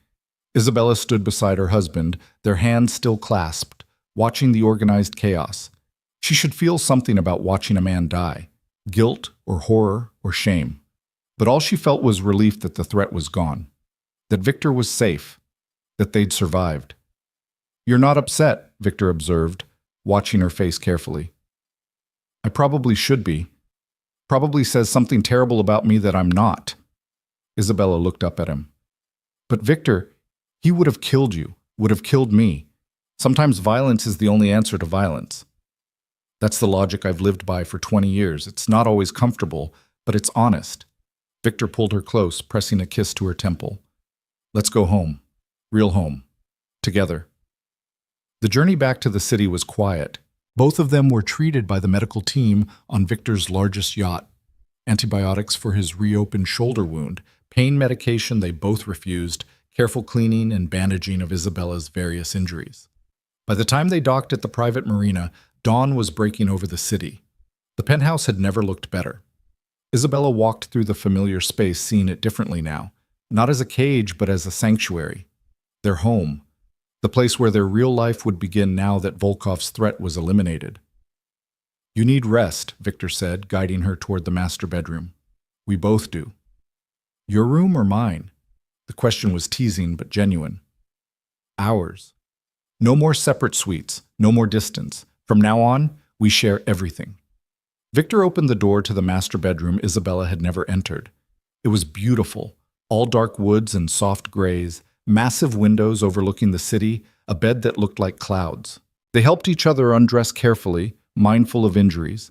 Isabella stood beside her husband, their hands still clasped, watching the organized chaos. She should feel something about watching a man die, guilt or horror or shame. But all she felt was relief that the threat was gone, that Victor was safe, that they'd survived. You're not upset, Victor observed, watching her face carefully. I probably should be. Probably says something terrible about me that I'm not. Isabella looked up at him. But Victor, he would have killed you, would have killed me. Sometimes violence is the only answer to violence. That's the logic I've lived by for 20 years. It's not always comfortable, but it's honest. Victor pulled her close, pressing a kiss to her temple. Let's go home. Real home. Together. The journey back to the city was quiet. Both of them were treated by the medical team on Victor's largest yacht. Antibiotics for his reopened shoulder wound, pain medication they both refused, careful cleaning and bandaging of Isabella's various injuries. By the time they docked at the private marina, dawn was breaking over the city. The penthouse had never looked better. Isabella walked through the familiar space, seeing it differently now, not as a cage but as a sanctuary. Their home. The place where their real life would begin now that Volkov's threat was eliminated. You need rest, Victor said, guiding her toward the master bedroom. We both do. Your room or mine? The question was teasing but genuine. Ours. No more separate suites, no more distance. From now on, we share everything. Victor opened the door to the master bedroom Isabella had never entered. It was beautiful, all dark woods and soft grays, massive windows overlooking the city, a bed that looked like clouds. They helped each other undress carefully, mindful of injuries,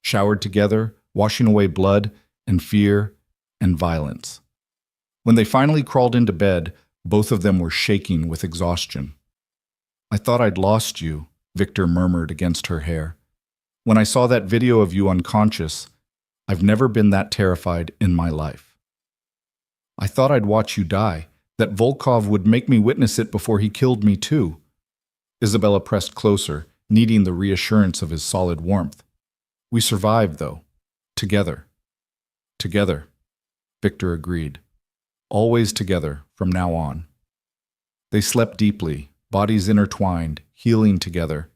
showered together, washing away blood and fear and violence. When they finally crawled into bed, both of them were shaking with exhaustion. I thought I'd lost you, Victor murmured against her hair. When I saw that video of you unconscious, I've never been that terrified in my life. I thought I'd watch you die, that Volkov would make me witness it before he killed me too. Isabella pressed closer, needing the reassurance of his solid warmth. We survived, though. Together. Together, Victor agreed. Always together, from now on. They slept deeply, bodies intertwined, healing together.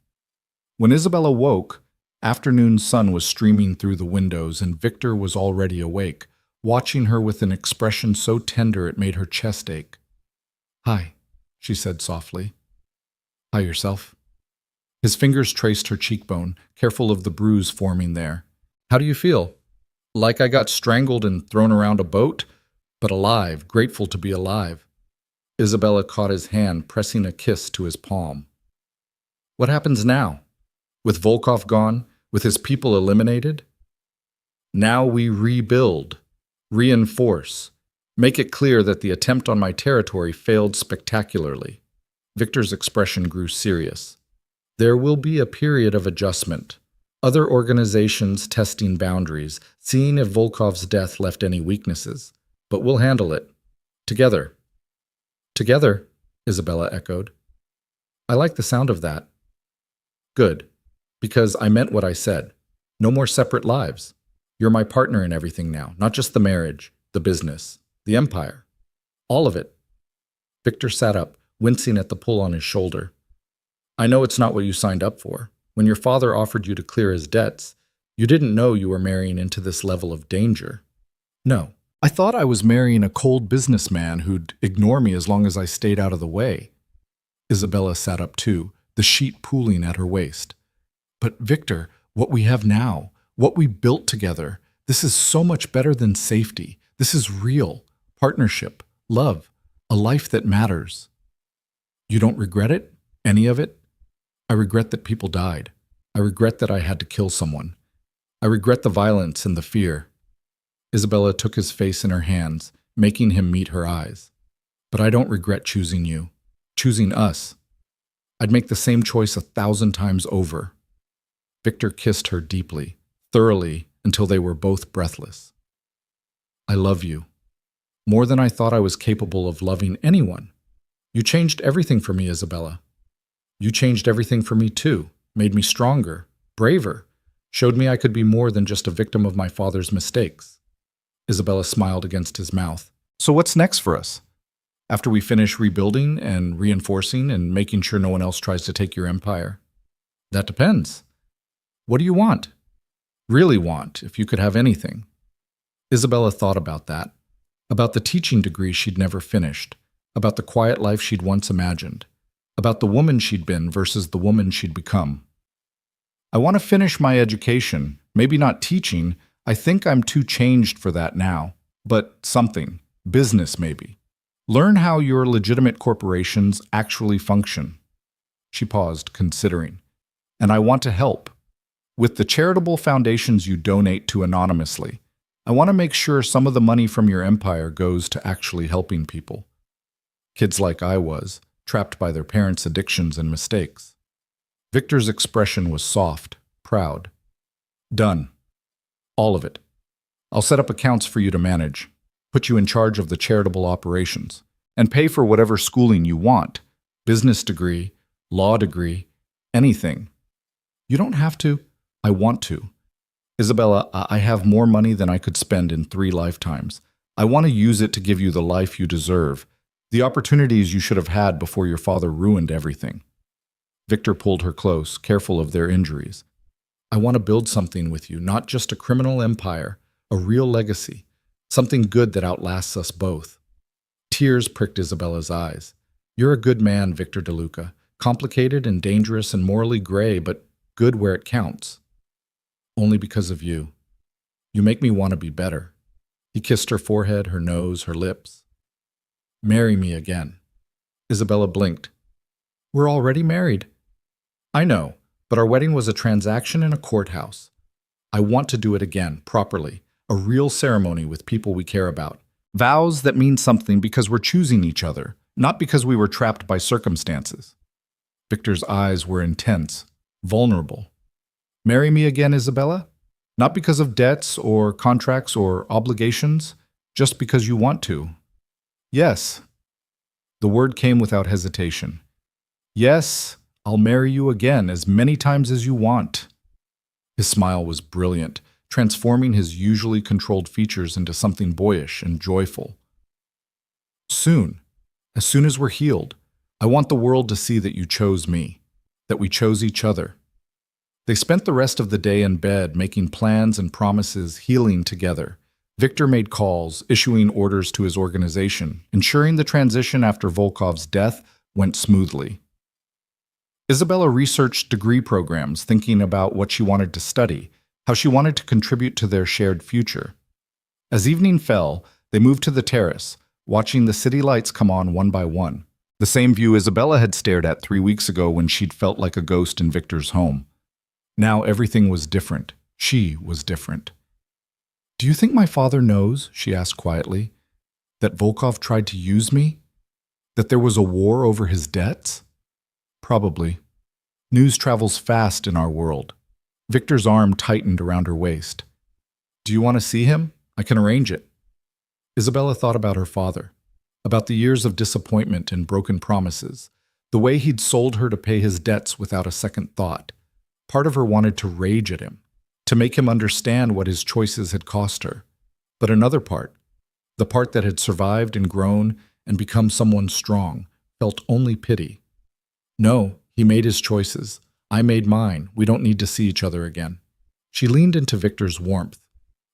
When Isabella woke, afternoon sun was streaming through the windows and Victor was already awake, watching her with an expression so tender it made her chest ache. Hi, she said softly. Hi yourself. His fingers traced her cheekbone, careful of the bruise forming there. How do you feel? Like I got strangled and thrown around a boat? But alive, grateful to be alive. Isabella caught his hand, pressing a kiss to his palm. What happens now? With Volkov gone, with his people eliminated? Now we rebuild. Reinforce. Make it clear that the attempt on my territory failed spectacularly. Victor's expression grew serious. There will be a period of adjustment. Other organizations testing boundaries, seeing if Volkov's death left any weaknesses. But we'll handle it. Together. Together, Isabella echoed. I like the sound of that. Good. Because I meant what I said. No more separate lives. You're my partner in everything now, not just the marriage, the business, the empire. All of it. Victor sat up, wincing at the pull on his shoulder. I know it's not what you signed up for. When your father offered you to clear his debts, you didn't know you were marrying into this level of danger. No. I thought I was marrying a cold businessman who'd ignore me as long as I stayed out of the way. Isabella sat up too, the sheet pooling at her waist. But Victor, what we have now, what we built together, this is so much better than safety. This is real. Partnership. Love. A life that matters. You don't regret it? Any of it? I regret that people died. I regret that I had to kill someone. I regret the violence and the fear. Isabella took his face in her hands, making him meet her eyes. But I don't regret choosing you. Choosing us. I'd make the same choice 1,000 times over. Victor kissed her deeply, thoroughly, until they were both breathless. I love you. More than I thought I was capable of loving anyone. You changed everything for me, Isabella. You changed everything for me too, made me stronger, braver, showed me I could be more than just a victim of my father's mistakes. Isabella smiled against his mouth. So what's next for us? After we finish rebuilding and reinforcing and making sure no one else tries to take your empire? That depends. What do you want? Really want, if you could have anything? Isabella thought about that, about the teaching degree she'd never finished, about the quiet life she'd once imagined, about the woman she'd been versus the woman she'd become. I want to finish my education, maybe not teaching. I think I'm too changed for that now, but something, business maybe. Learn how your legitimate corporations actually function. She paused, considering. And I want to help. With the charitable foundations you donate to anonymously, I want to make sure some of the money from your empire goes to actually helping people. Kids like I was, trapped by their parents' addictions and mistakes. Victor's expression was soft, proud. Done. All of it. I'll set up accounts for you to manage, put you in charge of the charitable operations, and pay for whatever schooling you want, business degree, law degree, anything. You don't have to. I want to. Isabella, I have more money than I could spend in 3 lifetimes. I want to use it to give you the life you deserve, the opportunities you should have had before your father ruined everything. Victor pulled her close, careful of their injuries. I want to build something with you, not just a criminal empire, a real legacy, something good that outlasts us both. Tears pricked Isabella's eyes. You're a good man, Victor DeLuca. Complicated and dangerous and morally gray, but good where it counts. Only because of you. You make me want to be better. He kissed her forehead, her nose, her lips. Marry me again. Isabella blinked. We're already married. I know, but our wedding was a transaction in a courthouse. I want to do it again, properly. A real ceremony with people we care about. Vows that mean something because we're choosing each other, not because we were trapped by circumstances. Victor's eyes were intense, vulnerable. Marry me again, Isabella? Not because of debts or contracts or obligations, just because you want to. Yes. The word came without hesitation. Yes, I'll marry you again as many times as you want. His smile was brilliant, transforming his usually controlled features into something boyish and joyful. Soon, as soon as we're healed, I want the world to see that you chose me, that we chose each other. They spent the rest of the day in bed, making plans and promises, healing together. Victor made calls, issuing orders to his organization, ensuring the transition after Volkov's death went smoothly. Isabella researched degree programs, thinking about what she wanted to study, how she wanted to contribute to their shared future. As evening fell, they moved to the terrace, watching the city lights come on one by one, the same view Isabella had stared at 3 weeks ago when she'd felt like a ghost in Victor's home. Now everything was different. She was different. Do you think my father knows, she asked quietly, that Volkov tried to use me? That there was a war over his debts? Probably. News travels fast in our world. Victor's arm tightened around her waist. Do you want to see him? I can arrange it. Isabella thought about her father, about the years of disappointment and broken promises, the way he'd sold her to pay his debts without a second thought. Part of her wanted to rage at him, to make him understand what his choices had cost her. But another part, the part that had survived and grown and become someone strong, felt only pity. No, he made his choices. I made mine. We don't need to see each other again. She leaned into Victor's warmth.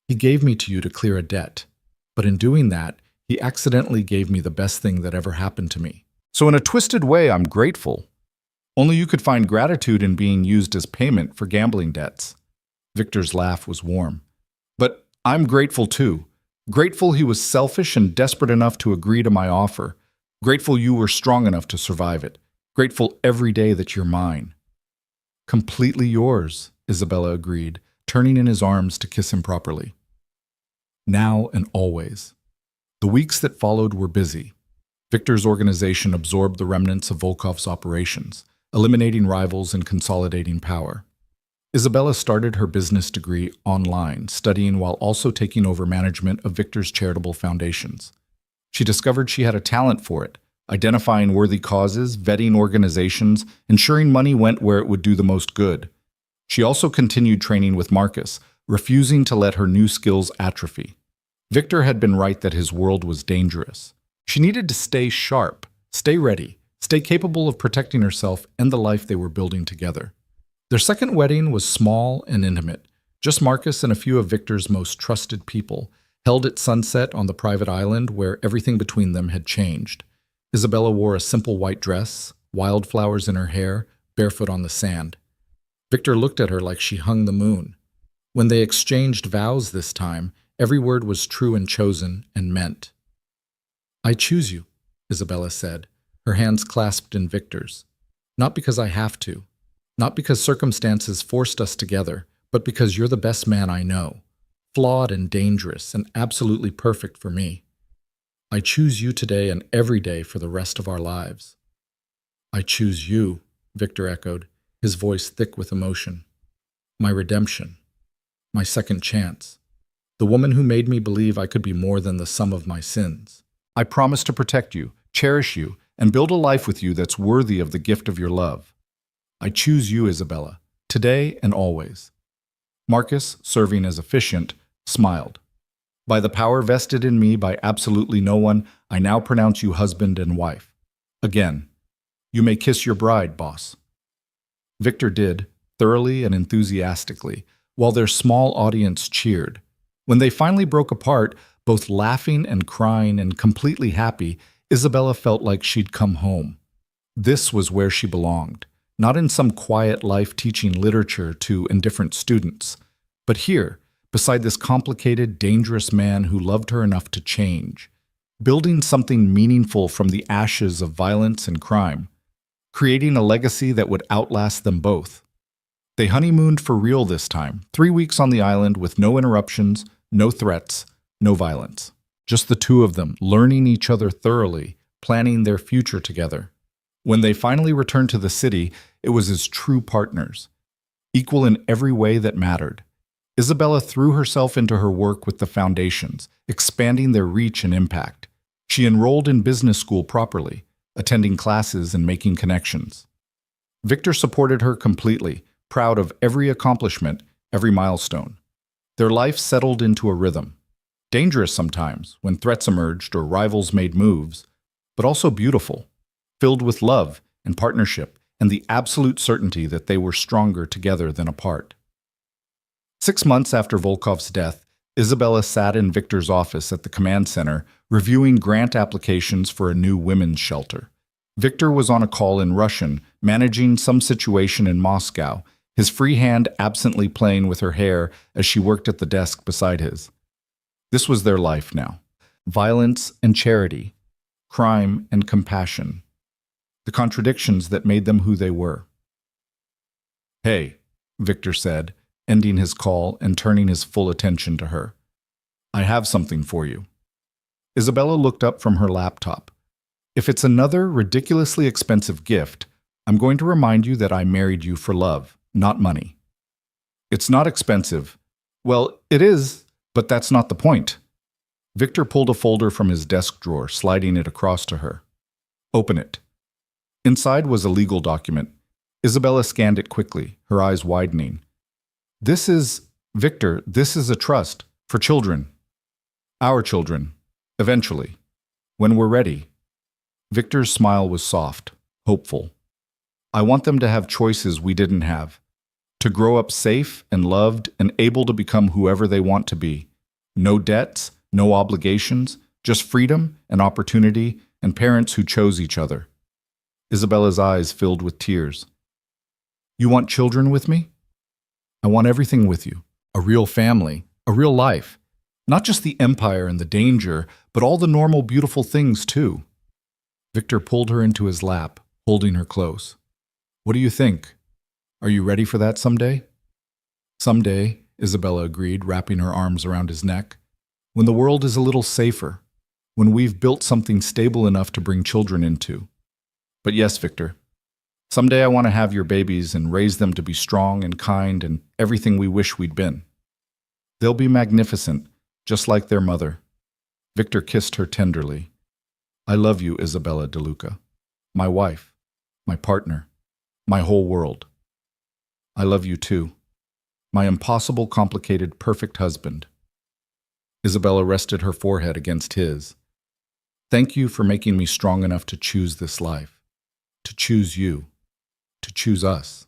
He gave me to you to clear a debt. But in doing that, he accidentally gave me the best thing that ever happened to me. So in a twisted way, I'm grateful. Only you could find gratitude in being used as payment for gambling debts. Victor's laugh was warm. But I'm grateful too. Grateful he was selfish and desperate enough to agree to my offer. Grateful you were strong enough to survive it. Grateful every day that you're mine. Completely yours, Isabella agreed, turning in his arms to kiss him properly. Now and always. The weeks that followed were busy. Victor's organization absorbed the remnants of Volkov's operations, eliminating rivals and consolidating power. Isabella started her business degree online, studying while also taking over management of Victor's charitable foundations. She discovered she had a talent for it, identifying worthy causes, vetting organizations, ensuring money went where it would do the most good. She also continued training with Marcus, refusing to let her new skills atrophy. Victor had been right that his world was dangerous. She needed to stay sharp, stay ready, stay capable of protecting herself and the life they were building together. Their second wedding was small and intimate, just Marcus and a few of Victor's most trusted people, held at sunset on the private island where everything between them had changed. Isabella wore a simple white dress, wildflowers in her hair, barefoot on the sand. Victor looked at her like she hung the moon. When they exchanged vows this time, every word was true and chosen and meant. I choose you, Isabella said, her hands clasped in Victor's. Not because I have to. Not because circumstances forced us together, but because you're the best man I know. Flawed and dangerous and absolutely perfect for me. I choose you today and every day for the rest of our lives. I choose you, Victor echoed, his voice thick with emotion. My redemption. My second chance. The woman who made me believe I could be more than the sum of my sins. I promise to protect you, cherish you, and build a life with you that's worthy of the gift of your love. I choose you, Isabella, today and always. Marcus, serving as officiant, smiled. By the power vested in me by absolutely no one, I now pronounce you husband and wife. Again, you may kiss your bride, boss. Victor did, thoroughly and enthusiastically, while their small audience cheered. When they finally broke apart, both laughing and crying and completely happy, Isabella felt like she'd come home. This was where she belonged. Not in some quiet life teaching literature to indifferent students, but here, beside this complicated, dangerous man who loved her enough to change, building something meaningful from the ashes of violence and crime, creating a legacy that would outlast them both. They honeymooned for real this time, 3 weeks on the island with no interruptions, no threats, no violence. Just the two of them, learning each other thoroughly, planning their future together. When they finally returned to the city, it was as true partners, equal in every way that mattered. Isabella threw herself into her work with the foundations, expanding their reach and impact. She enrolled in business school properly, attending classes and making connections. Victor supported her completely, proud of every accomplishment, every milestone. Their life settled into a rhythm. Dangerous sometimes, when threats emerged or rivals made moves, but also beautiful, filled with love and partnership and the absolute certainty that they were stronger together than apart. 6 months after Volkov's death, Isabella sat in Victor's office at the command center, reviewing grant applications for a new women's shelter. Victor was on a call in Russian, managing some situation in Moscow, his free hand absently playing with her hair as she worked at the desk beside his. This was their life now. Violence and charity, crime and compassion. The contradictions that made them who they were. Hey, Victor said, ending his call and turning his full attention to her. I have something for you. Isabella looked up from her laptop. If it's another ridiculously expensive gift, I'm going to remind you that I married you for love, not money. It's not expensive. Well, it is, but that's not the point. Victor pulled a folder from his desk drawer, sliding it across to her. Open it. Inside was a legal document. Isabella scanned it quickly, her eyes widening. Victor, this is a trust for children. Our children. Eventually. When we're ready. Victor's smile was soft, hopeful. I want them to have choices we didn't have, to grow up safe and loved and able to become whoever they want to be. No debts, no obligations, just freedom and opportunity and parents who chose each other. Isabella's eyes filled with tears. You want children with me? I want everything with you. A real family, a real life. Not just the empire and the danger, but all the normal, beautiful things too. Victor pulled her into his lap, holding her close. What do you think? Are you ready for that someday? Someday, Isabella agreed, wrapping her arms around his neck. When the world is a little safer, when we've built something stable enough to bring children into. But yes, Victor, someday I want to have your babies and raise them to be strong and kind and everything we wish we'd been. They'll be magnificent, just like their mother. Victor kissed her tenderly. I love you, Isabella De Luca. My wife, my partner, my whole world. I love you too. My impossible, complicated, perfect husband. Isabella rested her forehead against his. Thank you for making me strong enough to choose this life, to choose you, to choose us.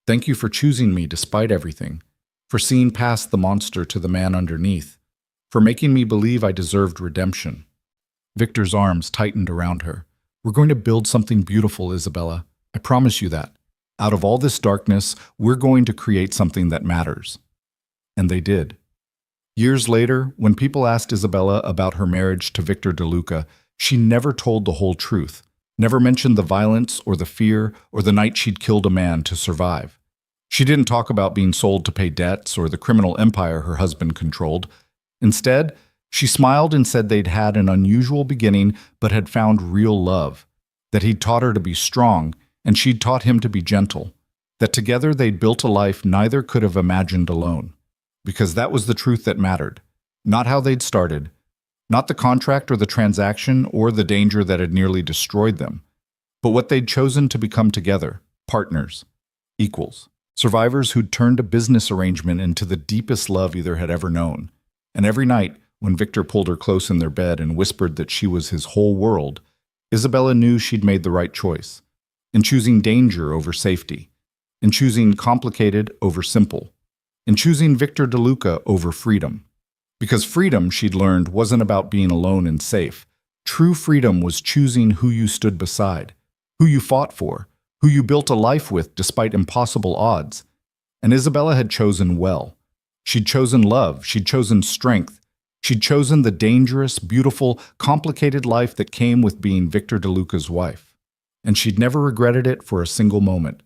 Thank you for choosing me despite everything, for seeing past the monster to the man underneath, for making me believe I deserved redemption. Victor's arms tightened around her. We're going to build something beautiful, Isabella. I promise you that. Out of all this darkness, we're going to create something that matters. And they did. Years later, when people asked Isabella about her marriage to Victor De Luca, she never told the whole truth, never mentioned the violence or the fear or the night she'd killed a man to survive. She didn't talk about being sold to pay debts or the criminal empire her husband controlled. Instead, she smiled and said they'd had an unusual beginning but had found real love, that he'd taught her to be strong and she'd taught him to be gentle, that together they'd built a life neither could have imagined alone. Because that was the truth that mattered, not how they'd started, not the contract or the transaction or the danger that had nearly destroyed them, but what they'd chosen to become together, partners, equals, survivors who'd turned a business arrangement into the deepest love either had ever known. And every night, when Victor pulled her close in their bed and whispered that she was his whole world, Isabella knew she'd made the right choice, in choosing danger over safety, in choosing complicated over simple, in choosing Victor De Luca over freedom. Because freedom, she'd learned, wasn't about being alone and safe. True freedom was choosing who you stood beside, who you fought for, who you built a life with despite impossible odds. And Isabella had chosen well. She'd chosen love, she'd chosen strength, she'd chosen the dangerous, beautiful, complicated life that came with being Victor De Luca's wife. And she'd never regretted it for a single moment.